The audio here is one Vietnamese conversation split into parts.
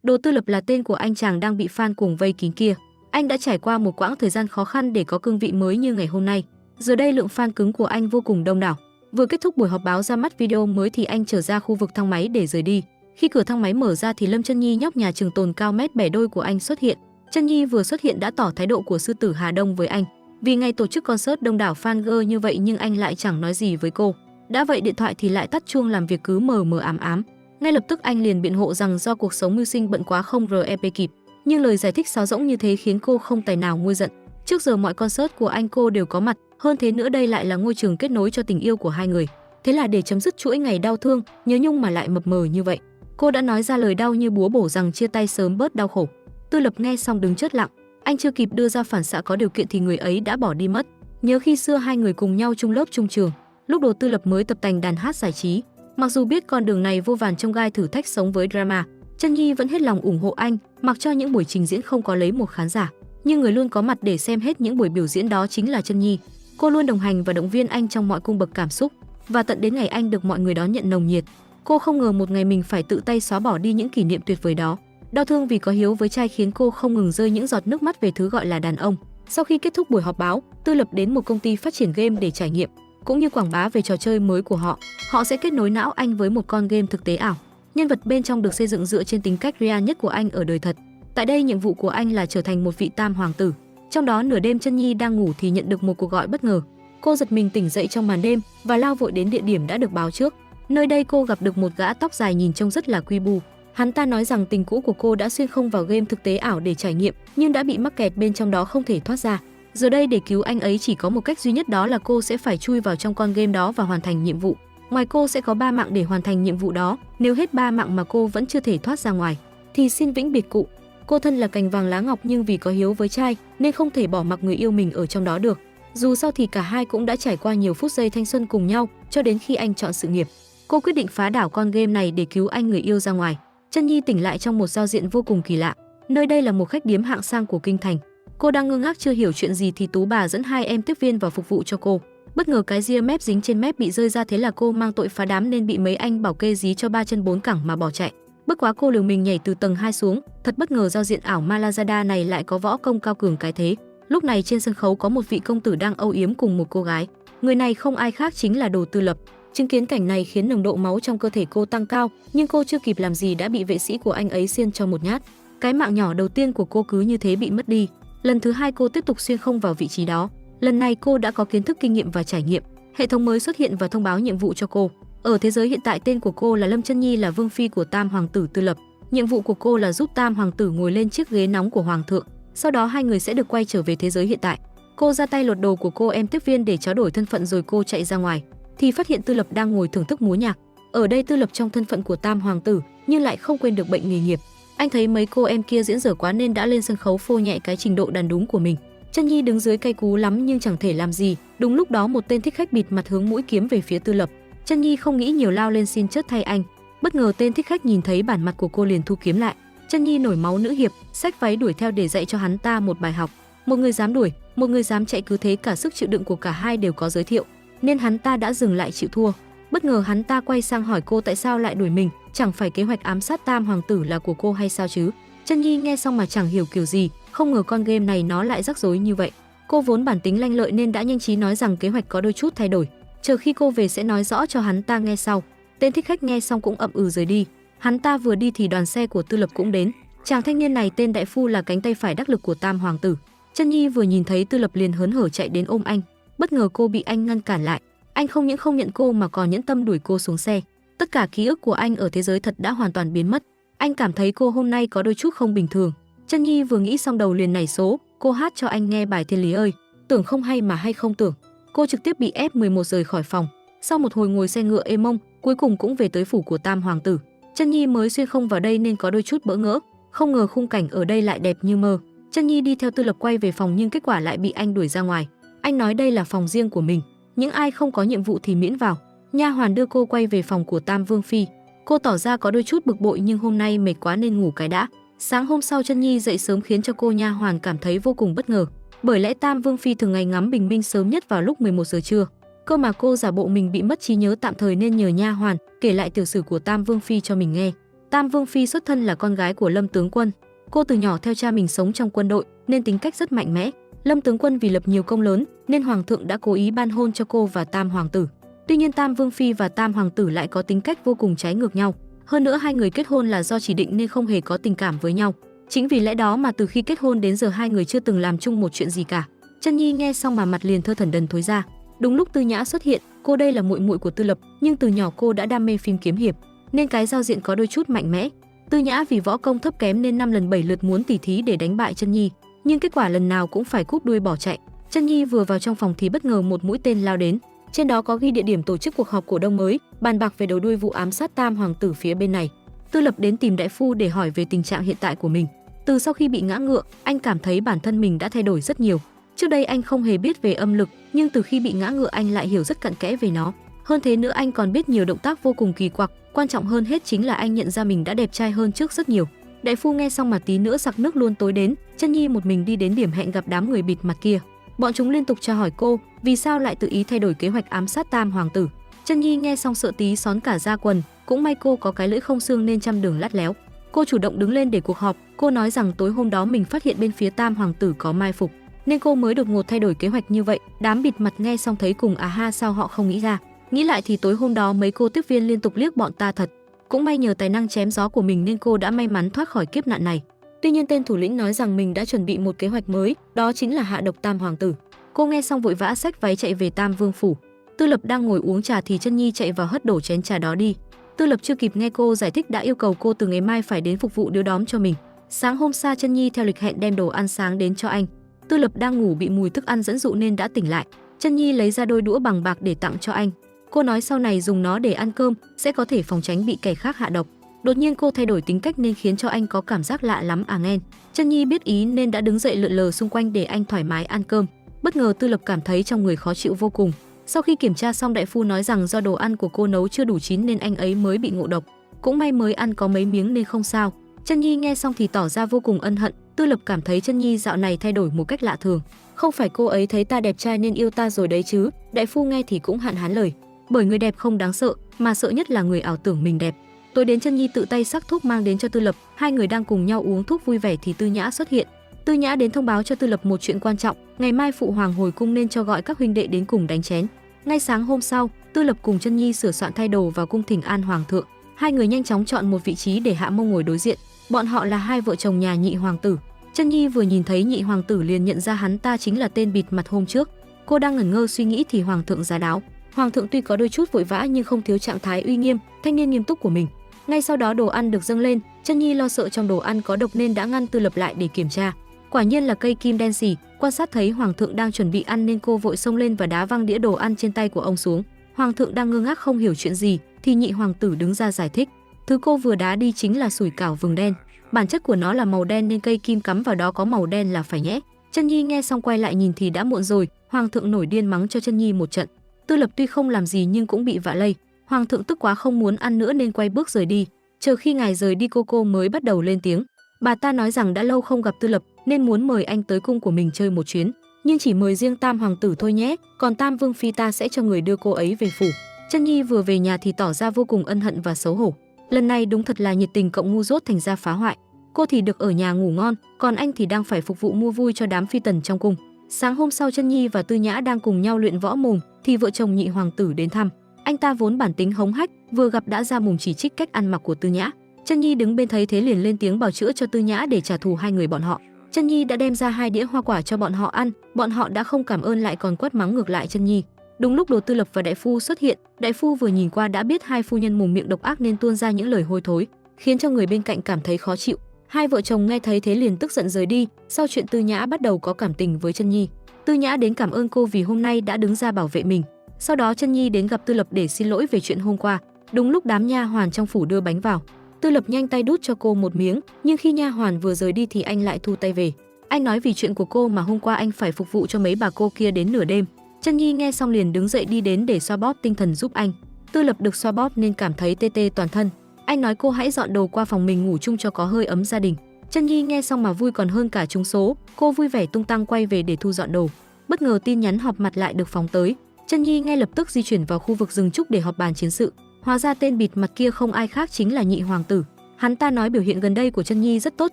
Đồ Tư Lập là tên của anh chàng đang bị fan cùng vây kín kia. Anh đã trải qua một quãng thời gian khó khăn để có cương vị mới như ngày hôm nay. Giờ đây lượng fan cứng của anh vô cùng đông đảo. Vừa kết thúc buổi họp báo ra mắt video mới thì anh trở ra khu vực thang máy để rời đi. Khi cửa thang máy mở ra thì Lâm Chân Nhi, nhóc nhà trường tồn cao mét bẻ đôi của anh xuất hiện. Chân Nhi vừa xuất hiện đã tỏ thái độ của sư tử Hà Đông với anh. Vì ngày tổ chức concert đông đảo fan girl như vậy nhưng anh lại chẳng nói gì với cô. Đã vậy điện thoại thì lại tắt chuông làm việc cứ mờ mờ ám ám. Ngay lập tức anh liền biện hộ rằng do cuộc sống mưu sinh bận quá không rep kịp. Nhưng lời giải thích sáo rỗng như thế khiến cô không tài nào nguôi giận. Trước giờ mọi concert của anh cô đều có mặt, hơn thế nữa đây lại là ngôi trường kết nối cho tình yêu của hai người. Thế là để chấm dứt chuỗi ngày đau thương, nhớ nhung mà lại mập mờ như vậy, cô đã nói ra lời đau như búa bổ rằng chia tay sớm bớt đau khổ. Tư Lập nghe xong đứng chết lặng, anh chưa kịp đưa ra phản xạ có điều kiện thì người ấy đã bỏ đi mất. Nhớ khi xưa hai người cùng nhau chung lớp chung trường, lúc Đồ Tư Lập mới tập tành đàn hát giải trí. Mặc dù biết con đường này vô vàn chông gai thử thách sống với drama, Chân Nhi vẫn hết lòng ủng hộ anh, mặc cho những buổi trình diễn không có lấy một khán giả, nhưng người luôn có mặt để xem hết những buổi biểu diễn đó chính là Chân Nhi. Cô luôn đồng hành và động viên anh trong mọi cung bậc cảm xúc, và tận đến ngày anh được mọi người đón nhận nồng nhiệt, cô không ngờ một ngày mình phải tự tay xóa bỏ đi những kỷ niệm tuyệt vời đó. Đau thương vì có hiếu với trai khiến cô không ngừng rơi những giọt nước mắt về thứ gọi là đàn ông. Sau khi kết thúc buổi họp báo, Tư Lập đến một công ty phát triển game để trải nghiệm, cũng như quảng bá về trò chơi mới của họ. Họ sẽ kết nối não anh với một con game thực tế ảo. Nhân vật bên trong được xây dựng dựa trên tính cách real nhất của anh ở đời thật. Tại đây nhiệm vụ của anh là trở thành một vị tam hoàng tử. Trong đó nửa đêm Chân Nhi đang ngủ thì nhận được một cuộc gọi bất ngờ. Cô giật mình tỉnh dậy trong màn đêm và lao vội đến địa điểm đã được báo trước. Nơi đây cô gặp được một gã tóc dài nhìn trông rất là quy bù. Hắn ta nói rằng tình cũ của cô đã xuyên không vào game thực tế ảo để trải nghiệm, nhưng đã bị mắc kẹt bên trong đó không thể thoát ra. Giờ đây để cứu anh ấy chỉ có một cách duy nhất, đó là cô sẽ phải chui vào trong con game đó và hoàn thành nhiệm vụ. Ngoài cô sẽ có 3 mạng để hoàn thành nhiệm vụ đó, nếu hết 3 mạng mà cô vẫn chưa thể thoát ra ngoài thì xin vĩnh biệt cụ. Cô thân là cành vàng lá ngọc nhưng vì có hiếu với trai nên không thể bỏ mặc người yêu mình ở trong đó được. Dù sao thì cả hai cũng đã trải qua nhiều phút giây thanh xuân cùng nhau cho đến khi anh chọn sự nghiệp. Cô quyết định phá đảo con game này để cứu anh người yêu ra ngoài. Chân Nhi tỉnh lại trong một giao diện vô cùng kỳ lạ. Nơi đây là một khách điếm hạng sang của kinh thành. Cô đang ngơ ngác chưa hiểu chuyện gì thì Tú bà dẫn 2 em tiếp viên vào phục vụ cho cô. Bất ngờ cái ria mép dính trên mép bị rơi ra, thế là cô mang tội phá đám nên bị mấy anh bảo kê dí cho 3 chân 4 cẳng mà bỏ chạy. Bất quá cô liều mình nhảy từ tầng 2 xuống. Thật bất ngờ giao diện ảo Malazada này lại có võ công cao cường cái thế. Lúc này trên sân khấu có một vị công tử đang âu yếm cùng một cô gái. Người này không ai khác chính là Đồ Tư Lập. Chứng kiến cảnh này khiến nồng độ máu trong cơ thể cô tăng cao, nhưng cô chưa kịp làm gì đã bị vệ sĩ của anh ấy xiên cho một nhát. Cái mạng nhỏ đầu tiên của cô cứ như thế bị mất đi. Lần thứ 2 cô tiếp tục xuyên không vào vị trí đó. Lần này cô đã có kiến thức, kinh nghiệm và trải nghiệm. Hệ thống mới xuất hiện và thông báo nhiệm vụ cho cô. Ở thế giới hiện tại tên của cô là Lâm Chân Nhi, là vương phi của Tam hoàng tử Tư Lập. Nhiệm vụ của cô là giúp Tam hoàng tử ngồi lên chiếc ghế nóng của hoàng thượng. Sau đó hai người sẽ được quay trở về thế giới hiện tại. Cô ra tay lột đồ của cô em tiếp viên để tráo đổi thân phận rồi cô chạy ra ngoài thì phát hiện Tư Lập đang ngồi thưởng thức múa nhạc. Ở đây Tư Lập trong thân phận của Tam hoàng tử nhưng lại không quên được bệnh nghề nghiệp. Anh thấy mấy cô em kia diễn dở quá nên đã lên sân khấu phô nhẹ cái trình độ đàn đúng của mình. Chân Nhi đứng dưới cay cú lắm nhưng chẳng thể làm gì. Đúng lúc đó một tên thích khách bịt mặt hướng mũi kiếm về phía Tư Lập. Chân Nhi không nghĩ nhiều lao lên xin chớt thay anh. Bất ngờ tên thích khách nhìn thấy bản mặt của cô liền thu kiếm lại. Chân Nhi nổi máu nữ hiệp, xách váy đuổi theo để dạy cho hắn ta một bài học. Một người dám đuổi, một người dám chạy, cứ thế cả sức chịu đựng của cả hai đều có giới thiệu, nên hắn ta đã dừng lại chịu thua. Bất ngờ hắn ta quay sang hỏi cô tại sao lại đuổi mình, chẳng phải kế hoạch ám sát Tam hoàng tử là của cô hay sao chứ? Chân Nhi nghe xong mà chẳng hiểu kiểu gì, không ngờ con game này nó lại rắc rối như vậy. Cô vốn bản tính lanh lợi nên đã nhanh trí nói rằng kế hoạch có đôi chút thay đổi, chờ khi cô về sẽ nói rõ cho hắn ta nghe sau. Tên thích khách nghe xong cũng ậm ừ rời đi. Hắn ta vừa đi thì đoàn xe của Tư Lập cũng đến. Chàng thanh niên này tên Đại Phu, là cánh tay phải đắc lực của Tam hoàng tử. Chân Nhi vừa nhìn thấy Tư Lập liền hớn hở chạy đến ôm anh. Bất ngờ cô bị anh ngăn cản lại. Anh không những không nhận cô mà còn nhẫn tâm đuổi cô xuống xe. Tất cả ký ức của anh ở thế giới thật đã hoàn toàn biến mất. Anh cảm thấy cô hôm nay có đôi chút không bình thường. Chân Nhi vừa nghĩ xong đầu liền nảy số. Cô hát cho anh nghe bài Thiên Lý ơi. Tưởng không hay mà hay không tưởng. Cô trực tiếp bị F11 rời khỏi phòng. Sau một hồi ngồi xe ngựa êm mông, cuối cùng cũng về tới phủ của Tam hoàng tử. Chân Nhi mới xuyên không vào đây nên có đôi chút bỡ ngỡ. Không ngờ khung cảnh ở đây lại đẹp như mơ. Chân Nhi đi theo Tư Lập quay về phòng nhưng kết quả lại bị anh đuổi ra ngoài. Anh nói đây là phòng riêng của mình, những ai không có nhiệm vụ thì miễn vào. Nha hoàn đưa cô quay về phòng của Tam vương phi. Cô tỏ ra có đôi chút bực bội nhưng hôm nay mệt quá nên ngủ cái đã. Sáng hôm sau Chân Nhi dậy sớm khiến cho cô nha hoàn cảm thấy vô cùng bất ngờ. Bởi lẽ Tam vương phi thường ngày ngắm bình minh sớm nhất vào lúc 11 giờ trưa. Cơ mà cô giả bộ mình bị mất trí nhớ tạm thời nên nhờ nha hoàn kể lại tiểu sử của Tam vương phi cho mình nghe. Tam Vương phi xuất thân là con gái của Lâm tướng quân. Cô từ nhỏ theo cha mình sống trong quân đội nên tính cách rất mạnh mẽ. Lâm tướng quân vì lập nhiều công lớn nên hoàng thượng đã cố ý ban hôn cho cô và Tam hoàng tử. Tuy nhiên Tam Vương phi và Tam hoàng tử lại có tính cách vô cùng trái ngược nhau. Hơn nữa hai người kết hôn là do chỉ định nên không hề có tình cảm với nhau. Chính vì lẽ đó mà từ khi kết hôn đến giờ hai người chưa từng làm chung một chuyện gì cả. Chân Nhi nghe xong mà mặt liền thơ thẩn đần thối ra. Đúng lúc Tư Nhã xuất hiện, cô đây là muội muội của Tư Lập, nhưng từ nhỏ cô đã đam mê phim kiếm hiệp, nên cái giao diện có đôi chút mạnh mẽ. Tư Nhã vì võ công thấp kém nên 5 lần 7 lượt muốn tỉ thí để đánh bại Chân Nhi, nhưng kết quả lần nào cũng phải cúp đuôi bỏ chạy. Chân Nhi vừa vào trong phòng thì bất ngờ một mũi tên lao đến, trên đó có ghi địa điểm tổ chức cuộc họp cổ đông mới, bàn bạc về đầu đuôi vụ ám sát Tam hoàng tử phía bên này. Tư Lập đến tìm đại phu để hỏi về tình trạng hiện tại của mình. Từ sau khi bị ngã ngựa, anh cảm thấy bản thân mình đã thay đổi rất nhiều. Trước đây anh không hề biết về âm lực, nhưng từ khi bị ngã ngựa anh lại hiểu rất cặn kẽ về nó. Hơn thế nữa anh còn biết nhiều động tác vô cùng kỳ quặc, quan trọng hơn hết chính là anh nhận ra mình đã đẹp trai hơn trước rất nhiều. Đại phu nghe xong mà tí nữa sặc nước luôn tối đến. Chân Nhi một mình đi đến điểm hẹn gặp đám người bịt mặt kia. Bọn chúng liên tục tra hỏi cô vì sao lại tự ý thay đổi kế hoạch ám sát Tam hoàng tử. Chân Nhi nghe xong sợ tí xón cả da quần, cũng may cô có cái lưỡi không xương nên trăm đường lắt léo. Cô chủ động đứng lên để cuộc họp. Cô nói rằng tối hôm đó mình phát hiện bên phía Tam hoàng tử có mai phục, nên cô mới đột ngột thay đổi kế hoạch như vậy. Đám bịt mặt nghe xong thấy cùng ha, sao họ không nghĩ ra. Nghĩ lại thì tối hôm đó mấy cô tiếp viên liên tục liếc bọn ta thật. Cũng may nhờ tài năng chém gió của mình nên cô đã may mắn thoát khỏi kiếp nạn này. Tuy nhiên tên thủ lĩnh nói rằng mình đã chuẩn bị một kế hoạch mới, đó chính là hạ độc Tam hoàng tử. Cô nghe xong vội vã xách váy chạy về Tam vương phủ. Tư Lập đang ngồi uống trà thì Chân Nhi chạy vào hất đổ chén trà đó đi. Tư Lập chưa kịp nghe cô giải thích đã yêu cầu cô từ ngày mai phải đến phục vụ điếu đóm cho mình. Sáng hôm sau Chân Nhi theo lịch hẹn đem đồ ăn sáng đến cho anh. Tư Lập đang ngủ bị mùi thức ăn dẫn dụ nên đã tỉnh lại. Chân Nhi lấy ra đôi đũa bằng bạc để tặng cho anh. Cô nói sau này dùng nó để ăn cơm sẽ có thể phòng tránh bị kẻ khác hạ độc. Đột nhiên cô thay đổi tính cách nên khiến cho anh có cảm giác lạ lắm nghen. Chân Nhi biết ý nên đã đứng dậy lượn lờ xung quanh để anh thoải mái ăn cơm. Bất ngờ Tư Lập cảm thấy trong người khó chịu vô cùng. Sau khi kiểm tra xong đại phu nói rằng do đồ ăn của cô nấu chưa đủ chín nên anh ấy mới bị ngộ độc. Cũng may mới ăn có mấy miếng nên không sao. Chân Nhi nghe xong thì tỏ ra vô cùng ân hận. Tư Lập cảm thấy Chân Nhi dạo này thay đổi một cách lạ thường. Không phải cô ấy thấy ta đẹp trai nên yêu ta rồi đấy chứ? Đại phu nghe thì cũng hạn hán lời. Bởi người đẹp không đáng sợ, mà sợ nhất là người ảo tưởng mình đẹp. Tối đến Chân Nhi tự tay sắc thuốc mang đến cho Tư Lập. Hai người đang cùng nhau uống thuốc vui vẻ thì Tư Nhã xuất hiện. Tư Nhã đến thông báo cho Tư Lập một chuyện quan trọng, ngày mai phụ hoàng hồi cung nên cho gọi các huynh đệ đến cùng đánh chén. Ngay sáng hôm sau, Tư Lập cùng Chân Nhi sửa soạn thay đồ vào cung thỉnh an hoàng thượng. Hai người nhanh chóng chọn một vị trí để hạ mông ngồi đối diện. Bọn họ là hai vợ chồng nhà Nhị hoàng tử. Chân Nhi vừa nhìn thấy Nhị hoàng tử liền nhận ra hắn ta chính là tên bịt mặt hôm trước. Cô đang ngẩn ngơ suy nghĩ thì hoàng thượng giá đáo. Hoàng thượng tuy có đôi chút vội vã nhưng không thiếu trạng thái uy nghiêm, thanh niên nghiêm túc của mình. Ngay sau đó đồ ăn được dâng lên, Chân Nhi lo sợ trong đồ ăn có độc nên đã ngăn Tư Lập lại để kiểm tra. Quả nhiên là cây kim đen xì, quan sát thấy hoàng thượng đang chuẩn bị ăn nên cô vội xông lên và đá văng đĩa đồ ăn trên tay của ông xuống. Hoàng thượng đang ngơ ngác không hiểu chuyện gì thì Nhị hoàng tử đứng ra giải thích. Thứ cô vừa đá đi chính là sủi cảo vừng đen. Bản chất của nó là màu đen nên cây kim cắm vào đó có màu đen là phải nhẽ. Chân Nhi nghe xong quay lại nhìn thì đã muộn rồi. Hoàng thượng nổi điên mắng cho Chân Nhi một trận. Tư Lập tuy không làm gì nhưng cũng bị vạ lây. Hoàng thượng tức quá không muốn ăn nữa nên quay bước rời đi. Chờ khi ngài rời đi cô mới bắt đầu lên tiếng. Bà ta nói rằng đã lâu không gặp Tư Lập nên muốn mời anh tới cung của mình chơi một chuyến, nhưng chỉ mời riêng Tam hoàng tử thôi nhé, còn Tam vương phi ta sẽ cho người đưa cô ấy về phủ. Chân Nhi vừa về nhà thì tỏ ra vô cùng ân hận và xấu hổ. Lần này đúng thật là nhiệt tình cộng ngu dốt thành ra phá hoại. Cô thì được ở nhà ngủ ngon, còn anh thì đang phải phục vụ mua vui cho đám phi tần trong cung. Sáng hôm sau Chân Nhi và Tư Nhã đang cùng nhau luyện võ mồm thì vợ chồng Nhị hoàng tử đến thăm. Anh ta vốn bản tính hống hách, vừa gặp đã ra mồm chỉ trích cách ăn mặc của Tư Nhã. Chân Nhi đứng bên thấy thế liền lên tiếng bào chữa cho Tư Nhã để trả thù hai người bọn họ. Chân Nhi đã đem ra 2 đĩa hoa quả cho bọn họ ăn, bọn họ đã không cảm ơn lại còn quát mắng ngược lại Chân Nhi. Đúng lúc Đồ Tư Lập và đại phu xuất hiện, đại phu vừa nhìn qua đã biết hai phu nhân mồm miệng độc ác nên tuôn ra những lời hôi thối, khiến cho người bên cạnh cảm thấy khó chịu. Hai vợ chồng nghe thấy thế liền tức giận rời đi. Sau chuyện Tư Nhã bắt đầu có cảm tình với Chân Nhi. Tư Nhã đến cảm ơn cô vì hôm nay đã đứng ra bảo vệ mình. Sau đó Chân Nhi đến gặp Tư Lập để xin lỗi về chuyện hôm qua. Đúng lúc đám nha hoàn trong phủ đưa bánh vào, Tư Lập nhanh tay đút cho cô một miếng, nhưng khi nha hoàn vừa rời đi thì anh lại thu tay về. Anh nói vì chuyện của cô mà hôm qua anh phải phục vụ cho mấy bà cô kia đến nửa đêm. Chân Nhi nghe xong liền đứng dậy đi đến để xoa bóp tinh thần giúp anh. Tư Lập được xoa bóp nên cảm thấy tê tê toàn thân. Anh nói cô hãy dọn đồ qua phòng mình ngủ chung cho có hơi ấm gia đình. Chân Nhi nghe xong mà vui còn hơn cả trúng số. Cô vui vẻ tung tăng quay về để thu dọn đồ. Bất ngờ tin nhắn họp mặt lại được phóng tới. Chân Nhi ngay lập tức di chuyển vào khu vực rừng trúc để họp bàn chiến sự. Hóa ra tên bịt mặt kia không ai khác chính là Nhị hoàng tử. Hắn ta nói biểu hiện gần đây của Chân Nhi rất tốt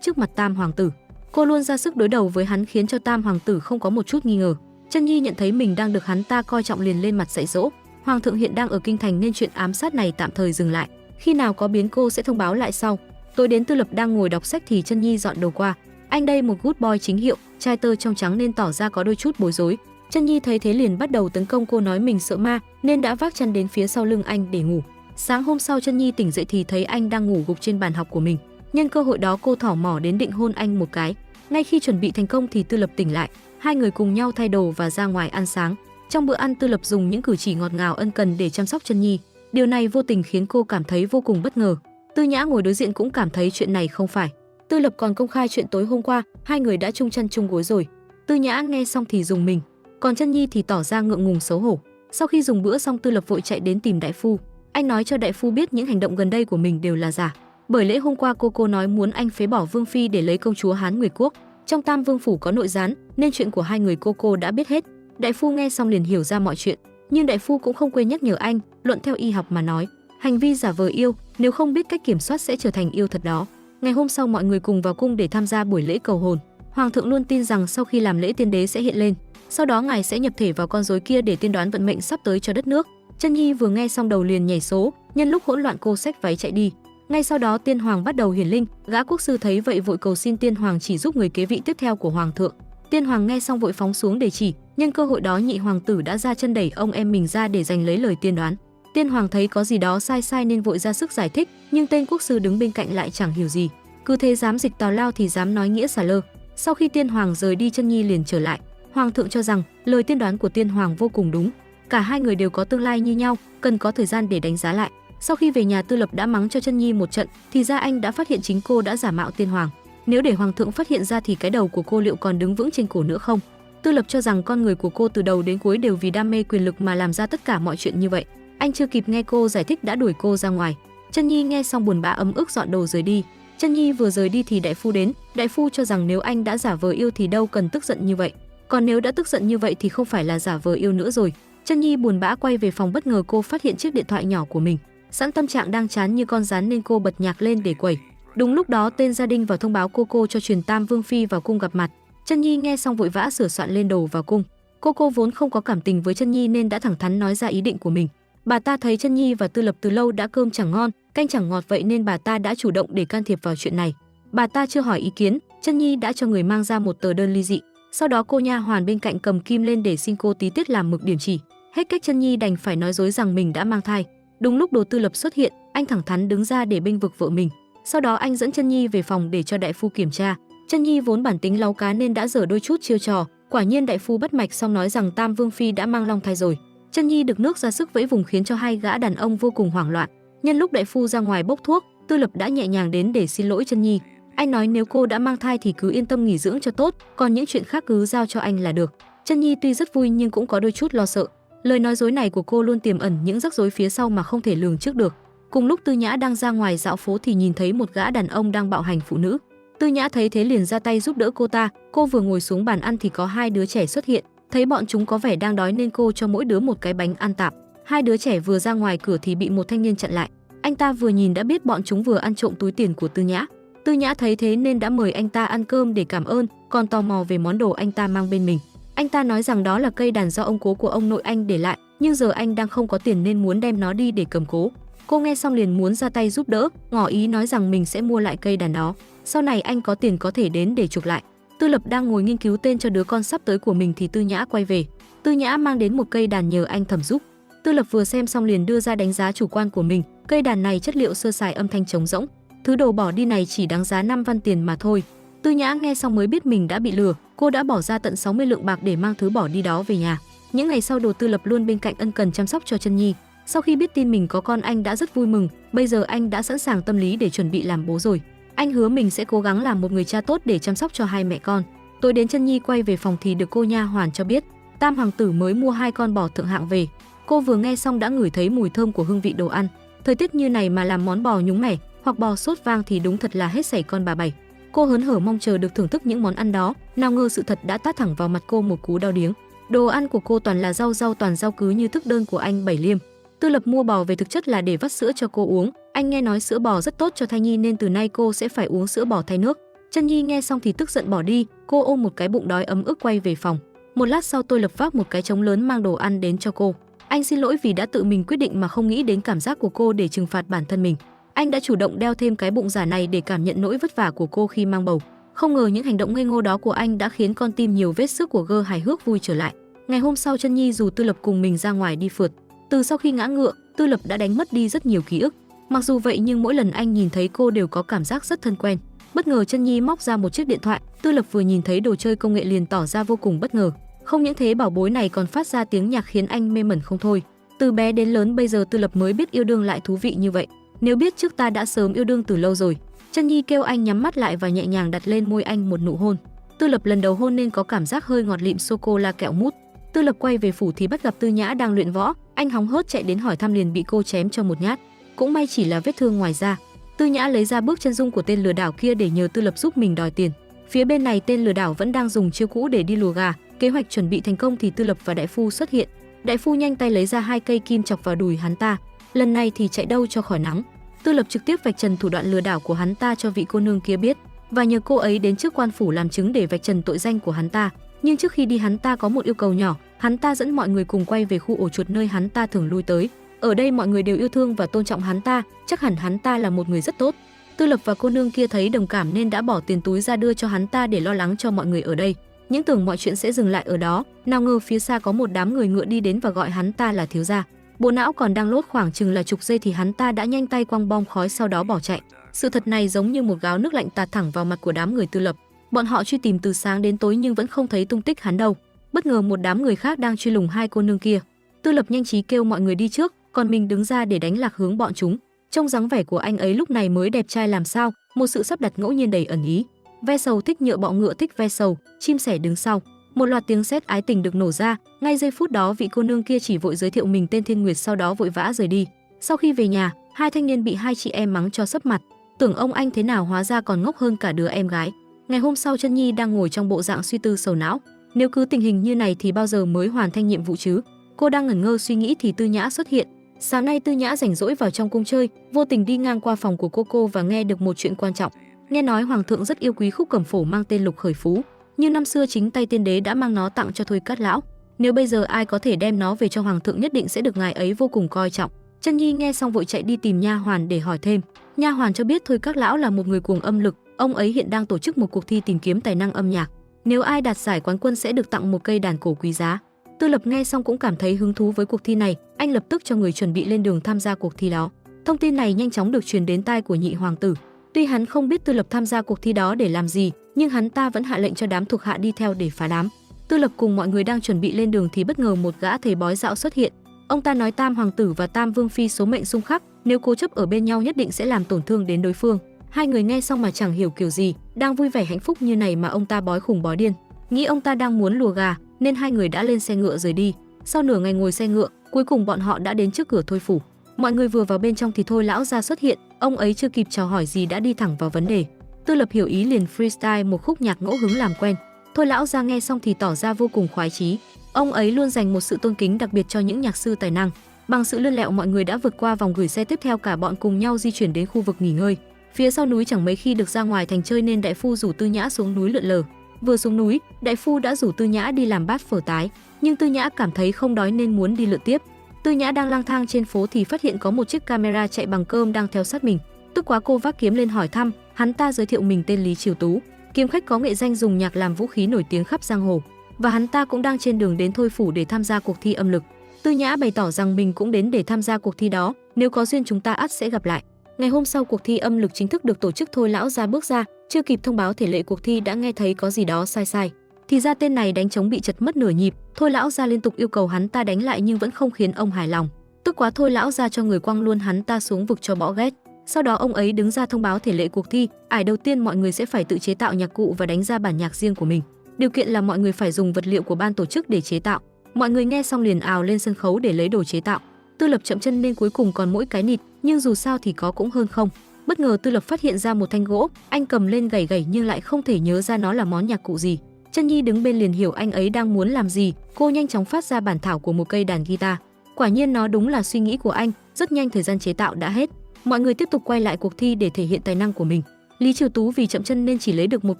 trước mặt Tam hoàng tử. Cô luôn ra sức đối đầu với hắn khiến cho Tam hoàng tử không có một chút nghi ngờ. Chân Nhi nhận thấy mình đang được hắn ta coi trọng liền lên mặt dạy dỗ. Hoàng thượng hiện đang ở kinh thành nên chuyện ám sát này tạm thời dừng lại. Khi nào có biến cô sẽ thông báo lại sau. Tối đến Tư Lập đang ngồi đọc sách thì Chân Nhi dọn đồ qua. Anh đây một good boy chính hiệu, trai tơ trong trắng nên tỏ ra có đôi chút bối rối. Chân Nhi thấy thế liền bắt đầu tấn công cô, nói mình sợ ma nên đã vác chăn đến phía sau lưng anh để ngủ. Sáng hôm sau Chân Nhi tỉnh dậy thì thấy anh đang ngủ gục trên bàn học của mình. Nhân cơ hội đó cô thỏ mỏ đến định hôn anh một cái. Ngay khi chuẩn bị thành công thì Tư Lập tỉnh lại. Hai người cùng nhau thay đồ và ra ngoài ăn sáng. Trong bữa ăn Tư Lập dùng những cử chỉ ngọt ngào ân cần để chăm sóc Chân Nhi. Điều này vô tình khiến cô cảm thấy vô cùng bất ngờ. Tư Nhã ngồi đối diện cũng cảm thấy chuyện này không phải. Tư Lập còn công khai chuyện tối hôm qua hai người đã chung chăn chung gối rồi. Tư Nhã nghe xong thì rùng mình, còn Chân Nhi thì tỏ ra ngượng ngùng xấu hổ. Sau khi dùng bữa xong Tư Lập vội chạy đến tìm đại phu. Anh nói cho đại phu biết những hành động gần đây của mình đều là giả. Bởi lẽ hôm qua cô nói muốn anh phế bỏ Vương phi để lấy công chúa Hán Nguyệt Quốc. Trong Tam Vương phủ có nội gián nên chuyện của hai người cô đã biết hết. Đại phu nghe xong liền hiểu ra mọi chuyện, nhưng đại phu cũng không quên nhắc nhở anh, luận theo y học mà nói, hành vi giả vờ yêu nếu không biết cách kiểm soát sẽ trở thành yêu thật đó. Ngày hôm sau mọi người cùng vào cung để tham gia buổi lễ cầu hồn. Hoàng thượng luôn tin rằng sau khi làm lễ tiên đế sẽ hiện lên, sau đó ngài sẽ nhập thể vào con rối kia để tiên đoán vận mệnh sắp tới cho đất nước. Chân Nhi vừa nghe xong đầu liền nhảy số, nhân lúc hỗn loạn cô xách váy chạy đi. Ngay sau đó Tiên Hoàng bắt đầu hiển linh, gã quốc sư thấy vậy vội cầu xin Tiên Hoàng chỉ giúp người kế vị tiếp theo của Hoàng thượng. Tiên Hoàng nghe xong vội phóng xuống để chỉ, nhân cơ hội đó nhị hoàng tử đã ra chân đẩy ông em mình ra để giành lấy lời tiên đoán. Tiên Hoàng thấy có gì đó sai nên vội ra sức giải thích, nhưng tên quốc sư đứng bên cạnh lại chẳng hiểu gì, cứ thế dám dịch tào lao thì dám nói nghĩa xả lơ. Sau khi Tiên Hoàng rời đi, Chân Nhi liền trở lại. Hoàng thượng cho rằng lời tiên đoán của Tiên Hoàng vô cùng đúng, cả hai người đều có tương lai như nhau, cần có thời gian để đánh giá lại. Sau khi về nhà, Tư Lập đã mắng cho Chân Nhi một trận, thì ra anh đã phát hiện chính cô đã giả mạo Tiên Hoàng. Nếu để Hoàng thượng phát hiện ra thì cái đầu của cô liệu còn đứng vững trên cổ nữa không? Tư Lập cho rằng con người của cô từ đầu đến cuối đều vì đam mê quyền lực mà làm ra tất cả mọi chuyện như vậy. Anh chưa kịp nghe cô giải thích đã đuổi cô ra ngoài. Chân Nhi nghe xong buồn bã ấm ức dọn đồ rời đi. Chân Nhi vừa rời đi thì đại phu đến. Đại phu cho rằng nếu anh đã giả vờ yêu thì đâu cần tức giận như vậy. Còn nếu đã tức giận như vậy thì không phải là giả vờ yêu nữa rồi. Chân Nhi buồn bã quay về phòng, bất ngờ cô phát hiện chiếc điện thoại nhỏ của mình. Sẵn tâm trạng đang chán như con rắn nên cô bật nhạc lên để quẩy. Đúng lúc đó tên gia đình vào thông báo cô cho truyền Tam Vương phi vào cung gặp mặt. Chân Nhi nghe xong vội vã sửa soạn lên đồ vào cung. Cô vốn không có cảm tình với Chân Nhi nên đã thẳng thắn nói ra ý định của mình. Bà ta thấy Chân Nhi và Tư Lập từ lâu đã cơm chẳng ngon, canh chẳng ngọt vậy nên bà ta đã chủ động để can thiệp vào chuyện này. Bà ta chưa hỏi ý kiến, Chân Nhi đã cho người mang ra một tờ đơn ly dị. Sau đó cô nha hoàn bên cạnh cầm kim lên để xin cô tí tiết làm mực điểm chỉ. Hết cách Chân Nhi đành phải nói dối rằng mình đã mang thai. Đúng lúc Đồ Tư Lập xuất hiện, anh thẳng thắn đứng ra để bênh vực vợ mình. Sau đó anh dẫn Chân Nhi về phòng để cho đại phu kiểm tra. Chân Nhi vốn bản tính láu cá nên đã dở đôi chút chiêu trò. Quả nhiên đại phu bắt mạch xong nói rằng Tam Vương phi đã mang long thai rồi. Chân Nhi được nước ra sức vẫy vùng khiến cho hai gã đàn ông vô cùng hoảng loạn. Nhân lúc đại phu ra ngoài bốc thuốc, Tư Lập đã nhẹ nhàng đến để xin lỗi Chân Nhi. Anh nói nếu cô đã mang thai thì cứ yên tâm nghỉ dưỡng cho tốt, còn những chuyện khác cứ giao cho anh là được. Chân Nhi tuy rất vui nhưng cũng có đôi chút lo sợ. Lời nói dối này của cô luôn tiềm ẩn những rắc rối phía sau mà không thể lường trước được. Cùng lúc Tư Nhã đang ra ngoài dạo phố thì nhìn thấy một gã đàn ông đang bạo hành phụ nữ. Tư Nhã thấy thế liền ra tay giúp đỡ cô ta. Cô vừa ngồi xuống bàn ăn thì có hai đứa trẻ xuất hiện. Thấy bọn chúng có vẻ đang đói nên cô cho mỗi đứa một cái bánh ăn tạm. Hai đứa trẻ vừa ra ngoài cửa thì bị một thanh niên chặn lại. Anh ta vừa nhìn đã biết bọn chúng vừa ăn trộm túi tiền của Tư Nhã. Tư Nhã thấy thế nên đã mời anh ta ăn cơm để cảm ơn, còn tò mò về món đồ anh ta mang bên mình. Anh ta nói rằng đó là cây đàn do ông cố của ông nội anh để lại, nhưng giờ anh đang không có tiền nên muốn đem nó đi để cầm cố. Cô nghe xong liền muốn ra tay giúp đỡ, ngỏ ý nói rằng mình sẽ mua lại cây đàn đó. Sau này anh có tiền có thể đến để chuộc lại. Tư Lập đang ngồi nghiên cứu tên cho đứa con sắp tới của mình thì Tư Nhã quay về. Tư Nhã mang đến một cây đàn nhờ anh Thẩm giúp. Tư Lập vừa xem xong liền đưa ra đánh giá chủ quan của mình. Cây đàn này chất liệu sơ sài, âm thanh trống rỗng. Thứ đồ bỏ đi này chỉ đáng giá 5 văn tiền mà thôi. Tư Nhã nghe xong mới biết mình đã bị lừa. Cô đã bỏ ra tận 60 lượng bạc để mang thứ bỏ đi đó về nhà. Những ngày sau Đồ Tư Lập luôn bên cạnh ân cần chăm sóc cho Chân Nhi. Sau khi biết tin mình có con, anh đã rất vui mừng. Bây giờ anh đã sẵn sàng tâm lý để chuẩn bị làm bố rồi. Anh hứa mình sẽ cố gắng làm một người cha tốt để chăm sóc cho hai mẹ con. Tối đến Chân Nhi quay về phòng thì được cô nha hoàn cho biết Tam hoàng tử mới mua 2 con bò thượng hạng về. Cô vừa nghe xong đã ngửi thấy mùi thơm của hương vị đồ ăn. Thời tiết như này mà làm món bò nhúng mẻ hoặc bò sốt vang thì đúng thật là hết sảy con bà bảy. Cô hớn hở mong chờ được thưởng thức những món ăn đó, nào ngờ sự thật đã tát thẳng vào mặt cô một cú đau điếng. Đồ ăn của cô toàn là rau toàn rau cứ như thức đơn của anh Bảy Liêm. Tư Lập mua bò về thực chất là để vắt sữa cho cô uống. Anh nghe nói sữa bò rất tốt cho thai nhi nên từ nay cô sẽ phải uống sữa bò thay nước. Chân Nhi nghe xong thì tức giận bỏ đi, cô ôm một cái bụng đói ấm ức quay về phòng. Một lát sau Tôi Lập vác một cái trống lớn mang đồ ăn đến cho cô. Anh xin lỗi vì đã tự mình quyết định mà không nghĩ đến cảm giác của cô để trừng phạt bản thân mình. Anh đã chủ động đeo thêm cái bụng giả này để cảm nhận nỗi vất vả của cô khi mang bầu. Không ngờ những hành động ngây ngô đó của anh đã khiến con tim nhiều vết xước của Gơ hài hước vui trở lại. Ngày hôm sau Chân Nhi rủ Tư Lập cùng mình ra ngoài đi phượt. Từ sau khi ngã ngựa, Tư Lập đã đánh mất đi rất nhiều ký ức. Mặc dù vậy nhưng mỗi lần anh nhìn thấy cô đều có cảm giác rất thân quen. Bất ngờ Chân Nhi móc ra một chiếc điện thoại, Tư Lập vừa nhìn thấy đồ chơi công nghệ liền tỏ ra vô cùng bất ngờ. Không những thế bảo bối này còn phát ra tiếng nhạc khiến anh mê mẩn không thôi. Từ bé đến lớn bây giờ Tư Lập mới biết yêu đương lại thú vị như vậy. Nếu biết trước ta đã sớm yêu đương từ lâu rồi. Chân Nhi kêu anh nhắm mắt lại và nhẹ nhàng đặt lên môi anh một nụ hôn. Tư Lập lần đầu hôn nên có cảm giác hơi ngọt lịm sô cô la kẹo mút. Tư Lập quay về phủ thì bắt gặp Tư Nhã đang luyện võ, anh hóng hớt chạy đến hỏi thăm liền bị cô chém cho một nhát. Cũng may chỉ là vết thương ngoài da. Tư Nhã lấy ra bước chân dung của tên lừa đảo kia để nhờ Tư Lập giúp mình đòi tiền. Phía bên này tên lừa đảo vẫn đang dùng chiêu cũ để đi lùa gà, kế hoạch chuẩn bị thành công thì Tư Lập và đại phu xuất hiện. Đại phu nhanh tay lấy ra 2 cây kim chọc vào đùi hắn ta. Lần này thì chạy đâu cho khỏi nắng. Tư Lập trực tiếp vạch trần thủ đoạn lừa đảo của hắn ta cho vị cô nương kia biết và nhờ cô ấy đến trước quan phủ làm chứng để vạch trần tội danh của hắn ta. Nhưng trước khi đi hắn ta có một yêu cầu nhỏ, hắn ta dẫn mọi người cùng quay về khu ổ chuột nơi hắn ta thường lui tới. Ở đây mọi người đều yêu thương và tôn trọng hắn ta, chắc hẳn hắn ta là một người rất tốt. Tư Lập và cô nương kia thấy đồng cảm nên đã bỏ tiền túi ra đưa cho hắn ta để lo lắng cho mọi người ở đây. Những tưởng mọi chuyện sẽ dừng lại ở đó, nào ngờ phía xa có một đám người ngựa đi đến và gọi hắn ta là thiếu gia. Bộ não còn đang lốt khoảng chừng là chục giây thì hắn ta đã nhanh tay quăng bom khói sau đó bỏ chạy. Sự thật này giống như một gáo nước lạnh tạt thẳng vào mặt của đám người Tư Lập. Bọn họ truy tìm từ sáng đến tối nhưng vẫn không thấy tung tích hắn đâu. Bất ngờ một đám người khác đang truy lùng 2 cô nương kia. Tư Lập nhanh trí kêu mọi người đi trước, còn mình đứng ra để đánh lạc hướng bọn chúng. Trông dáng vẻ của anh ấy lúc này mới đẹp trai làm sao, một sự sắp đặt ngẫu nhiên đầy ẩn ý. Ve sầu thích nhựa bọ ngựa thích ve sầu, chim sẻ đứng sau. Một loạt tiếng sét ái tình được nổ ra, ngay giây phút đó vị cô nương kia chỉ vội giới thiệu mình tên Thiên Nguyệt sau đó vội vã rời đi. Sau khi về nhà, 2 thanh niên bị 2 chị em mắng cho sấp mặt. Tưởng ông anh thế nào hóa ra còn ngốc hơn cả đứa em gái. Ngày hôm sau Chân Nhi đang ngồi trong bộ dạng suy tư sầu não. Nếu cứ tình hình như này thì bao giờ mới hoàn thành nhiệm vụ chứ? Cô đang ngẩn ngơ suy nghĩ thì Tư Nhã xuất hiện. Sáng nay Tư Nhã rảnh rỗi vào trong cung chơi, vô tình đi ngang qua phòng của cô và nghe được một chuyện quan trọng. Nghe nói hoàng thượng rất yêu quý khúc cẩm phổ mang tên Lục Khởi Phú, như năm xưa chính tay tiên đế đã mang nó tặng cho Thôi Cát lão. Nếu bây giờ ai có thể đem nó về cho hoàng thượng nhất định sẽ được ngài ấy vô cùng coi trọng. Chân Nhi nghe xong vội chạy đi tìm nha hoàn để hỏi thêm. Nha hoàn cho biết Thôi Cát lão là một người cuồng âm lực, ông ấy hiện đang tổ chức một cuộc thi tìm kiếm tài năng âm nhạc. Nếu ai đạt giải quán quân sẽ được tặng một cây đàn cổ quý giá. Tư Lập nghe xong cũng cảm thấy hứng thú với cuộc thi này, anh lập tức cho người chuẩn bị lên đường tham gia cuộc thi đó. Thông tin này nhanh chóng được truyền đến tai của nhị hoàng tử. Tuy hắn không biết Tư Lập tham gia cuộc thi đó để làm gì, nhưng hắn ta vẫn hạ lệnh cho đám thuộc hạ đi theo để phá đám. Tư Lập cùng mọi người đang chuẩn bị lên đường thì bất ngờ một gã thầy bói dạo xuất hiện. Ông ta nói Tam hoàng tử và Tam vương phi số mệnh xung khắc, nếu cố chấp ở bên nhau nhất định sẽ làm tổn thương đến đối phương. Hai người nghe xong mà chẳng hiểu kiểu gì, đang vui vẻ hạnh phúc như này mà ông ta bói khủng bói điên. Nghĩ ông ta đang muốn lùa gà nên hai người đã lên xe ngựa rời đi. Sau nửa ngày ngồi xe ngựa, cuối cùng bọn họ đã đến trước cửa Thôi phủ. Mọi người vừa vào bên trong thì Thôi lão gia xuất hiện, ông ấy chưa kịp chào hỏi gì đã đi thẳng vào vấn đề. Tư Lập hiểu ý liền freestyle một khúc nhạc ngẫu hứng làm quen. Thôi lão gia nghe xong thì tỏ ra vô cùng khoái chí. Ông ấy luôn dành một sự tôn kính đặc biệt cho những nhạc sư tài năng. Bằng sự lươn lẹo mọi người đã vượt qua vòng gửi xe tiếp theo, cả bọn cùng nhau di chuyển đến khu vực nghỉ ngơi. Phía sau núi chẳng mấy khi được ra ngoài thành chơi nên đại phu rủ Tư Nhã xuống núi lượn lờ. Vừa xuống núi, đại phu đã rủ Tư Nhã đi làm bát phở tái, nhưng Tư Nhã cảm thấy không đói nên muốn đi lượn tiếp. Tư Nhã đang lang thang trên phố thì phát hiện có một chiếc camera chạy bằng cơm đang theo sát mình. Tức quá cô vác kiếm lên hỏi thăm, hắn ta giới thiệu mình tên Lý Triều Tú, kiếm khách có nghệ danh dùng nhạc làm vũ khí nổi tiếng khắp giang hồ, và hắn ta cũng đang trên đường đến Thôi phủ để tham gia cuộc thi âm lực. Tư Nhã bày tỏ rằng mình cũng đến để tham gia cuộc thi đó, nếu có duyên chúng ta ắt sẽ gặp lại. Ngày hôm sau cuộc thi âm lực chính thức được tổ chức. Thôi lão gia bước ra, chưa kịp thông báo thể lệ cuộc thi đã nghe thấy có gì đó sai sai. Thì ra tên này đánh trống bị chật mất nửa nhịp, Thôi lão gia liên tục yêu cầu hắn ta đánh lại nhưng vẫn không khiến ông hài lòng. Tức quá Thôi lão gia cho người quăng luôn hắn ta xuống vực cho bỏ ghét. Sau đó ông ấy đứng ra thông báo thể lệ cuộc thi, ải đầu tiên mọi người sẽ phải tự chế tạo nhạc cụ và đánh ra bản nhạc riêng của mình. Điều kiện là mọi người phải dùng vật liệu của ban tổ chức để chế tạo. Mọi người nghe xong liền ào lên sân khấu để lấy đồ chế tạo. Tư Lập chậm chân nên cuối cùng còn mỗi cái nịt, nhưng dù sao thì có cũng hơn không. Bất ngờ Tư Lập phát hiện ra một thanh gỗ, anh cầm lên gảy gảy nhưng lại không thể nhớ ra nó là món nhạc cụ gì. Chân Nhi đứng bên liền hiểu anh ấy đang muốn làm gì, cô nhanh chóng phát ra bản thảo của một cây đàn guitar. Quả nhiên nó đúng là suy nghĩ của anh, rất nhanh thời gian chế tạo đã hết. Mọi người tiếp tục quay lại cuộc thi để thể hiện tài năng của mình. Lý Chiêu Tú vì chậm chân nên chỉ lấy được một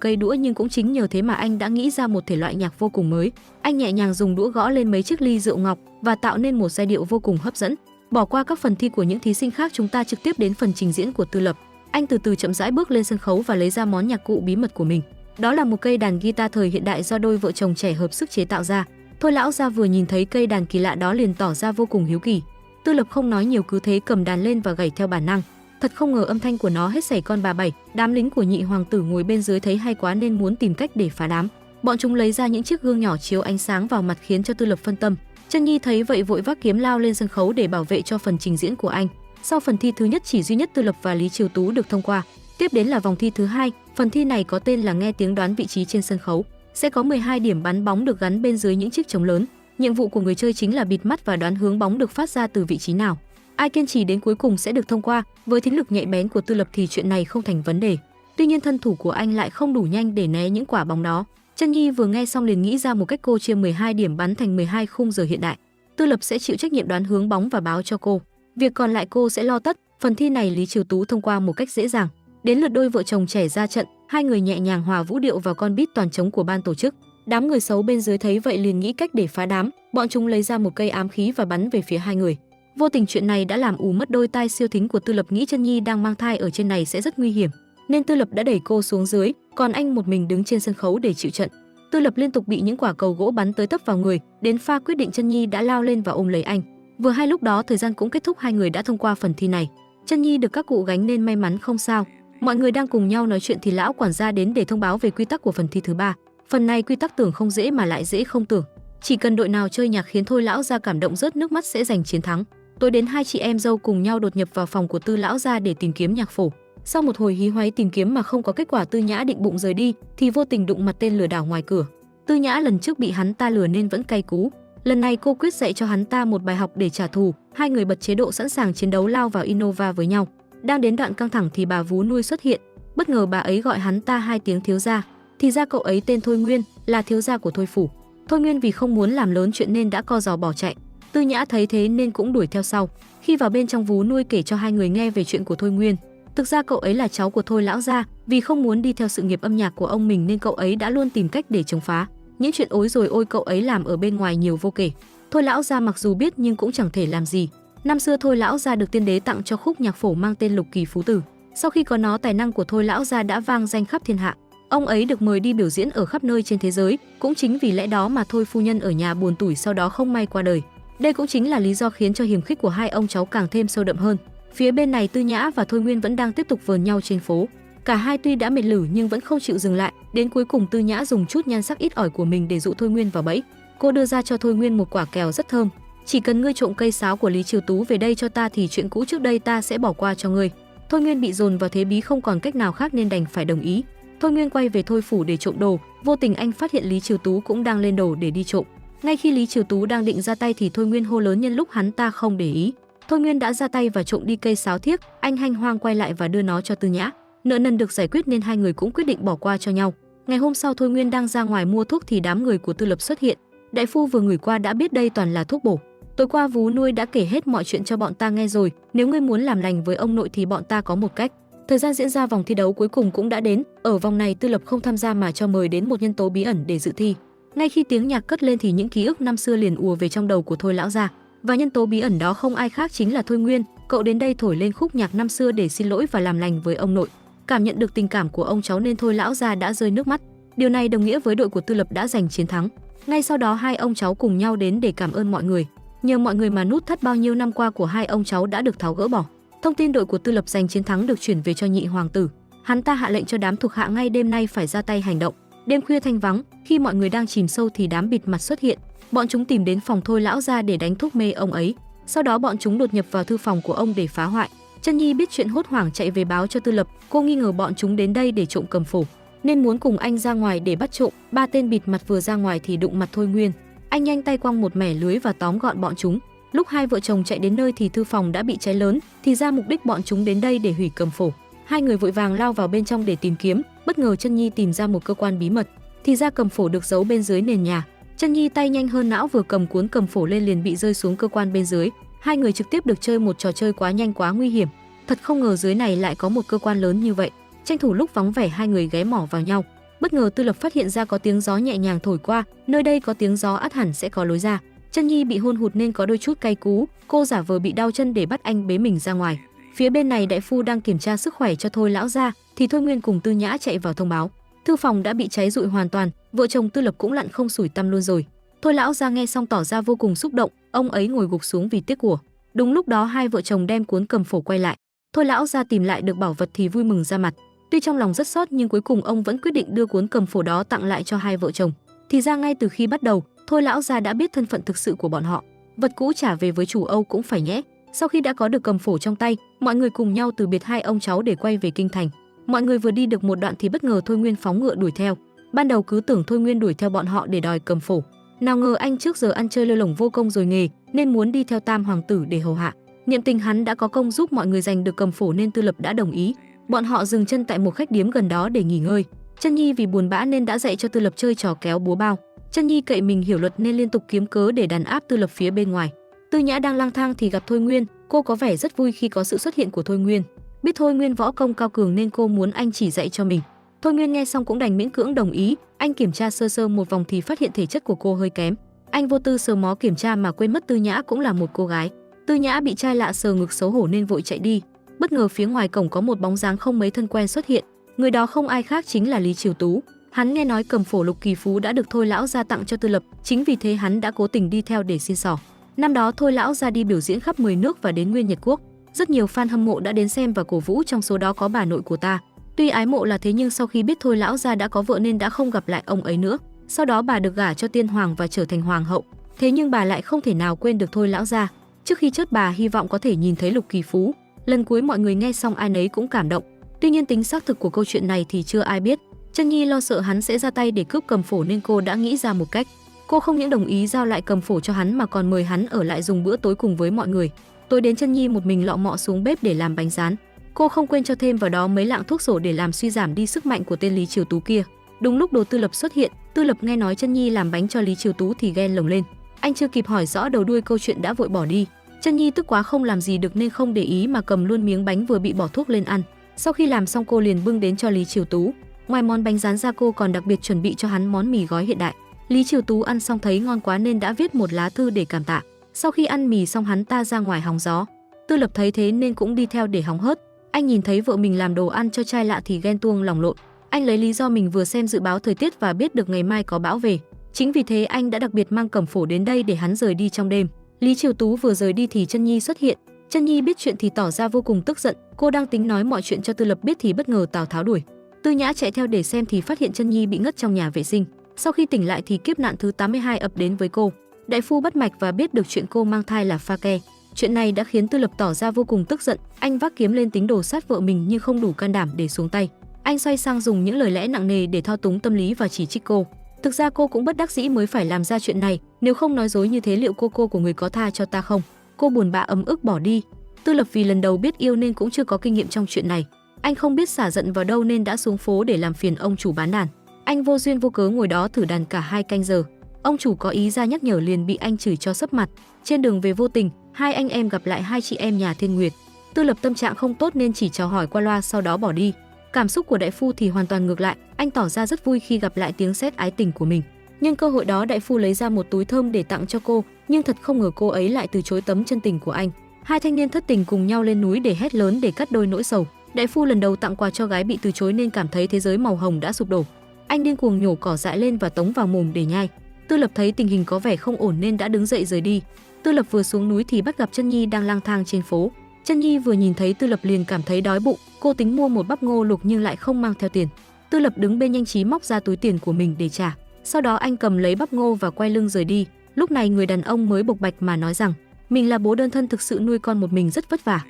cây đũa, nhưng cũng chính nhờ thế mà anh đã nghĩ ra một thể loại nhạc vô cùng mới. Anh nhẹ nhàng dùng đũa gõ lên mấy chiếc ly rượu ngọc và tạo nên một giai điệu vô cùng hấp dẫn. Bỏ qua các phần thi của những thí sinh khác, chúng ta trực tiếp đến phần trình diễn của Tư Lập. Anh từ từ chậm rãi bước lên sân khấu và lấy ra món nhạc cụ bí mật của mình. Đó là một cây đàn guitar thời hiện đại do đôi vợ chồng trẻ hợp sức chế tạo ra. Thôi lão gia vừa nhìn thấy cây đàn kỳ lạ đó liền tỏ ra vô cùng hiếu kỳ. Tư Lập không nói nhiều, cứ thế cầm đàn lên và gảy theo bản năng. Thật không ngờ âm thanh của nó hết sảy con bà bảy. Đám lính của nhị hoàng tử ngồi bên dưới thấy hay quá nên muốn tìm cách để phá đám. Bọn chúng lấy ra những chiếc gương nhỏ chiếu ánh sáng vào mặt khiến cho Tư Lập phân tâm. Chân Nhi thấy vậy vội vác kiếm lao lên sân khấu để bảo vệ cho phần trình diễn của anh. Sau phần thi thứ nhất, chỉ duy nhất Tư Lập và Lý Chiêu Tú được thông qua. Tiếp đến là vòng thi thứ hai. Phần thi này có tên là nghe tiếng đoán vị trí trên sân khấu. Sẽ có 12 điểm bắn bóng được gắn bên dưới những chiếc trống lớn. Nhiệm vụ của người chơi chính là bịt mắt và đoán hướng bóng được phát ra từ vị trí nào. Ai kiên trì đến cuối cùng sẽ được thông qua. Với thính lực nhạy bén của Tư Lập thì chuyện này không thành vấn đề. Tuy nhiên thân thủ của anh lại không đủ nhanh để né những quả bóng đó. Chân Nhi vừa nghe xong liền nghĩ ra một cách, cô chia 12 điểm bắn thành 12 khung giờ hiện đại. Tư Lập sẽ chịu trách nhiệm đoán hướng bóng và báo cho cô. Việc còn lại cô sẽ lo tất. Phần thi này Lý Chiêu Tú thông qua một cách dễ dàng. Đến lượt đôi vợ chồng trẻ ra trận, hai người nhẹ nhàng hòa vũ điệu vào con beat toàn trống của ban tổ chức. Đám người xấu bên dưới thấy vậy liền nghĩ cách để phá đám. Bọn chúng lấy ra một cây ám khí và bắn về phía hai người. Vô tình chuyện này đã làm ù mất đôi tai siêu thính của Tư Lập, nghĩ Chân Nhi đang mang thai ở trên này sẽ rất nguy hiểm, nên Tư Lập đã đẩy cô xuống dưới, còn anh một mình đứng trên sân khấu để chịu trận. Tư Lập liên tục bị những quả cầu gỗ bắn tới tấp vào người, đến pha quyết định Chân Nhi đã lao lên và ôm lấy anh. Vừa hay lúc đó thời gian cũng kết thúc, hai người đã thông qua phần thi này. Chân Nhi được các cụ gánh nên may mắn không sao. Mọi người đang cùng nhau nói chuyện thì lão quản gia đến để thông báo về quy tắc của phần thi thứ ba. Phần này quy tắc tưởng không dễ mà lại dễ không tưởng. Chỉ cần đội nào chơi nhạc khiến Thôi lão gia cảm động rớt nước mắt sẽ giành chiến thắng. Tối đến hai chị em dâu cùng nhau đột nhập vào phòng của Tư lão gia để tìm kiếm nhạc phổ. Sau một hồi hí hoáy tìm kiếm mà không có kết quả, Tư Nhã định bụng rời đi thì vô tình đụng mặt tên lừa đảo ngoài cửa. Tư Nhã lần trước bị hắn ta lừa nên vẫn cay cú. Lần này cô quyết dạy cho hắn ta một bài học để trả thù. Hai người bật chế độ sẵn sàng chiến đấu lao vào Innova với nhau. Đang đến đoạn căng thẳng thì bà vú nuôi xuất hiện. Bất ngờ bà ấy gọi hắn ta hai tiếng thiếu gia. Thì ra cậu ấy tên Thôi Nguyên, là thiếu gia của Thôi phủ. Thôi Nguyên vì không muốn làm lớn chuyện nên đã co giò bỏ chạy. Tư Nhã thấy thế nên cũng đuổi theo sau. Khi vào bên trong, vú nuôi kể cho hai người nghe về chuyện của Thôi Nguyên. Thực ra cậu ấy là cháu của Thôi lão gia, vì không muốn đi theo sự nghiệp âm nhạc của ông mình nên cậu ấy đã luôn tìm cách để chống phá. Những chuyện ối rồi ôi cậu ấy làm ở bên ngoài nhiều vô kể. Thôi lão gia mặc dù biết nhưng cũng chẳng thể làm gì. Năm xưa Thôi lão gia được tiên đế tặng cho khúc nhạc phổ mang tên Lục Kỳ Phú Tử. Sau khi có nó, tài năng của Thôi lão gia đã vang danh khắp thiên hạ. Ông ấy được mời đi biểu diễn ở khắp nơi trên thế giới. Cũng chính vì lẽ đó mà Thôi phu nhân ở nhà buồn tủi sau đó không may qua đời. Đây cũng chính là lý do khiến cho hiềm khích của hai ông cháu càng thêm sâu đậm hơn. Phía bên này, Tư Nhã và Thôi Nguyên vẫn đang tiếp tục vờn nhau trên phố. Cả hai tuy đã mệt lử nhưng vẫn không chịu dừng lại. Đến cuối cùng, Tư Nhã dùng chút nhan sắc ít ỏi của mình để dụ Thôi Nguyên vào bẫy. Cô đưa ra cho Thôi Nguyên một quả kèo rất thơm. Chỉ cần ngươi trộm cây sáo của Lý Chiêu Tú về đây cho ta thì chuyện cũ trước đây ta sẽ bỏ qua cho ngươi. Thôi Nguyên bị dồn vào thế bí không còn cách nào khác nên đành phải đồng ý. Thôi Nguyên quay về Thôi phủ để trộm đồ. Vô tình anh phát hiện Lý Chiêu Tú cũng đang lên đồ để đi trộm. Ngay khi Lý Chiêu Tú đang định ra tay thì Thôi Nguyên hô lớn nhân lúc hắn ta không để ý. Thôi Nguyên đã ra tay và trộm đi cây sáo thiếc. Anh hanh hoang quay lại và đưa nó cho Tư Nhã. Nợ nần được giải quyết nên hai người cũng quyết định bỏ qua cho nhau. Ngày hôm sau, Thôi Nguyên đang ra ngoài mua thuốc thì đám người của Tư Lập xuất hiện. Đại phu vừa ngửi qua đã biết đây toàn là thuốc bổ. Tối qua vú nuôi đã kể hết mọi chuyện cho bọn ta nghe rồi. Nếu ngươi muốn làm lành với ông nội thì bọn ta có một cách. Thời gian diễn ra vòng thi đấu cuối cùng cũng đã đến. Ở vòng này Tư Lập không tham gia mà cho mời đến một nhân tố bí ẩn để dự thi. Ngay khi tiếng nhạc cất lên thì những ký ức năm xưa liền ùa về trong đầu của Thôi lão gia. Và nhân tố bí ẩn đó không ai khác chính là Thôi Nguyên. Cậu đến đây thổi lên khúc nhạc năm xưa để xin lỗi và làm lành với ông nội. Cảm nhận được tình cảm của ông cháu nên Thôi lão gia đã rơi nước mắt. Điều này đồng nghĩa với đội của Tư Lập đã giành chiến thắng. Ngay sau đó hai ông cháu cùng nhau đến để cảm ơn mọi người. Nhờ mọi người mà nút thắt bao nhiêu năm qua của hai ông cháu đã được tháo gỡ bỏ. Thông tin đội của Tư Lập giành chiến thắng được chuyển về cho nhị hoàng tử. Hắn ta hạ lệnh cho đám thuộc hạ ngay đêm nay phải ra tay hành động. Đêm khuya thanh vắng, khi mọi người đang chìm sâu thì đám bịt mặt xuất hiện. Bọn chúng tìm đến phòng Thôi lão gia để đánh thuốc mê ông ấy. Sau đó bọn chúng đột nhập vào thư phòng của ông để phá hoại. Chân Nhi biết chuyện hốt hoảng chạy về báo cho Tư Lập. Cô nghi ngờ bọn chúng đến đây để trộm cầm phổ nên muốn cùng anh ra ngoài để bắt trộm. Ba tên bịt mặt vừa ra ngoài thì đụng mặt Thôi Nguyên. Anh nhanh tay quăng một mẻ lưới và tóm gọn bọn chúng. Lúc hai vợ chồng chạy đến nơi thì thư phòng đã bị cháy lớn. Thì ra mục đích bọn chúng đến đây để hủy cầm phổ. Hai người vội vàng lao vào bên trong để tìm kiếm. Bất ngờ Chân Nhi tìm ra một cơ quan bí mật. Thì ra cầm phổ được giấu bên dưới nền nhà. Chân Nhi tay nhanh hơn não, vừa cầm cuốn cầm phổ lên liền bị rơi xuống cơ quan bên dưới. Hai người trực tiếp được chơi một trò chơi quá nhanh quá nguy hiểm. Thật không ngờ dưới này lại có một cơ quan lớn như vậy. Tranh thủ lúc vắng vẻ hai người ghé mỏ vào nhau. Bất ngờ Tư Lập phát hiện ra có tiếng gió nhẹ nhàng thổi qua, nơi đây có tiếng gió ắt hẳn sẽ có lối ra. Chân Nhi bị hôn hụt nên có đôi chút cay cú, cô giả vờ bị đau chân để bắt anh bế mình ra ngoài. Phía bên này đại phu đang kiểm tra sức khỏe cho Thôi lão gia thì Thôi Nguyên cùng Tư Nhã chạy vào thông báo. Thư phòng đã bị cháy rụi hoàn toàn, vợ chồng Tư Lập cũng lặn không sủi tăm luôn rồi. Thôi lão gia nghe xong tỏ ra vô cùng xúc động, ông ấy ngồi gục xuống vì tiếc của. Đúng lúc đó hai vợ chồng đem cuốn cầm phổ quay lại. Thôi lão gia tìm lại được bảo vật thì vui mừng ra mặt. Tuy trong lòng rất xót nhưng cuối cùng ông vẫn quyết định đưa cuốn cầm phổ đó tặng lại cho hai vợ chồng. Thì ra ngay từ khi bắt đầu, Thôi lão gia đã biết thân phận thực sự của bọn họ. Vật cũ trả về với chủ Âu cũng phải nhẽ. Sau khi đã có được cầm phổ trong tay, mọi người cùng nhau từ biệt hai ông cháu để quay về kinh thành. Mọi người vừa đi được một đoạn thì bất ngờ Thôi Nguyên phóng ngựa đuổi theo. Ban đầu cứ tưởng Thôi Nguyên đuổi theo bọn họ để đòi cầm phổ. Nào ngờ anh trước giờ ăn chơi lêu lổng vô công rồi nghề, nên muốn đi theo Tam hoàng tử để hầu hạ. Niệm tình hắn đã có công giúp mọi người giành được cầm phổ nên Tư Lập đã đồng ý. Bọn họ dừng chân tại một khách điếm gần đó để nghỉ ngơi. Chân Nhi vì buồn bã nên đã dạy cho Tư Lập chơi trò kéo búa bao. Chân Nhi cậy mình hiểu luật nên liên tục kiếm cớ để đàn áp Tư Lập phía bên ngoài. Tư Nhã đang lang thang thì gặp Thôi Nguyên, cô có vẻ rất vui khi có sự xuất hiện của Thôi Nguyên. Biết Thôi Nguyên võ công cao cường nên cô muốn anh chỉ dạy cho mình. Thôi Nguyên nghe xong cũng đành miễn cưỡng đồng ý. Anh kiểm tra sơ sơ một vòng thì phát hiện thể chất của cô hơi kém. Anh vô tư sờ mó kiểm tra mà quên mất Tư Nhã cũng là một cô gái. Tư Nhã bị trai lạ sờ ngực xấu hổ nên vội chạy đi. Bất ngờ phía ngoài cổng có một bóng dáng không mấy thân quen xuất hiện. Người đó không ai khác chính là Lý Triều Tú. Hắn nghe nói cầm phổ lục kỳ phú đã được Thôi lão gia tặng cho Tư Lập, chính vì thế hắn đã cố tình đi theo để xin xỏ. Năm đó Thôi lão gia đi biểu diễn khắp 10 nước và đến nguyên Nhật quốc. Rất nhiều fan hâm mộ đã đến xem và cổ vũ, trong số đó có bà nội của ta. Tuy ái mộ là thế nhưng sau khi biết Thôi lão gia đã có vợ nên đã không gặp lại ông ấy nữa. Sau đó bà được gả cho Tiên Hoàng và trở thành hoàng hậu. Thế nhưng bà lại không thể nào quên được Thôi lão gia. Trước khi chết bà hy vọng có thể nhìn thấy lục kỳ phú. Lần cuối mọi người nghe xong ai nấy cũng cảm động. Tuy nhiên tính xác thực của câu chuyện này thì chưa ai biết. Chân Nhi lo sợ hắn sẽ ra tay để cướp cầm phổ nên cô đã nghĩ ra một cách. Cô không những đồng ý giao lại cầm phổ cho hắn mà còn mời hắn ở lại dùng bữa tối cùng với mọi người. Tối đến Chân Nhi một mình lọ mọ xuống bếp để làm bánh rán. Cô không quên cho thêm vào đó mấy lạng thuốc sổ để làm suy giảm đi sức mạnh của tên Lý Triều Tú kia. Đúng lúc Đồ Tư Lập xuất hiện, Tư Lập nghe nói Chân Nhi làm bánh cho Lý Triều Tú thì ghen lồng lên. Anh chưa kịp hỏi rõ đầu đuôi câu chuyện đã vội bỏ đi. Chân Nhi tức quá không làm gì được nên không để ý mà cầm luôn miếng bánh vừa bị bỏ thuốc lên ăn. Sau khi làm xong cô liền bưng đến cho Lý Triều Tú. Ngoài món bánh rán ra cô còn đặc biệt chuẩn bị cho hắn món mì gói hiện đại. Lý Triều Tú ăn xong thấy ngon quá nên đã viết một lá thư để cảm tạ. Sau khi ăn mì xong hắn ta ra ngoài hóng gió. Tư Lập thấy thế nên cũng đi theo để hóng hớt. Anh nhìn thấy vợ mình làm đồ ăn cho trai lạ thì ghen tuông lòng lộn. Anh lấy lý do mình vừa xem dự báo thời tiết và biết được ngày mai có bão về. Chính vì thế anh đã đặc biệt mang cầm phổ đến đây để hắn rời đi trong đêm. Lý Triều Tú vừa rời đi thì Chân Nhi xuất hiện. Chân Nhi biết chuyện thì tỏ ra vô cùng tức giận. Cô đang tính nói mọi chuyện cho Tư Lập biết thì bất ngờ Tào Tháo đuổi. Tư Nhã chạy theo để xem thì phát hiện Chân Nhi bị ngất trong nhà vệ sinh. Sau khi tỉnh lại thì kiếp nạn thứ 82 ập đến với cô. Đại phu bắt mạch và biết được chuyện cô mang thai là pha ke. Chuyện này đã khiến Tư Lập tỏ ra vô cùng tức giận. Anh vác kiếm lên tính đổ sát vợ mình nhưng không đủ can đảm để xuống tay. Anh xoay sang dùng những lời lẽ nặng nề để thao túng tâm lý và chỉ trích cô. Thực ra cô cũng bất đắc dĩ mới phải làm ra chuyện này. Nếu không nói dối như thế liệu cô của người có tha cho ta không? Cô buồn bã ấm ức bỏ đi. Tư Lập vì lần đầu biết yêu nên cũng chưa có kinh nghiệm trong chuyện này. Anh không biết xả giận vào đâu nên đã xuống phố để làm phiền ông chủ bán đàn. Anh vô duyên vô cớ ngồi đó thử đàn cả 2 canh giờ. Ông chủ có ý ra nhắc nhở liền bị anh chửi cho sấp mặt. Trên đường về vô tình, hai anh em gặp lại hai chị em nhà Thiên Nguyệt. Tư Lập tâm trạng không tốt nên chỉ chào hỏi qua loa sau đó bỏ đi. Cảm xúc của đại phu thì hoàn toàn ngược lại, anh tỏ ra rất vui khi gặp lại tiếng sét ái tình của mình. Nhưng cơ hội đó đại phu lấy ra một túi thơm để tặng cho cô, nhưng thật không ngờ cô ấy lại từ chối tấm chân tình của anh. Hai thanh niên thất tình cùng nhau lên núi để hét lớn để cắt đôi nỗi sầu. Đại phu lần đầu tặng quà cho gái bị từ chối nên cảm thấy thế giới màu hồng đã sụp đổ. Anh điên cuồng nhổ cỏ dại lên và tống vào mồm để nhai. Tư Lập thấy tình hình có vẻ không ổn nên đã đứng dậy rời đi. Tư Lập vừa xuống núi thì bắt gặp Chân Nhi đang lang thang trên phố. Chân Nhi vừa nhìn thấy Tư Lập liền cảm thấy đói bụng, cô tính mua một bắp ngô luộc nhưng lại không mang theo tiền. Tư Lập đứng bên nhanh trí móc ra túi tiền của mình để trả. Sau đó anh cầm lấy bắp ngô và quay lưng rời đi. Lúc này người đàn ông mới bộc bạch mà nói rằng mình là bố đơn thân thực sự nuôi con một mình rất vất vả.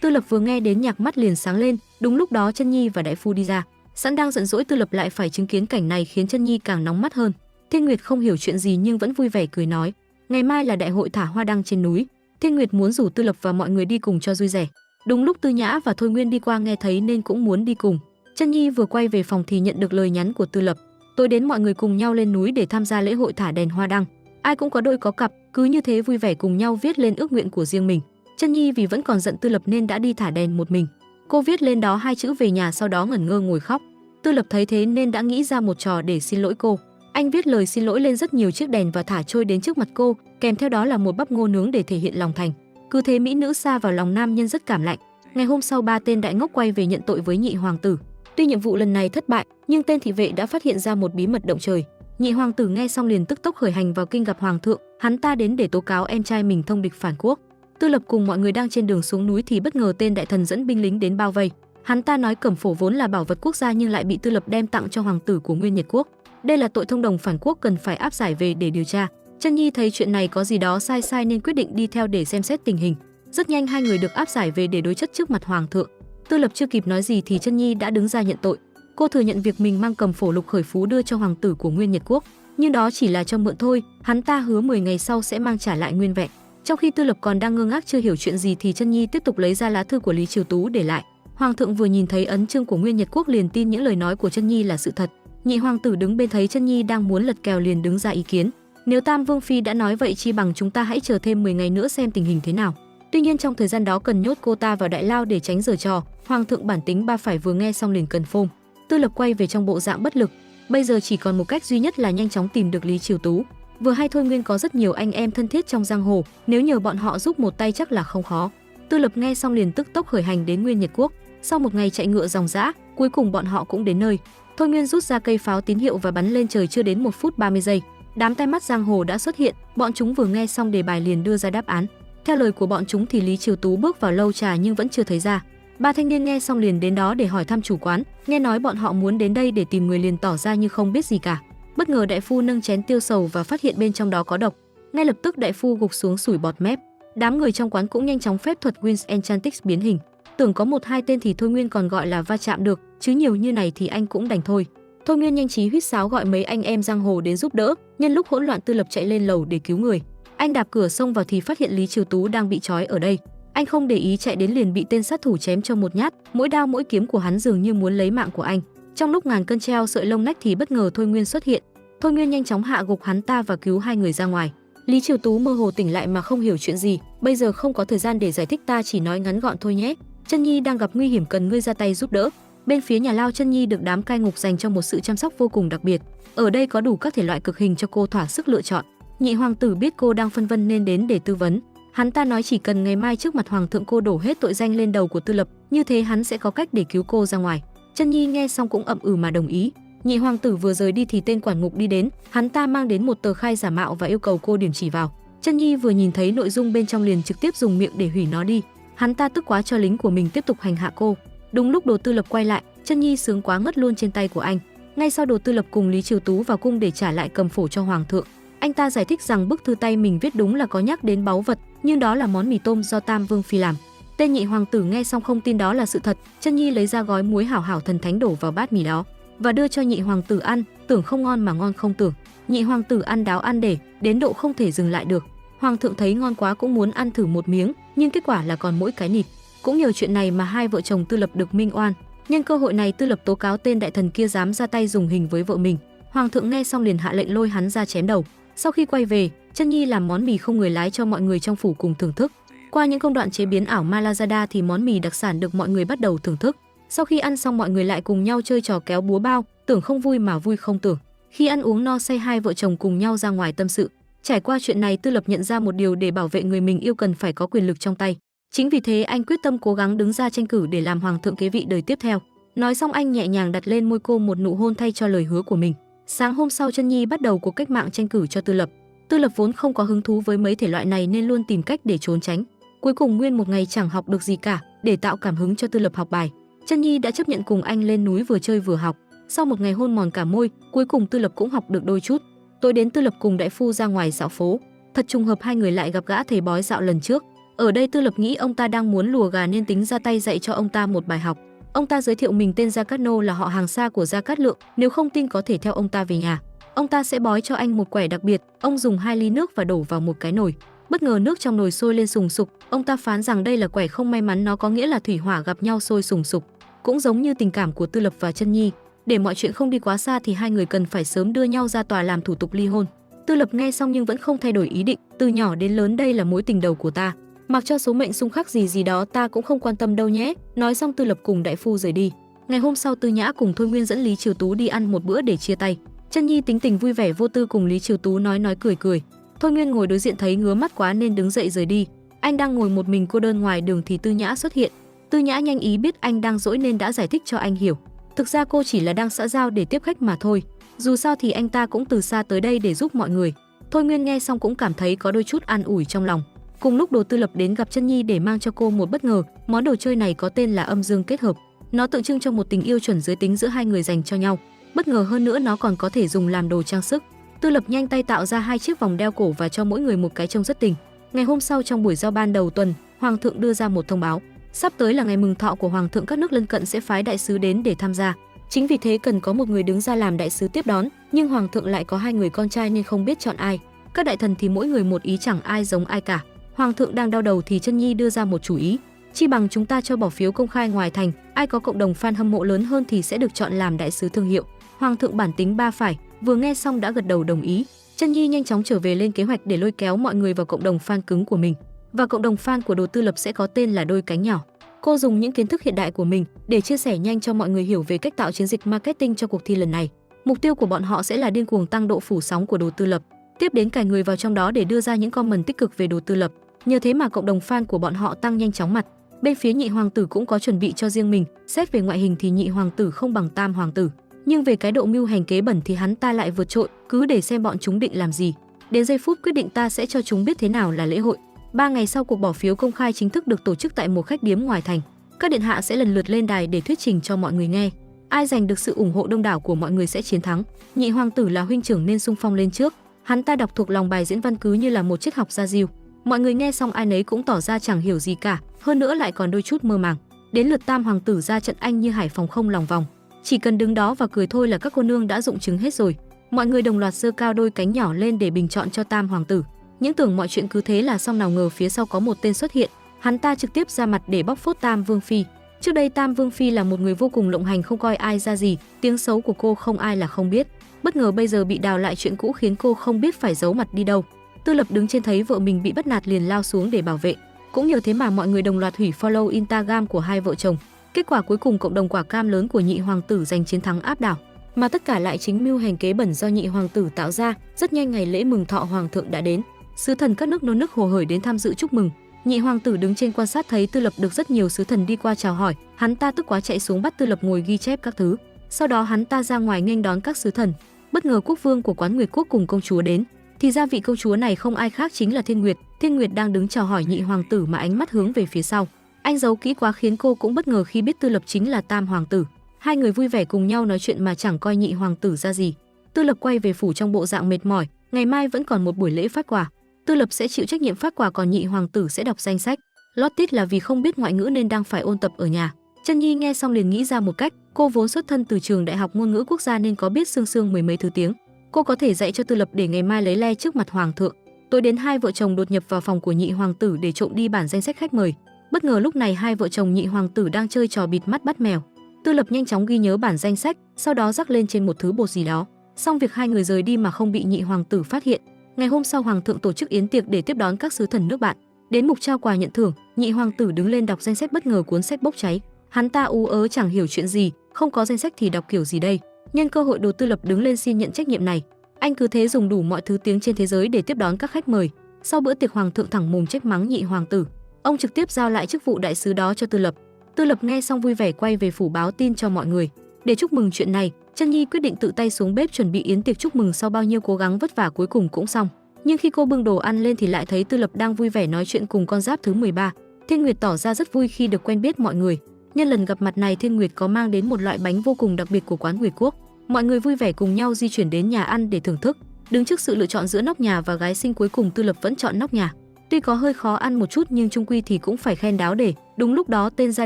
Tư Lập vừa nghe đến nhạc mắt liền sáng lên. Đúng lúc đó Chân Nhi và đại phu đi ra. Sẵn đang giận dỗi Tư Lập lại phải chứng kiến cảnh này khiến Chân Nhi càng nóng mắt hơn. Thiên Nguyệt không hiểu chuyện gì nhưng vẫn vui vẻ cười nói, ngày mai là đại hội thả hoa đăng trên núi. Thiên Nguyệt muốn rủ Tư Lập và mọi người đi cùng cho vui vẻ. Đúng lúc Tư Nhã và Thôi Nguyên đi qua nghe thấy nên cũng muốn đi cùng. Chân Nhi vừa quay về phòng thì nhận được lời nhắn của Tư Lập. Tối đến mọi người cùng nhau lên núi để tham gia lễ hội thả đèn hoa đăng. Ai cũng có đôi có cặp, cứ như thế vui vẻ cùng nhau viết lên ước nguyện của riêng mình. Chân Nhi vì vẫn còn giận Tư Lập nên đã đi thả đèn một mình. Cô viết lên đó hai chữ về nhà, sau đó ngẩn ngơ ngồi khóc. Tư Lập thấy thế nên đã nghĩ ra một trò để xin lỗi cô. Anh viết lời xin lỗi lên rất nhiều chiếc đèn và thả trôi đến trước mặt cô, kèm theo đó là một bắp ngô nướng để thể hiện lòng thành. Cứ thế mỹ nữ sa vào lòng nam nhân rất cảm lạnh. Ngày hôm sau, ba tên đại ngốc quay về nhận tội với nhị hoàng tử. Tuy nhiệm vụ lần này thất bại, nhưng tên thị vệ đã phát hiện ra một bí mật động trời. Nhị hoàng tử nghe xong liền tức tốc khởi hành vào kinh gặp hoàng thượng. Hắn ta đến để tố cáo em trai mình thông địch phản quốc. Tư Lập cùng mọi người đang trên đường xuống núi thì bất ngờ tên đại thần dẫn binh lính đến bao vây. Hắn ta nói Cẩm Phổ vốn là bảo vật quốc gia nhưng lại bị Tư Lập đem tặng cho hoàng tử của Nguyên Nhật quốc. Đây là tội thông đồng phản quốc, cần phải áp giải về để điều tra. Chân Nhi thấy chuyện này có gì đó sai sai nên quyết định đi theo để xem xét tình hình. Rất nhanh hai người được áp giải về để đối chất trước mặt hoàng thượng. Tư Lập chưa kịp nói gì thì Chân Nhi đã đứng ra nhận tội. Cô thừa nhận việc mình mang Cẩm Phổ lục khởi phú đưa cho hoàng tử của Nguyên Nhật quốc, nhưng đó chỉ là cho mượn thôi, hắn ta hứa 10 ngày sau sẽ mang trả lại nguyên vẹn. Trong khi Tư Lập còn đang ngơ ngác chưa hiểu chuyện gì thì Chân Nhi tiếp tục lấy ra lá thư của Lý Triều Tú để lại. Hoàng thượng vừa nhìn thấy ấn chương của Nguyên Nhật quốc liền tin những lời nói của Chân Nhi là sự thật. Nhị hoàng tử đứng bên thấy Chân Nhi đang muốn lật kèo liền đứng ra ý kiến. Nếu Tam Vương phi đã nói vậy, chi bằng chúng ta hãy chờ thêm 10 ngày nữa xem tình hình thế nào. Tuy nhiên trong thời gian đó cần nhốt cô ta vào đại lao để tránh giở trò. Hoàng thượng bản tính ba phải vừa nghe xong liền cần phôm. Tư Lập quay về trong bộ dạng bất lực. Bây giờ chỉ còn một cách duy nhất là nhanh chóng tìm được Lý Triều Tú. Vừa hay Thôi Nguyên có rất nhiều anh em thân thiết trong giang hồ, nếu nhờ bọn họ giúp một tay chắc là không khó. Tư Lập nghe xong liền tức tốc khởi hành đến Nguyên Nhật quốc. Sau một ngày chạy ngựa ròng rã, cuối cùng bọn họ cũng đến nơi. Thôi Nguyên rút ra cây pháo tín hiệu và bắn lên trời, chưa đến 1 phút 30 giây. Đám tai mắt giang hồ đã xuất hiện, bọn chúng vừa nghe xong đề bài liền đưa ra đáp án. Theo lời của bọn chúng thì Lý Triều Tú bước vào lâu trà nhưng vẫn chưa thấy ra. Ba thanh niên nghe xong liền đến đó để hỏi thăm chủ quán, nghe nói bọn họ muốn đến đây để tìm người liền tỏ ra như không biết gì cả. Bất ngờ đại phu nâng chén tiêu sầu và phát hiện bên trong đó có độc. Ngay lập tức đại phu gục xuống sủi bọt mép. Đám người trong quán cũng nhanh chóng phép thuật Winds Enchantix biến hình. Tưởng có 1-2 tên thì Thôi Nguyên còn gọi là va chạm được, chứ nhiều như này thì anh cũng đành thôi. Thôi Nguyên nhanh trí huýt sáo gọi mấy anh em giang hồ đến giúp đỡ. Nhân lúc hỗn loạn, Tư Lập chạy lên lầu để cứu người. Anh đạp cửa xông vào thì phát hiện Lý Triều Tú đang bị trói ở đây. Anh không để ý chạy đến liền bị tên sát thủ chém cho một nhát, mỗi đao mỗi kiếm của hắn dường như muốn lấy mạng của anh. Trong lúc ngàn cân treo sợi lông nách thì bất ngờ Thôi Nguyên xuất hiện. Thôi Nguyên nhanh chóng hạ gục hắn ta và cứu hai người ra ngoài. Lý Triều Tú mơ hồ tỉnh lại mà không hiểu chuyện gì, bây giờ không có thời gian để giải thích, ta chỉ nói ngắn gọn thôi nhé. Chân Nhi đang gặp nguy hiểm, cần ngươi ra tay giúp đỡ. Bên phía nhà lao Chân Nhi được đám cai ngục dành cho một sự chăm sóc vô cùng đặc biệt. Ở đây có đủ các thể loại cực hình cho cô thỏa sức lựa chọn. Nhị hoàng tử biết cô đang phân vân nên đến để tư vấn. Hắn ta nói chỉ cần ngày mai trước mặt hoàng thượng cô đổ hết tội danh lên đầu của Tư Lập, như thế hắn sẽ có cách để cứu cô ra ngoài. Chân Nhi nghe xong cũng ậm ừ mà đồng ý. Nhị hoàng tử vừa rời đi thì tên quản ngục đi đến, hắn ta mang đến một tờ khai giả mạo và yêu cầu cô điểm chỉ vào. Chân Nhi vừa nhìn thấy nội dung bên trong liền trực tiếp dùng miệng để hủy nó đi. Hắn ta tức quá cho lính của mình tiếp tục hành hạ cô. Đúng lúc Đồ Tư Lập quay lại, Chân Nhi sướng quá ngất luôn trên tay của anh. Ngay sau Đồ Tư Lập cùng Lý Triều Tú vào cung để trả lại Cẩm Phổ cho hoàng thượng. Anh ta giải thích rằng bức thư tay mình viết đúng là có nhắc đến báu vật, nhưng đó là món mì tôm do Tam Vương phi làm. Tên nhị hoàng tử nghe xong không tin đó là sự thật. Chân Nhi lấy ra gói muối hảo hảo thần thánh đổ vào bát mì đó và đưa cho nhị hoàng tử ăn, tưởng không ngon mà ngon không tưởng. Nhị hoàng tử ăn đáo ăn để đến độ không thể dừng lại được. Hoàng thượng thấy ngon quá cũng muốn ăn thử một miếng, nhưng kết quả là còn mỗi cái nịt. Cũng nhờ chuyện này mà hai vợ chồng Tư Lập được minh oan. Nhân cơ hội này Tư Lập tố cáo tên đại thần kia dám ra tay dùng hình với vợ mình. Hoàng thượng nghe xong liền hạ lệnh lôi hắn ra chém đầu. Sau khi quay về, Chân Nhi làm món mì không người lái cho mọi người trong phủ cùng thưởng thức. Qua những công đoạn chế biến ảo Malazada thì món mì đặc sản được mọi người bắt đầu thưởng thức. Sau khi ăn xong mọi người lại cùng nhau chơi trò kéo búa bao, tưởng không vui mà vui không tưởng. Khi ăn uống no say hai vợ chồng cùng nhau ra ngoài tâm sự. Trải qua chuyện này Tư Lập nhận ra một điều, để bảo vệ người mình yêu cần phải có quyền lực trong tay. Chính vì thế anh quyết tâm cố gắng đứng ra tranh cử để làm hoàng thượng kế vị đời tiếp theo. Nói xong anh nhẹ nhàng đặt lên môi cô một nụ hôn thay cho lời hứa của mình. Sáng hôm sau Chân Nhi bắt đầu cuộc cách mạng tranh cử cho Tư Lập. Tư Lập vốn không có hứng thú với mấy thể loại này nên luôn tìm cách để trốn tránh. Cuối cùng nguyên một ngày chẳng học được gì cả, để tạo cảm hứng cho Tư Lập học bài. Chân Nhi đã chấp nhận cùng anh lên núi vừa chơi vừa học. Sau một ngày hôn mòn cả môi, cuối cùng Tư Lập cũng học được đôi chút. Tối đến Tư Lập cùng đại phu ra ngoài dạo phố. Thật trùng hợp hai người lại gặp gã thầy bói dạo lần trước. Ở đây Tư Lập nghĩ ông ta đang muốn lùa gà nên tính ra tay dạy cho ông ta một bài học. Ông ta giới thiệu mình tên Gia Cát Nô, là họ hàng xa của Gia Cát Lượng, nếu không tin có thể theo ông ta về nhà. Ông ta sẽ bói cho anh một quẻ đặc biệt. Ông dùng 2 ly nước và đổ vào một cái nồi. Bất ngờ nước trong nồi sôi lên sùng sục. Ông ta phán rằng đây là quẻ không may mắn, nó có nghĩa là thủy hỏa gặp nhau sôi sùng sục, cũng giống như tình cảm của Tư Lập và Chân Nhi. Để mọi chuyện không đi quá xa thì hai người cần phải sớm đưa nhau ra tòa làm thủ tục ly hôn. Tư Lập nghe xong nhưng vẫn không thay đổi ý định, từ nhỏ đến lớn đây là mối tình đầu của ta. Mặc cho số mệnh xung khắc gì đó ta cũng không quan tâm đâu nhé. Nói xong Tư Lập cùng đại phu rời đi. Ngày hôm sau Tư Nhã cùng Thôi Nguyên dẫn Lý Triều Tú đi ăn một bữa để chia tay. Chân Nhi tính tình vui vẻ vô tư cùng Lý Triều Tú nói cười. Thôi Nguyên ngồi đối diện thấy ngứa mắt quá nên đứng dậy rời đi. Anh đang ngồi một mình cô đơn ngoài đường thì Tư Nhã xuất hiện. Tư Nhã nhanh ý biết anh đang dỗi nên đã giải thích cho anh hiểu. Thực ra cô chỉ là đang xã giao để tiếp khách mà thôi. Dù sao thì anh ta cũng từ xa tới đây để giúp mọi người. Thôi Nguyên nghe xong cũng cảm thấy có đôi chút an ủi trong lòng. Cùng lúc Đồ Tư Lập đến gặp Chân Nhi để mang cho cô một bất ngờ. Món đồ chơi này có tên là âm dương kết hợp. Nó tượng trưng cho một tình yêu chuẩn giới tính giữa hai người dành cho nhau. Bất ngờ hơn nữa nó còn có thể dùng làm đồ trang sức. Tư Lập nhanh tay tạo ra 2 chiếc vòng đeo cổ và cho mỗi người một cái trông rất tình. Ngày hôm sau trong buổi giao ban đầu tuần, Hoàng thượng đưa ra một thông báo. Sắp tới là ngày mừng thọ của Hoàng thượng, các nước lân cận sẽ phái đại sứ đến để tham gia. Chính vì thế cần có một người đứng ra làm đại sứ tiếp đón, nhưng Hoàng thượng lại có 2 người con trai nên không biết chọn ai. Các đại thần thì mỗi người một ý, chẳng ai giống ai cả. Hoàng thượng đang đau đầu thì Chân Nhi đưa ra một chủ ý. Chi bằng chúng ta cho bỏ phiếu công khai ngoài thành, ai có cộng đồng fan hâm mộ lớn hơn thì sẽ được chọn làm đại sứ thương hiệu. Hoàng thượng bản tính ba phải, vừa nghe xong đã gật đầu đồng ý. Chân Nhi nhanh chóng trở về lên kế hoạch để lôi kéo mọi người vào cộng đồng fan cứng của mình. Và cộng đồng fan của Đồ Tư Lập sẽ có tên là Đôi Cánh Nhỏ. Cô dùng những kiến thức hiện đại của mình để chia sẻ nhanh cho mọi người hiểu về cách tạo chiến dịch marketing cho cuộc thi lần này. Mục tiêu của bọn họ sẽ là điên cuồng tăng độ phủ sóng của Đồ Tư Lập, tiếp đến cài người vào trong đó để đưa ra những comment tích cực về Đồ Tư Lập. Nhờ thế mà cộng đồng fan của bọn họ tăng nhanh chóng mặt. Bên phía Nhị hoàng tử cũng có chuẩn bị cho riêng mình, xét về ngoại hình thì Nhị hoàng tử không bằng Tam hoàng tử, nhưng về cái độ mưu hành kế bẩn thì hắn ta lại vượt trội, cứ để xem bọn chúng định làm gì. Đến giây phút quyết định ta sẽ cho chúng biết thế nào là lễ hội. 3 ngày sau cuộc bỏ phiếu công khai chính thức được tổ chức tại một khách điếm ngoài thành. Các điện hạ sẽ lần lượt lên đài để thuyết trình cho mọi người nghe. Ai giành được sự ủng hộ đông đảo của mọi người sẽ chiến thắng. Nhị hoàng tử là huynh trưởng nên xung phong lên trước. Hắn ta đọc thuộc lòng bài diễn văn cứ như là một triết học gia diêu. Mọi người nghe xong ai nấy cũng tỏ ra chẳng hiểu gì cả, hơn nữa lại còn đôi chút mơ màng. Đến lượt Tam hoàng tử ra trận anh như hải phòng không lòng vòng. Chỉ cần đứng đó và cười thôi là các cô nương đã dụng chứng hết rồi. Mọi người đồng loạt giơ cao đôi cánh nhỏ lên để bình chọn cho Tam hoàng tử. Những tưởng mọi chuyện cứ thế là xong, nào ngờ phía sau có một tên xuất hiện. Hắn ta trực tiếp ra mặt để bóc phốt Tam vương phi. Trước đây Tam vương phi là một người vô cùng lộng hành, không coi ai ra gì, tiếng xấu của cô không ai là không biết. Bất ngờ bây giờ bị đào lại chuyện cũ khiến cô không biết phải giấu mặt đi đâu. Tư Lập đứng trên thấy vợ mình bị bắt nạt liền lao xuống để bảo vệ. Cũng nhờ thế mà mọi người đồng loạt hủy follow Instagram của hai vợ chồng. Kết quả cuối cùng cộng đồng quả cam lớn của Nhị hoàng tử giành chiến thắng áp đảo. Mà tất cả lại chính mưu hành kế bẩn do Nhị hoàng tử tạo ra. Rất nhanh ngày lễ mừng thọ hoàng thượng đã đến. Sứ thần các nước nô nức hồ hởi đến tham dự chúc mừng. Nhị hoàng tử đứng trên quan sát thấy Tư Lập được rất nhiều sứ thần đi qua chào hỏi, hắn ta tức quá chạy xuống bắt Tư Lập ngồi ghi chép các thứ. Sau đó hắn ta ra ngoài nghênh đón các sứ thần. Bất ngờ quốc vương của quán Nguyệt quốc cùng công chúa đến. Thì ra vị công chúa này không ai khác chính là Thiên Nguyệt. Thiên Nguyệt đang đứng chào hỏi Nhị hoàng tử mà ánh mắt hướng về phía sau. Anh giấu kỹ quá khiến cô cũng bất ngờ khi biết Tư Lập chính là Tam hoàng tử. Hai người vui vẻ cùng nhau nói chuyện mà chẳng coi Nhị hoàng tử ra gì. Tư Lập quay về phủ trong bộ dạng mệt mỏi, ngày mai vẫn còn một buổi lễ phát quà. Tư Lập sẽ chịu trách nhiệm phát quà, còn Nhị hoàng tử sẽ đọc danh sách. Lót tít là vì không biết ngoại ngữ nên đang phải ôn tập ở nhà. Chân Nhi nghe xong liền nghĩ ra một cách, cô vốn xuất thân từ trường Đại học Ngôn ngữ Quốc gia nên có biết sương sương mười mấy thứ tiếng. Cô có thể dạy cho Tư Lập để ngày mai lấy le trước mặt hoàng thượng. Tối đến hai vợ chồng đột nhập vào phòng của Nhị hoàng tử để trộm đi bản danh sách khách mời. Bất ngờ lúc này hai vợ chồng Nhị hoàng tử đang chơi trò bịt mắt bắt mèo. Tư Lập nhanh chóng ghi nhớ bản danh sách, sau đó rắc lên trên một thứ bột gì đó. Xong việc hai người rời đi mà không bị Nhị hoàng tử phát hiện. Ngày hôm sau hoàng thượng tổ chức yến tiệc để tiếp đón các sứ thần nước bạn. Đến mục trao quà nhận thưởng, Nhị hoàng tử đứng lên đọc danh sách, bất ngờ cuốn sách bốc cháy. Hắn ta ú ớ chẳng hiểu chuyện gì, không có danh sách thì đọc kiểu gì đây. Nhân cơ hội Đồ Tư Lập đứng lên xin nhận trách nhiệm này. Anh cứ thế dùng đủ mọi thứ tiếng trên thế giới để tiếp đón các khách mời. Sau bữa tiệc hoàng thượng thẳng mồm trách mắng Nhị hoàng tử. Ông trực tiếp giao lại chức vụ đại sứ đó cho Tư Lập. Tư Lập nghe xong vui vẻ quay về phủ báo tin cho mọi người. Để chúc mừng chuyện này, Chân Nhi quyết định tự tay xuống bếp chuẩn bị yến tiệc chúc mừng. Sau bao nhiêu cố gắng vất vả cuối cùng cũng xong. Nhưng khi cô bưng đồ ăn lên thì lại thấy Tư Lập đang vui vẻ nói chuyện cùng con giáp thứ 13. Thiên Nguyệt tỏ ra rất vui khi được quen biết mọi người. Nhân lần gặp mặt này, Thiên Nguyệt có mang đến một loại bánh vô cùng đặc biệt của quán Nguyệt Quốc. Mọi người vui vẻ cùng nhau di chuyển đến nhà ăn để thưởng thức. Đứng trước sự lựa chọn giữa nóc nhà và gái xinh, cuối cùng Tư Lập vẫn chọn nóc nhà. Tuy có hơi khó ăn một chút nhưng chung quy thì cũng phải khen đáo để. Đúng lúc đó tên gia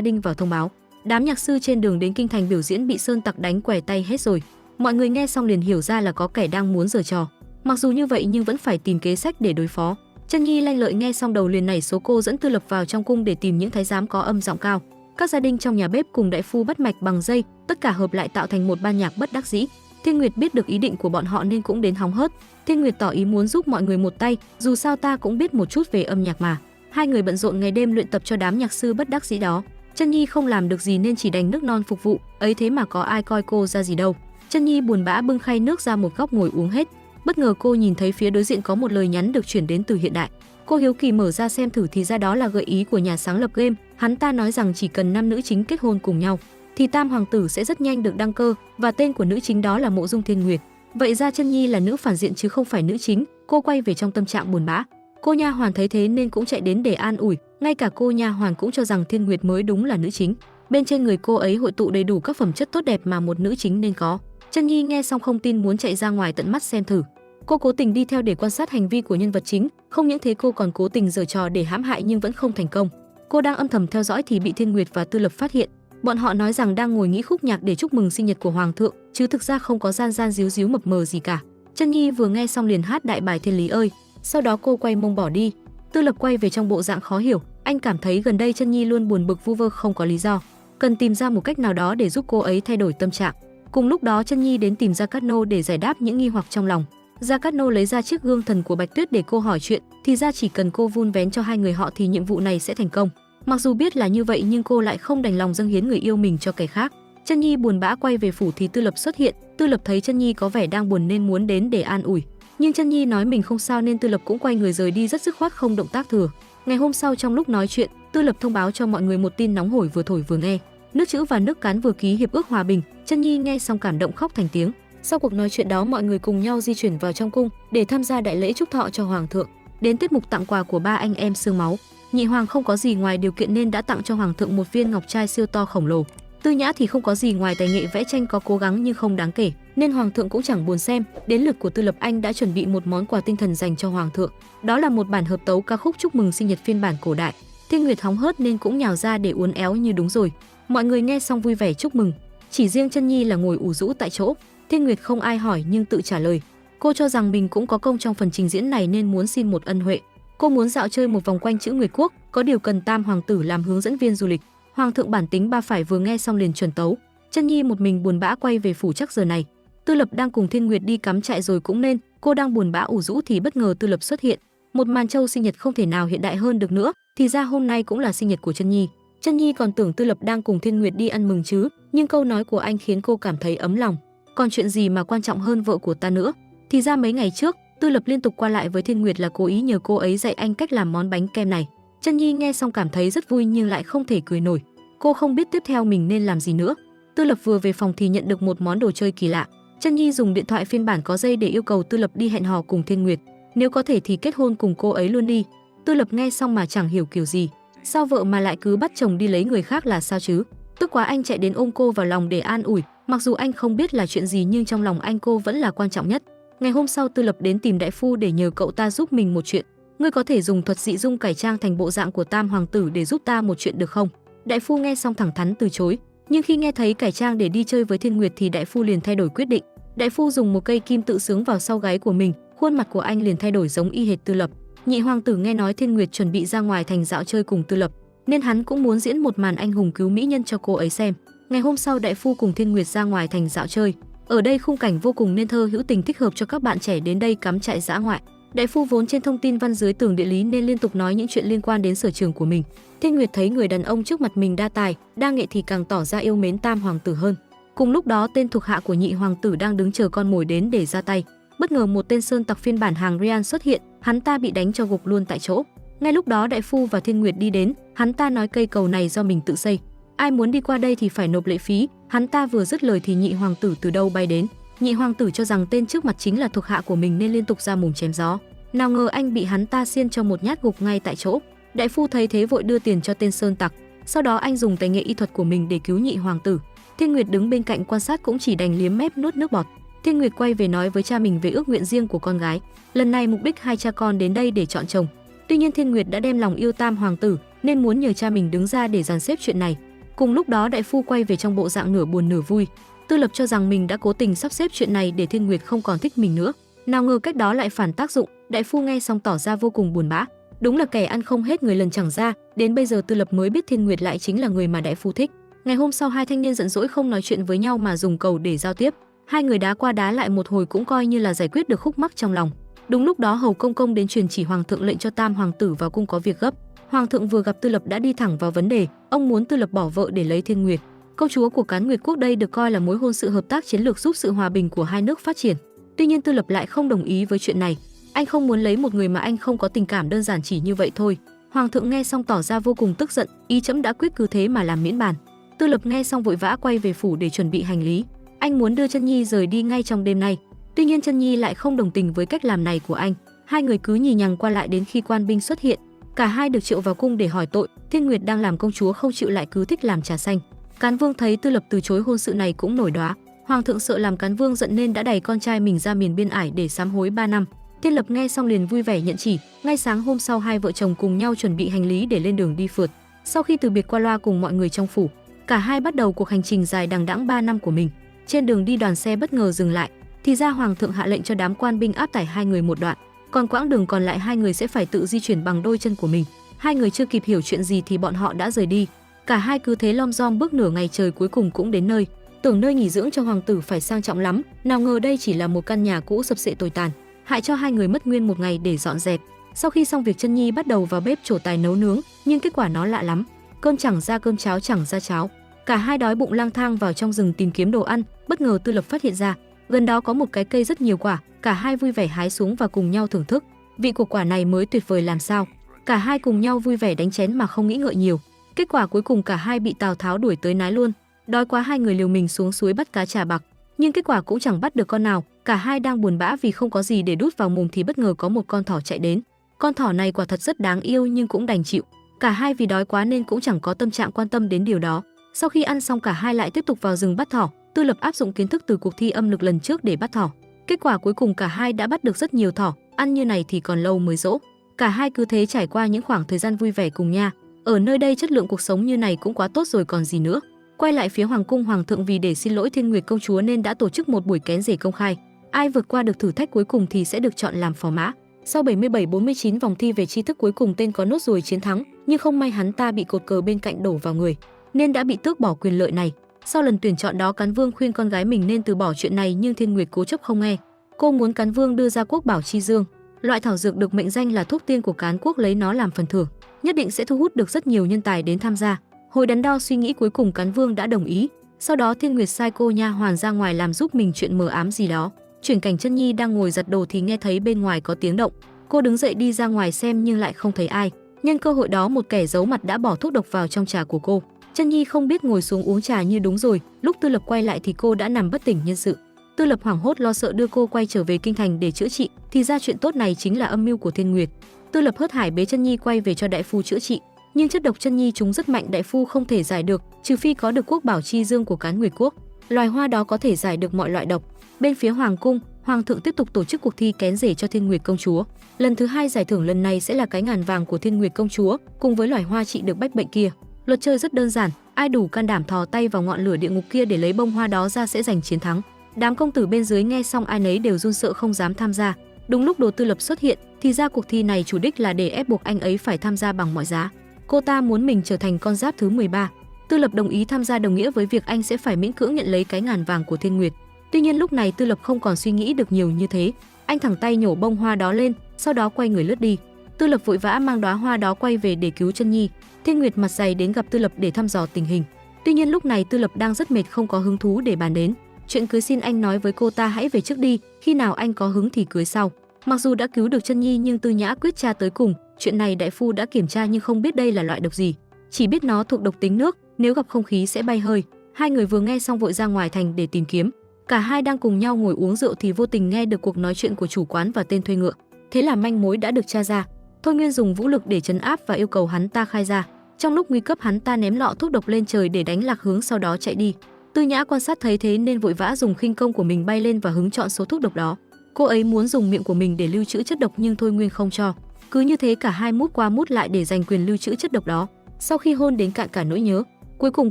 đình vào thông báo, đám nhạc sư trên đường đến kinh thành biểu diễn bị sơn tặc đánh quẻ tay hết rồi. Mọi người nghe xong liền hiểu ra là có kẻ đang muốn giở trò. Mặc dù như vậy nhưng vẫn phải tìm kế sách để đối phó. Chân Nhi lanh lợi nghe xong đầu liền nảy số, cô dẫn Tư Lập vào trong cung để tìm những thái giám có âm giọng cao. Các gia đình trong nhà bếp cùng đại phu bắt mạch bằng dây, tất cả hợp lại tạo thành một ban nhạc bất đắc dĩ. Thiên Nguyệt biết được ý định của bọn họ nên cũng đến hóng hớt. Thiên Nguyệt tỏ ý muốn giúp mọi người một tay, dù sao ta cũng biết một chút về âm nhạc mà. Hai người bận rộn ngày đêm luyện tập cho đám nhạc sư bất đắc dĩ đó. Chân Nhi không làm được gì nên chỉ đành nước non phục vụ, ấy thế mà có ai coi cô ra gì đâu. Chân Nhi buồn bã bưng khay nước ra một góc ngồi uống hết. Bất ngờ cô nhìn thấy phía đối diện có một lời nhắn được chuyển đến từ hiện đại. Cô hiếu kỳ mở ra xem thử thì ra đó là gợi ý của nhà sáng lập game. Hắn ta nói rằng chỉ cần nam nữ chính kết hôn cùng nhau thì Tam hoàng tử sẽ rất nhanh được đăng cơ, và tên của nữ chính đó là Mộ Dung Thiên Nguyệt. Vậy ra Chân Nhi là nữ phản diện chứ không phải nữ chính. Cô quay về trong tâm trạng buồn bã. Cô nha hoàn thấy thế nên cũng chạy đến để an ủi, ngay cả cô nha hoàn cũng cho rằng Thiên Nguyệt mới đúng là nữ chính. Bên trên người cô ấy hội tụ đầy đủ các phẩm chất tốt đẹp mà một nữ chính nên có. Chân Nhi nghe xong không tin muốn chạy ra ngoài tận mắt xem thử. Cô cố tình đi theo để quan sát hành vi của nhân vật chính, không những thế cô còn cố tình giở trò để hãm hại nhưng vẫn không thành công. Cô đang âm thầm theo dõi thì bị Thiên Nguyệt và Tư Lập phát hiện. Bọn họ nói rằng đang ngồi nghĩ khúc nhạc để chúc mừng sinh nhật của hoàng thượng, chứ thực ra không có gian gian díu díu mập mờ gì cả. Chân Nhi vừa nghe xong liền hát đại bài Thiên Lý ơi. Sau đó cô quay mông bỏ đi. Tư Lập quay về trong bộ dạng khó hiểu, anh cảm thấy gần đây Chân Nhi luôn buồn bực vu vơ không có lý do, cần tìm ra một cách nào đó để giúp cô ấy thay đổi tâm trạng. Cùng lúc đó Chân Nhi đến tìm Gia Cát Nô để giải đáp những nghi hoặc trong lòng. Gia Cát Nô lấy ra chiếc gương thần của Bạch Tuyết để cô hỏi chuyện, thì ra chỉ cần cô vun vén cho hai người họ thì nhiệm vụ này sẽ thành công. Mặc dù biết là như vậy nhưng cô lại không đành lòng dâng hiến người yêu mình cho kẻ khác. Chân Nhi buồn bã quay về phủ thì Tư Lập xuất hiện. Tư Lập thấy Chân Nhi có vẻ đang buồn nên muốn đến để an ủi, nhưng Chân Nhi nói mình không sao nên Tư Lập cũng quay người rời đi rất dứt khoát, không động tác thừa. Ngày hôm sau trong lúc nói chuyện, Tư Lập thông báo cho mọi người một tin nóng hổi vừa thổi vừa nghe. Nước Chữ và nước Cán vừa ký hiệp ước hòa bình. Chân Nhi nghe xong cảm động khóc thành tiếng. Sau cuộc nói chuyện đó mọi người cùng nhau di chuyển vào trong cung để tham gia đại lễ chúc thọ cho hoàng thượng. Đến tiết mục tặng quà của ba anh em xương máu, Nhị hoàng không có gì ngoài điều kiện nên đã tặng cho hoàng thượng một viên ngọc trai siêu to khổng lồ. Tư Nhã thì không có gì ngoài tài nghệ vẽ tranh có cố gắng nhưng không đáng kể, nên hoàng thượng cũng chẳng buồn xem. Đến lượt của Tư Lập, anh đã chuẩn bị một món quà tinh thần dành cho hoàng thượng. Đó là một bản hợp tấu ca khúc chúc mừng sinh nhật phiên bản cổ đại. Thiên Nguyệt hóng hớt nên cũng nhào ra để uốn éo như đúng rồi. Mọi người nghe xong vui vẻ chúc mừng, chỉ riêng Chân Nhi là ngồi ủ rũ tại chỗ. Thiên Nguyệt không ai hỏi nhưng tự trả lời. Cô cho rằng mình cũng có công trong phần trình diễn này nên muốn xin một ân huệ. Cô muốn dạo chơi một vòng quanh Chữ Nguyệt Quốc, có điều cần Tam hoàng tử làm hướng dẫn viên du lịch. Hoàng thượng bản tính ba phải vừa nghe xong liền chuẩn tấu. Chân Nhi một mình buồn bã quay về phủ. Chắc giờ này Tư Lập đang cùng Thiên Nguyệt đi cắm trại rồi cũng nên. Cô đang buồn bã ủ rũ thì bất ngờ Tư Lập xuất hiện. Một màn trâu sinh nhật không thể nào hiện đại hơn được nữa. Thì ra hôm nay cũng là sinh nhật của Chân Nhi. Chân Nhi còn tưởng Tư Lập đang cùng Thiên Nguyệt đi ăn mừng chứ, nhưng câu nói của anh khiến cô cảm thấy ấm lòng. Còn chuyện gì mà quan trọng hơn vợ của ta nữa? Thì ra mấy ngày trước Tư Lập liên tục qua lại với Thiên Nguyệt là cố ý nhờ cô ấy dạy anh cách làm món bánh kem này. Chân Nhi nghe xong cảm thấy rất vui nhưng lại không thể cười nổi. Cô không biết tiếp theo mình nên làm gì nữa. Tư Lập vừa về phòng thì nhận được một món đồ chơi kỳ lạ. Chân Nhi dùng điện thoại phiên bản có dây để yêu cầu Tư Lập đi hẹn hò cùng Thiên Nguyệt, nếu có thể thì kết hôn cùng cô ấy luôn đi. Tư Lập nghe xong mà chẳng hiểu kiểu gì, sao vợ mà lại cứ bắt chồng đi lấy người khác là sao chứ? Tức quá anh chạy đến ôm cô vào lòng để an ủi, mặc dù anh không biết là chuyện gì nhưng trong lòng anh cô vẫn là quan trọng nhất. Ngày hôm sau Tư Lập đến tìm đại phu để nhờ cậu ta giúp mình một chuyện. Ngươi có thể dùng thuật dị dung cải trang thành bộ dạng của Tam hoàng tử để giúp ta một chuyện được không? Đại phu nghe xong thẳng thắn từ chối, nhưng khi nghe thấy cải trang để đi chơi với Thiên Nguyệt thì đại phu liền thay đổi quyết định. Đại phu dùng một cây kim tự xướng vào sau gáy của mình, khuôn mặt của anh liền thay đổi giống y hệt Tư Lập. Nhị hoàng tử nghe nói Thiên Nguyệt chuẩn bị ra ngoài thành dạo chơi cùng Tư Lập, nên hắn cũng muốn diễn một màn anh hùng cứu mỹ nhân cho cô ấy xem. Ngày hôm sau đại phu cùng Thiên Nguyệt ra ngoài thành dạo chơi. Ở đây khung cảnh vô cùng nên thơ hữu tình, thích hợp cho các bạn trẻ đến đây cắm trại dã ngoại. Đại phu vốn trên thông tin văn dưới tường địa lý nên liên tục nói những chuyện liên quan đến sở trường của mình. Thiên Nguyệt thấy người đàn ông trước mặt mình đa tài, đa nghệ thì càng tỏ ra yêu mến Tam hoàng tử hơn. Cùng lúc đó tên thuộc hạ của Nhị hoàng tử đang đứng chờ con mồi đến để ra tay. Bất ngờ một tên sơn tặc phiên bản hàng Rian xuất hiện, hắn ta bị đánh cho gục luôn tại chỗ. Ngay lúc đó đại phu và Thiên Nguyệt đi đến, hắn ta nói cây cầu này do mình tự xây, ai muốn đi qua đây thì phải nộp lệ phí. Hắn ta vừa dứt lời thì Nhị hoàng tử từ đâu bay đến. Nhị hoàng tử cho rằng tên trước mặt chính là thuộc hạ của mình nên liên tục ra mồm chém gió. Nào ngờ anh bị hắn ta xiên cho một nhát gục ngay tại chỗ. Đại phu thấy thế vội đưa tiền cho tên sơn tặc. Sau đó anh dùng tài nghệ y thuật của mình để cứu Nhị hoàng tử. Thiên Nguyệt đứng bên cạnh quan sát cũng chỉ đành liếm mép nuốt nước bọt. Thiên Nguyệt quay về nói với cha mình về ước nguyện riêng của con gái. Lần này mục đích hai cha con đến đây để chọn chồng. Tuy nhiên Thiên Nguyệt đã đem lòng yêu Tam hoàng tử nên muốn nhờ cha mình đứng ra để dàn xếp chuyện này. Cùng lúc đó đại phu quay về trong bộ dạng nửa buồn nửa vui. Tư Lập cho rằng mình đã cố tình sắp xếp chuyện này để Thiên Nguyệt không còn thích mình nữa. Nào ngờ cách đó lại phản tác dụng. Đại phu nghe xong tỏ ra vô cùng buồn bã. Đúng là kẻ ăn không hết người lần chẳng ra, đến bây giờ Tư Lập mới biết Thiên Nguyệt lại chính là người mà đại phu thích. Ngày hôm sau hai thanh niên giận dỗi không nói chuyện với nhau mà dùng cầu để giao tiếp. Hai người đá qua đá lại một hồi cũng coi như là giải quyết được khúc mắc trong lòng. Đúng lúc đó Hầu Công Công đến truyền chỉ hoàng thượng lệnh cho Tam hoàng tử vào cung có việc gấp. Hoàng thượng vừa gặp Tư Lập đã đi thẳng vào vấn đề, ông muốn Tư Lập bỏ vợ để lấy Thiên Nguyệt. Công chúa của Cán Nguyệt quốc đây được coi là mối hôn sự hợp tác chiến lược giúp sự hòa bình của hai nước phát triển. Tuy nhiên Tư Lập lại không đồng ý với chuyện này. Anh không muốn lấy một người mà anh không có tình cảm, đơn giản chỉ như vậy thôi. Hoàng thượng nghe xong tỏ ra vô cùng tức giận, ý trẫm đã quyết cứ thế mà làm miễn bàn. Tư Lập nghe xong vội vã quay về phủ để chuẩn bị hành lý. Anh muốn đưa Chân Nhi rời đi ngay trong đêm nay. Tuy nhiên Chân Nhi lại không đồng tình với cách làm này của anh. Hai người cứ nhì nhằng qua lại đến khi quan binh xuất hiện. Cả hai được triệu vào cung để hỏi tội. Thiên Nguyệt đang làm công chúa không chịu lại cứ thích làm trà xanh. Cán Vương thấy Tư Lập từ chối hôn sự này cũng nổi đoá. Hoàng thượng sợ làm Cán Vương giận nên đã đẩy con trai mình ra miền biên ải để sám hối 3 năm. Thiên Lập nghe xong liền vui vẻ nhận chỉ. Ngay sáng hôm sau hai vợ chồng cùng nhau chuẩn bị hành lý để lên đường đi phượt. Sau khi từ biệt qua loa cùng mọi người trong phủ, cả hai bắt đầu cuộc hành trình dài đằng đẵng 3 năm của mình. Trên đường đi đoàn xe bất ngờ dừng lại, thì ra hoàng thượng hạ lệnh cho đám quan binh áp tải hai người một đoạn, còn quãng đường còn lại hai người sẽ phải tự di chuyển bằng đôi chân của mình. Hai người chưa kịp hiểu chuyện gì thì bọn họ đã rời đi. Cả hai cứ thế lom rom bước nửa ngày trời cuối cùng cũng đến nơi. Tưởng nơi nghỉ dưỡng cho hoàng tử phải sang trọng lắm, nào ngờ đây chỉ là một căn nhà cũ sập xệ tồi tàn, hại cho hai người mất nguyên một ngày để dọn dẹp. Sau khi xong việc Chân Nhi bắt đầu vào bếp trổ tài nấu nướng, nhưng kết quả nó lạ lắm, cơm chẳng ra cơm, cháo chẳng ra cháo. Cả hai đói bụng lang thang vào trong rừng tìm kiếm đồ ăn, bất ngờ Tư Lập phát hiện ra gần đó có một cái cây rất nhiều quả. Cả hai vui vẻ hái xuống và cùng nhau thưởng thức. Vị của quả này mới tuyệt vời làm sao. Cả hai cùng nhau vui vẻ đánh chén mà không nghĩ ngợi nhiều. Kết quả cuối cùng cả hai bị Tào Tháo đuổi tới nái luôn. Đói quá hai người liều mình xuống suối bắt cá trà bạc, nhưng kết quả cũng chẳng bắt được con nào. Cả hai đang buồn bã vì không có gì để đút vào mồm thì bất ngờ có một con thỏ chạy đến. Con thỏ này quả thật rất đáng yêu nhưng cũng đành chịu. Cả hai vì đói quá nên cũng chẳng có tâm trạng quan tâm đến điều đó. Sau khi ăn xong cả hai lại tiếp tục vào rừng bắt thỏ. Tư Lập áp dụng kiến thức từ cuộc thi âm lực lần trước để bắt thỏ. Kết quả cuối cùng cả hai đã bắt được rất nhiều thỏ, ăn như này thì còn lâu mới dỗ. Cả hai cứ thế trải qua những khoảng thời gian vui vẻ cùng nha. Ở nơi đây chất lượng cuộc sống như này cũng quá tốt rồi còn gì nữa. Quay lại phía hoàng cung, hoàng thượng vì để xin lỗi Thiên Nguyệt công chúa nên đã tổ chức một buổi kén rể công khai. Ai vượt qua được thử thách cuối cùng thì sẽ được chọn làm phò mã. Sau 47-49 vòng thi về tri thức cuối cùng tên có nốt ruồi chiến thắng, nhưng không may hắn ta bị cột cờ bên cạnh đổ vào người nên đã bị tước bỏ quyền lợi này. Sau lần tuyển chọn đó, Cán Vương khuyên con gái mình nên từ bỏ chuyện này nhưng Thiên Nguyệt cố chấp không nghe. Cô muốn Cán Vương đưa ra Quốc Bảo Chi Dương, loại thảo dược được mệnh danh là thuốc tiên của Cán quốc, lấy nó làm phần thưởng, nhất định sẽ thu hút được rất nhiều nhân tài đến tham gia. Hồi đắn đo suy nghĩ cuối cùng Cán Vương đã đồng ý. Sau đó Thiên Nguyệt sai cô nha hoàn ra ngoài làm giúp mình chuyện mờ ám gì đó. Chuyển cảnh Chân Nhi đang ngồi giặt đồ thì nghe thấy bên ngoài có tiếng động. Cô đứng dậy đi ra ngoài xem nhưng lại không thấy ai. Nhân cơ hội đó một kẻ giấu mặt đã bỏ thuốc độc vào trong trà của cô. Chân Nhi không biết ngồi xuống uống trà như đúng rồi. Lúc Tư Lập quay lại thì cô đã nằm bất tỉnh nhân sự. Tư Lập hoảng hốt lo sợ đưa cô quay trở về kinh thành để chữa trị, thì ra chuyện tốt này chính là âm mưu của Thiên Nguyệt. Tư Lập hớt hải bế Chân Nhi quay về cho đại phu chữa trị, nhưng chất độc Chân Nhi chúng rất mạnh, đại phu không thể giải được, trừ phi có được Quốc Bảo Chi Dương của Cán Nguyệt quốc. Loài hoa đó có thể giải được mọi loại độc. Bên phía hoàng cung, hoàng thượng tiếp tục tổ chức cuộc thi kén rể cho Thiên Nguyệt công chúa. Lần thứ 2 giải thưởng lần này sẽ là cái ngàn vàng của Thiên Nguyệt công chúa cùng với loài hoa trị được bách bệnh kia. Luật chơi rất đơn giản, ai đủ can đảm thò tay vào ngọn lửa địa ngục kia để lấy bông hoa đó ra sẽ giành chiến thắng. Đám công tử bên dưới nghe xong ai nấy đều run sợ không dám tham gia. Đúng lúc Đồ Tư Lập xuất hiện, thì ra cuộc thi này chủ đích là để ép buộc anh ấy phải tham gia bằng mọi giá. Cô ta muốn mình trở thành con giáp thứ 13. Tư Lập đồng ý tham gia đồng nghĩa với việc anh sẽ phải miễn cưỡng nhận lấy cái ngàn vàng của Thiên Nguyệt. Tuy nhiên lúc này Tư Lập không còn suy nghĩ được nhiều như thế, anh thẳng tay nhổ bông hoa đó lên, sau đó quay người lướt đi. Tư Lập vội vã mang đóa hoa đó quay về để cứu Chân Nhi. Thiên Nguyệt mặt dày đến gặp Tư Lập để thăm dò tình hình. Tuy nhiên lúc này Tư Lập đang rất mệt, không có hứng thú để bàn đến chuyện cưới, xin anh nói với cô ta hãy về trước đi, khi nào anh có hứng thì cưới sau. Mặc dù đã cứu được Chân Nhi nhưng Tư Nhã quyết tra tới cùng. Chuyện này đại phu đã kiểm tra nhưng không biết đây là loại độc gì, chỉ biết nó thuộc độc tính nước, nếu gặp không khí sẽ bay hơi. Hai người vừa nghe xong vội ra ngoài thành để tìm kiếm. Cả hai đang cùng nhau ngồi uống rượu thì vô tình nghe được cuộc nói chuyện của chủ quán và tên thuê ngựa. Thế là manh mối đã được tra ra. Thôi Nguyên dùng vũ lực để trấn áp và yêu cầu hắn ta khai ra. Trong lúc nguy cấp hắn ta ném lọ thuốc độc lên trời để đánh lạc hướng, sau đó chạy đi. Tư Nhã quan sát thấy thế nên vội vã dùng khinh công của mình bay lên và hứng chọn số thuốc độc đó. Cô ấy muốn dùng miệng của mình để lưu trữ chất độc nhưng Thôi Nguyên không cho. Cứ như thế cả hai mút qua mút lại để giành quyền lưu trữ chất độc đó. Sau khi hôn đến cạn cả nỗi nhớ, cuối cùng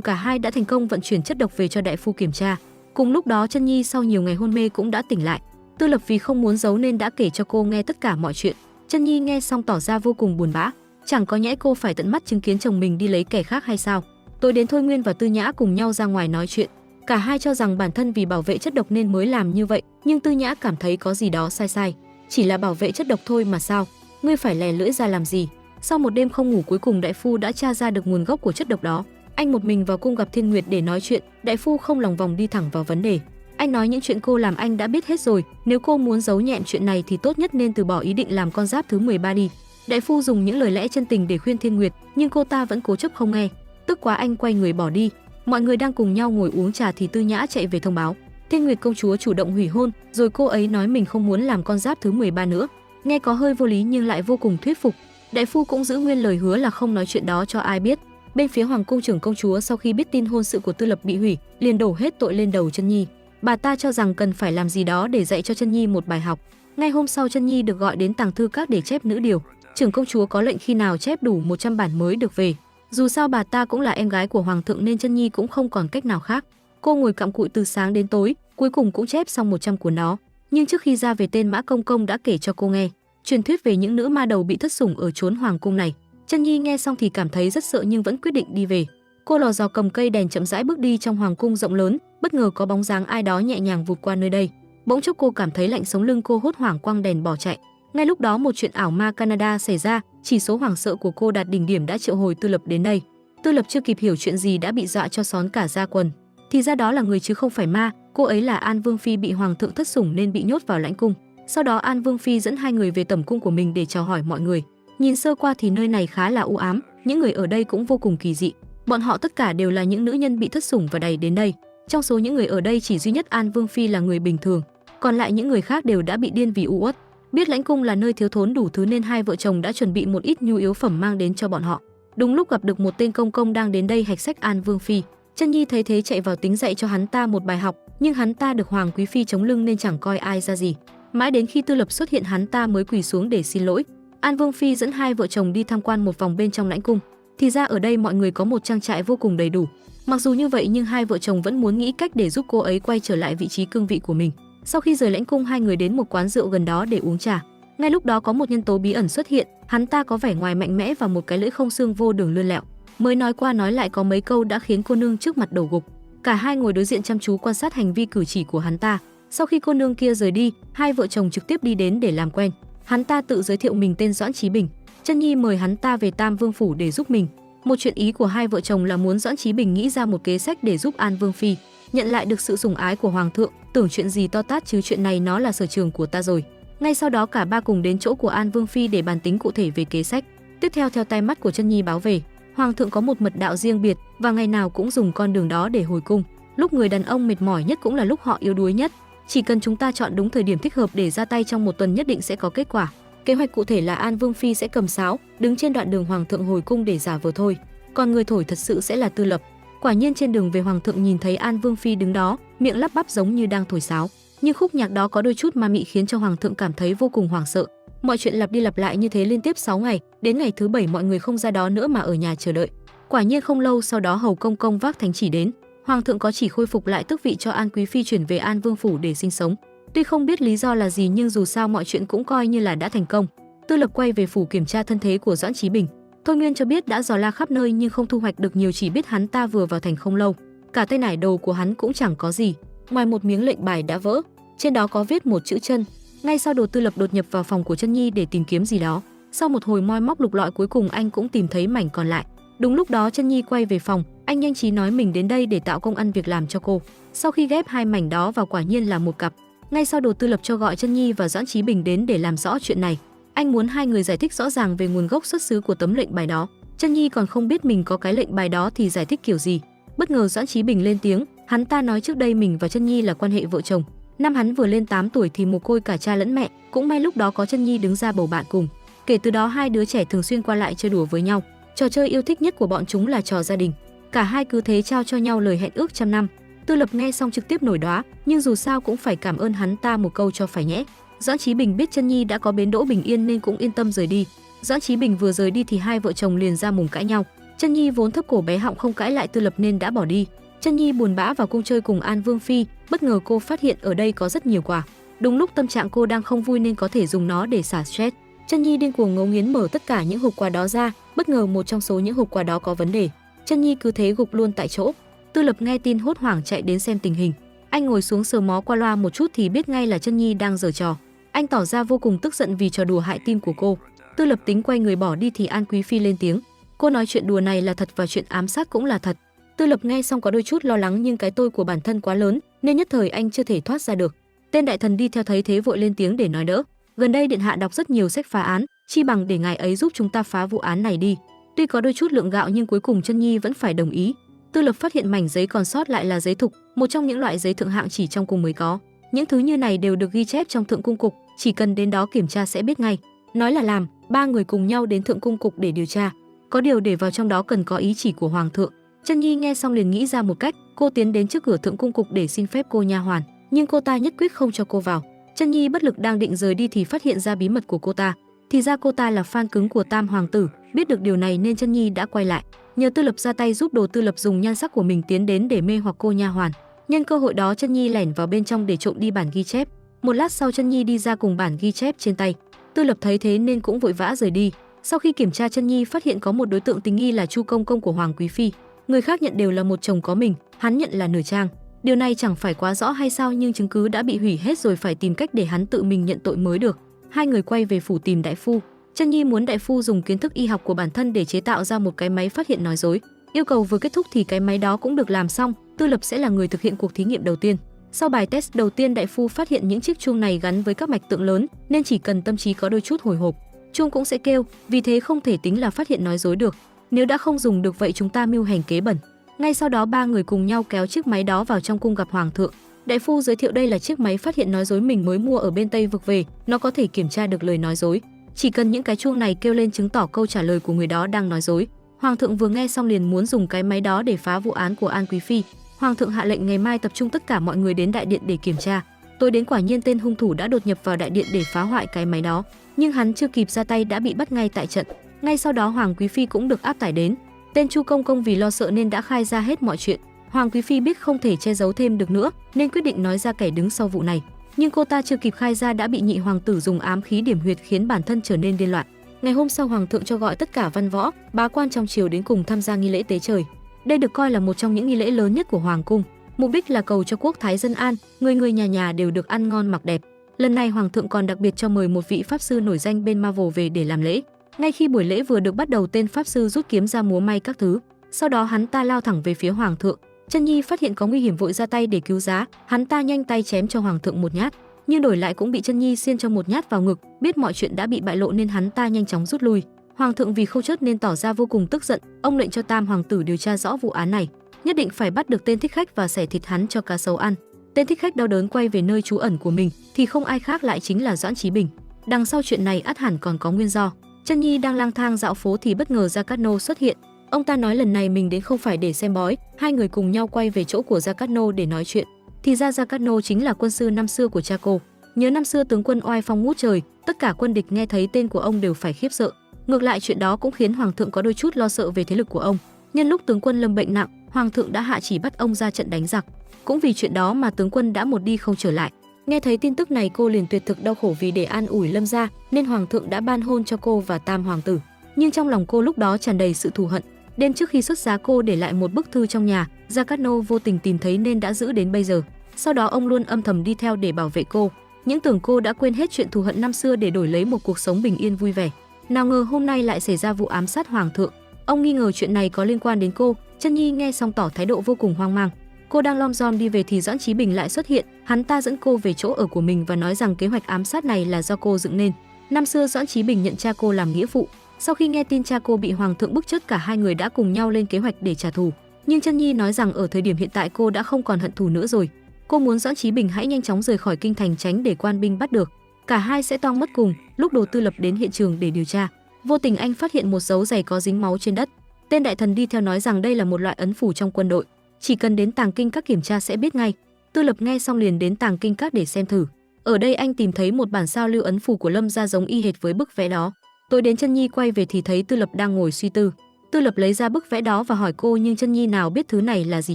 cả hai đã thành công vận chuyển chất độc về cho đại phu kiểm tra. Cùng lúc đó Chân Nhi sau nhiều ngày hôn mê cũng đã tỉnh lại. Tư Lập vì không muốn giấu nên đã kể cho cô nghe tất cả mọi chuyện. Chân Nhi nghe xong tỏ ra vô cùng buồn bã, chẳng có nhẽ cô phải tận mắt chứng kiến chồng mình đi lấy kẻ khác hay sao? Tối đến Thôi Nguyên và Tư Nhã cùng nhau ra ngoài nói chuyện. Cả hai cho rằng bản thân vì bảo vệ chất độc nên mới làm như vậy, nhưng Tư Nhã cảm thấy có gì đó sai sai. Chỉ là bảo vệ chất độc thôi mà sao? Ngươi phải lè lưỡi ra làm gì? Sau một đêm không ngủ, cuối cùng đại phu đã tra ra được nguồn gốc của chất độc đó. Anh một mình vào cung gặp Thiên Nguyệt để nói chuyện, đại phu không lòng vòng đi thẳng vào vấn đề. Anh nói những chuyện cô làm anh đã biết hết rồi, nếu cô muốn giấu nhẹm chuyện này thì tốt nhất nên từ bỏ ý định làm con giáp thứ 13 đi. Đại phu dùng những lời lẽ chân tình để khuyên Thiên Nguyệt, nhưng cô ta vẫn cố chấp không nghe. Tức quá anh quay người bỏ đi. Mọi người đang cùng nhau ngồi uống trà thì Tư Nhã chạy về thông báo Thiên Nguyệt công chúa chủ động hủy hôn, rồi cô ấy nói mình không muốn làm con giáp thứ 13 nữa. Nghe có hơi vô lý nhưng lại vô cùng thuyết phục. Đại phu cũng giữ nguyên lời hứa là không nói chuyện đó cho ai biết. Bên phía hoàng cung trưởng công chúa sau khi biết tin hôn sự của Tư Lập bị hủy, liền đổ hết tội lên đầu Chân Nhi. Bà ta cho rằng cần phải làm gì đó để dạy cho Chân Nhi một bài học. Ngay hôm sau, Chân Nhi được gọi đến tàng thư các để chép nữ điều. Trưởng công chúa có lệnh khi nào chép đủ 100 bản mới được về. Dù sao bà ta cũng là em gái của hoàng thượng nên Chân Nhi cũng không còn cách nào khác. Cô ngồi cặm cụi từ sáng đến tối, cuối cùng cũng chép xong 100 cuốn đó. Nhưng trước khi ra về, tên Mã Công Công đã kể cho cô nghe truyền thuyết về những nữ ma đầu bị thất sủng ở chốn hoàng cung này. Chân Nhi nghe xong thì cảm thấy rất sợ nhưng vẫn quyết định đi về. Cô lò dò cầm cây đèn chậm rãi bước đi trong hoàng cung rộng lớn, bất ngờ có bóng dáng ai đó nhẹ nhàng vụt qua nơi đây. Bỗng chốc cô cảm thấy lạnh sống lưng, cô hốt hoảng quăng đèn bỏ chạy. Ngay lúc đó một chuyện ảo ma Canada xảy ra, chỉ số hoảng sợ của cô đạt đỉnh điểm đã triệu hồi Tư Lập đến đây. Tư Lập chưa kịp hiểu chuyện gì đã bị dọa cho xón cả da quần. Thì ra đó là người chứ không phải ma, cô ấy là An Vương phi bị hoàng thượng thất sủng nên bị nhốt vào lãnh cung. Sau đó An Vương phi dẫn hai người về tẩm cung của mình để chào hỏi mọi người. Nhìn sơ qua thì nơi này khá là u ám, những người ở đây cũng vô cùng kỳ dị. Bọn họ tất cả đều là những nữ nhân bị thất sủng và đày đến đây. Trong số những người ở đây chỉ duy nhất An Vương phi là người bình thường, còn lại những người khác đều đã bị điên vì u uất. Biết lãnh cung là nơi thiếu thốn đủ thứ nên hai vợ chồng đã chuẩn bị một ít nhu yếu phẩm mang đến cho bọn họ. Đúng lúc gặp được một tên công công đang đến đây hạch sách An Vương phi. Chân Nhi thấy thế chạy vào tính dạy cho hắn ta một bài học, nhưng hắn ta được hoàng quý phi chống lưng nên chẳng coi ai ra gì. Mãi đến khi Tư Lập xuất hiện hắn ta mới quỳ xuống để xin lỗi. An Vương phi dẫn hai vợ chồng đi tham quan một vòng bên trong lãnh cung. Thì ra ở đây mọi người có một trang trại vô cùng đầy đủ. Mặc dù như vậy nhưng hai vợ chồng vẫn muốn nghĩ cách để giúp cô ấy quay trở lại vị trí cương vị của mình. Sau khi rời lãnh cung, hai người đến một quán rượu gần đó để uống trà. Ngay lúc đó có một nhân tố bí ẩn xuất hiện, hắn ta có vẻ ngoài mạnh mẽ và một cái lưỡi không xương vô đường lươn lẹo. Mới nói qua nói lại có mấy câu đã khiến cô nương trước mặt đầu gục. Cả hai ngồi đối diện chăm chú quan sát hành vi cử chỉ của hắn ta. Sau khi cô nương kia rời đi, hai vợ chồng trực tiếp đi đến để làm quen. Hắn ta tự giới thiệu mình tên Doãn Chí Bình. Chân Nhi mời hắn ta về Tam Vương phủ để giúp mình. Một chuyện ý của hai vợ chồng là muốn Doãn Chí Bình nghĩ ra một kế sách để giúp An Vương phi nhận lại được sự sủng ái của hoàng thượng. Tưởng chuyện gì to tát chứ chuyện này nó là sở trường của ta rồi. Ngay sau đó cả ba cùng đến chỗ của An Vương phi để bàn tính cụ thể về kế sách. Tiếp theo theo tay mắt của Chân Nhi báo về, hoàng thượng có một mật đạo riêng biệt và ngày nào cũng dùng con đường đó để hồi cung. Lúc người đàn ông mệt mỏi nhất cũng là lúc họ yếu đuối nhất. Chỉ cần chúng ta chọn đúng thời điểm thích hợp để ra tay, trong một tuần nhất định sẽ có kết quả. Kế hoạch cụ thể là An Vương phi sẽ cầm sáo đứng trên đoạn đường hoàng thượng hồi cung để giả vờ thôi, còn người thổi thật sự sẽ là Tư Lập. Quả nhiên trên đường về, hoàng thượng nhìn thấy An Vương phi đứng đó, miệng lắp bắp giống như đang thổi sáo, nhưng khúc nhạc đó có đôi chút ma mị khiến cho hoàng thượng cảm thấy vô cùng hoảng sợ. Mọi chuyện lặp đi lặp lại như thế liên tiếp 6 ngày, đến ngày thứ 7 mọi người không ra đó nữa mà ở nhà chờ đợi. Quả nhiên không lâu sau đó Hầu Công Công vác thánh chỉ đến. Hoàng thượng có chỉ khôi phục lại tước vị cho An quý phi, chuyển về An Vương phủ để sinh sống. Tuy không biết lý do là gì nhưng dù sao mọi chuyện cũng coi như là đã thành công. Tư Lập quay về phủ kiểm tra thân thế của Doãn Chí Bình. Thôi Nguyên cho biết đã dò la khắp nơi nhưng không thu hoạch được nhiều, chỉ biết hắn ta vừa vào thành không lâu. Cả tay nải đồ của hắn cũng chẳng có gì, ngoài một miếng lệnh bài đã vỡ, trên đó có viết một chữ chân. Ngay sau đó Tư Lập đột nhập vào phòng của Chân Nhi để tìm kiếm gì đó. Sau một hồi moi móc lục lọi, cuối cùng anh cũng tìm thấy mảnh còn lại. Đúng lúc đó Chân Nhi quay về phòng, anh nhanh trí nói mình đến đây để tạo công ăn việc làm cho cô. Sau khi ghép hai mảnh đó vào quả nhiên là một cặp. Ngay sau đó Tư Lập cho gọi Chân Nhi và Doãn Chí Bình đến để làm rõ chuyện này. Anh muốn hai người giải thích rõ ràng về nguồn gốc xuất xứ của tấm lệnh bài đó. Chân Nhi còn không biết mình có cái lệnh bài đó thì giải thích kiểu gì. Bất ngờ Doãn Chí Bình lên tiếng, hắn ta nói trước đây mình và Chân Nhi là quan hệ vợ chồng. Năm hắn vừa lên 8 tuổi thì mồ côi cả cha lẫn mẹ, cũng may lúc đó có Chân Nhi đứng ra bầu bạn cùng. Kể từ đó hai đứa trẻ thường xuyên qua lại chơi đùa với nhau. Trò chơi yêu thích nhất của bọn chúng là trò gia đình. Cả hai cứ thế trao cho nhau lời hẹn ước trăm năm. Tư Lập nghe xong trực tiếp nổi đoá, nhưng dù sao cũng phải cảm ơn hắn ta một câu cho phải nhẽ. Doãn Chí Bình biết Chân Nhi đã có bến đỗ bình yên nên cũng yên tâm rời đi. Doãn Chí Bình vừa rời đi thì hai vợ chồng liền ra mồm cãi nhau. Chân Nhi vốn thấp cổ bé họng không cãi lại Tư Lập nên đã bỏ đi. Chân Nhi buồn bã vào cung chơi cùng An Vương phi, bất ngờ cô phát hiện ở đây có rất nhiều quà. Đúng lúc tâm trạng cô đang không vui nên có thể dùng nó để xả stress. Chân Nhi điên cuồng ngấu nghiến mở tất cả những hộp quà đó ra, bất ngờ một trong số những hộp quà đó có vấn đề. Chân Nhi cứ thế gục luôn tại chỗ. Tư Lập nghe tin hốt hoảng chạy đến xem tình hình. Anh ngồi xuống sờ mó qua loa một chút thì biết ngay là Chân Nhi đang giở trò. Anh tỏ ra vô cùng tức giận vì trò đùa hại tim của cô. Tư Lập tính quay người bỏ đi thì An Quý Phi lên tiếng. Cô nói chuyện đùa này là thật và chuyện ám sát cũng là thật. Tư Lập nghe xong có đôi chút lo lắng nhưng cái tôi của bản thân quá lớn nên nhất thời anh chưa thể thoát ra được. Tên đại thần đi theo thấy thế vội lên tiếng để nói đỡ. Gần đây điện hạ đọc rất nhiều sách phá án, chi bằng để ngài ấy giúp chúng ta phá vụ án này đi. Tuy có đôi chút lượng gạo nhưng cuối cùng Chân Nhi vẫn phải đồng ý. Tư Lập phát hiện mảnh giấy còn sót lại là giấy thục, một trong những loại giấy thượng hạng chỉ trong cung mới có. Những thứ như này đều được ghi chép trong Thượng Cung Cục, chỉ cần đến đó kiểm tra sẽ biết ngay. Nói là làm, ba người cùng nhau đến Thượng Cung Cục để điều tra. Có điều để vào trong đó cần có ý chỉ của hoàng thượng. Chân Nhi nghe xong liền nghĩ ra một cách, cô tiến đến trước cửa Thượng Cung Cục để xin phép cô nha hoàn, nhưng cô ta nhất quyết không cho cô vào. Chân Nhi bất lực đang định rời đi thì phát hiện ra bí mật của cô ta. Thì ra cô ta là fan cứng của Tam hoàng tử, biết được điều này nên Chân Nhi đã quay lại. Nhờ Tư Lập ra tay giúp Đồ Tư Lập dùng nhan sắc của mình tiến đến để mê hoặc cô nha hoàn. Nhân cơ hội đó Chân Nhi lẻn vào bên trong để trộm đi bản ghi chép. Một lát sau Chân Nhi đi ra cùng bản ghi chép trên tay. Tư Lập thấy thế nên cũng vội vã rời đi. Sau khi kiểm tra Chân Nhi phát hiện có một đối tượng tình nghi là Chu Công Công của Hoàng Quý Phi. Người khác nhận đều là một chồng có mình, hắn nhận là nửa trang. Điều này chẳng phải quá rõ hay sao nhưng chứng cứ đã bị hủy hết rồi, phải tìm cách để hắn tự mình nhận tội mới được. Hai người quay về phủ tìm đại phu. Chân Nhi muốn đại phu dùng kiến thức y học của bản thân để chế tạo ra một cái máy phát hiện nói dối. Yêu cầu vừa kết thúc thì cái máy đó cũng được làm xong, Tư Lập sẽ là người thực hiện cuộc thí nghiệm đầu tiên. Sau bài test đầu tiên đại phu phát hiện những chiếc chuông này gắn với các mạch tượng lớn nên chỉ cần tâm trí có đôi chút hồi hộp, chuông cũng sẽ kêu, vì thế không thể tính là phát hiện nói dối được. Nếu đã không dùng được vậy chúng ta mưu hành kế bẩn. Ngay sau đó ba người cùng nhau kéo chiếc máy đó vào trong cung gặp hoàng thượng. Đại phu giới thiệu đây là chiếc máy phát hiện nói dối mình mới mua ở bên Tây vực về, nó có thể kiểm tra được lời nói dối. Chỉ cần những cái chuông này kêu lên chứng tỏ câu trả lời của người đó đang nói dối. Hoàng thượng vừa nghe xong liền muốn dùng cái máy đó để phá vụ án của An Quý Phi. Hoàng thượng hạ lệnh ngày mai tập trung tất cả mọi người đến đại điện để kiểm tra. Tối đến quả nhiên tên hung thủ đã đột nhập vào đại điện để phá hoại cái máy đó, nhưng hắn chưa kịp ra tay đã bị bắt ngay tại trận. Ngay sau đó Hoàng Quý Phi cũng được áp tải đến. Tên Chu Công Công vì lo sợ nên đã khai ra hết mọi chuyện. Hoàng Quý Phi biết không thể che giấu thêm được nữa nên quyết định nói ra kẻ đứng sau vụ này. Nhưng cô ta chưa kịp khai ra đã bị nhị hoàng tử dùng ám khí điểm huyệt khiến bản thân trở nên điên loạn. Ngày hôm sau hoàng thượng cho gọi tất cả văn võ, bá quan trong triều đến cùng tham gia nghi lễ tế trời. Đây được coi là một trong những nghi lễ lớn nhất của hoàng cung. Mục đích là cầu cho quốc thái dân an, người người nhà nhà đều được ăn ngon mặc đẹp. Lần này hoàng thượng còn đặc biệt cho mời một vị pháp sư nổi danh bên Marvel về để làm lễ. Ngay khi buổi lễ vừa được bắt đầu, tên pháp sư rút kiếm ra múa may các thứ. Sau đó hắn ta lao thẳng về phía hoàng thượng. Chân Nhi phát hiện có nguy hiểm vội ra tay để cứu giá, hắn ta nhanh tay chém cho hoàng thượng một nhát, nhưng đổi lại cũng bị Chân Nhi xiên cho một nhát vào ngực. Biết mọi chuyện đã bị bại lộ nên hắn ta nhanh chóng rút lui. Hoàng thượng vì khâu chớt nên tỏ ra vô cùng tức giận, ông lệnh cho Tam hoàng tử điều tra rõ vụ án này, nhất định phải bắt được tên thích khách và xẻ thịt hắn cho cá sấu ăn. Tên thích khách đau đớn quay về nơi trú ẩn của mình thì không ai khác lại chính là Doãn Chí Bình. Đằng sau chuyện này ắt hẳn còn có nguyên do. Chân Nhi đang lang thang dạo phố thì bất ngờ Gia Cát Nô xuất hiện. Ông ta nói lần này mình đến không phải để xem bói. Hai người cùng nhau quay về chỗ của Gia Cát Nô để nói chuyện. Thì ra Gia Cát Nô chính là quân sư năm xưa của cha cô. Nhớ năm xưa tướng quân oai phong ngút trời, tất cả quân địch nghe thấy tên của ông đều phải khiếp sợ. Ngược lại chuyện đó cũng khiến hoàng thượng có đôi chút lo sợ về thế lực của ông. Nhân lúc tướng quân lâm bệnh nặng, hoàng thượng đã hạ chỉ bắt ông ra trận đánh giặc. Cũng vì chuyện đó mà tướng quân đã một đi không trở lại. Nghe thấy tin tức này cô liền tuyệt thực đau khổ, vì để an ủi Lâm gia nên hoàng thượng đã ban hôn cho cô và Tam hoàng tử. Nhưng trong lòng cô lúc đó tràn đầy sự thù hận. Đêm trước khi xuất giá cô để lại một bức thư trong nhà, Gia Cát Nô vô tình tìm thấy nên đã giữ đến bây giờ. Sau đó ông luôn âm thầm đi theo để bảo vệ cô. Những tưởng cô đã quên hết chuyện thù hận năm xưa để đổi lấy một cuộc sống bình yên vui vẻ. Nào ngờ hôm nay lại xảy ra vụ ám sát hoàng thượng. Ông nghi ngờ chuyện này có liên quan đến cô. Chân Nhi nghe xong tỏ thái độ vô cùng hoang mang. Cô đang lom rom đi về thì Doãn Chí Bình lại xuất hiện. Hắn ta dẫn cô về chỗ ở của mình và nói rằng kế hoạch ám sát này là do cô dựng nên. Năm xưa Doãn Chí Bình nhận cha cô làm nghĩa phụ. Sau khi nghe tin cha cô bị hoàng thượng bức chết, cả hai người đã cùng nhau lên kế hoạch để trả thù. Nhưng Chân Nhi nói rằng ở thời điểm hiện tại cô đã không còn hận thù nữa rồi. Cô muốn Doãn Chí Bình hãy nhanh chóng rời khỏi kinh thành tránh để quan binh bắt được. Cả hai sẽ toang mất cùng. Lúc Đồ Tư Lập đến hiện trường để điều tra, vô tình anh phát hiện một dấu giày có dính máu trên đất. Tên đại thần đi theo nói rằng đây là một loại ấn phủ trong quân đội, chỉ cần đến Tàng Kinh Các kiểm tra sẽ biết ngay. Tư Lập nghe xong liền đến Tàng Kinh Các để xem thử. Ở đây anh tìm thấy một bản sao lưu ấn phủ của Lâm gia giống y hệt với bức vẽ đó. Tối đến Chân Nhi quay về thì thấy Tư Lập đang ngồi suy tư. Tư Lập lấy ra bức vẽ đó và hỏi cô, nhưng Chân Nhi nào biết thứ này là gì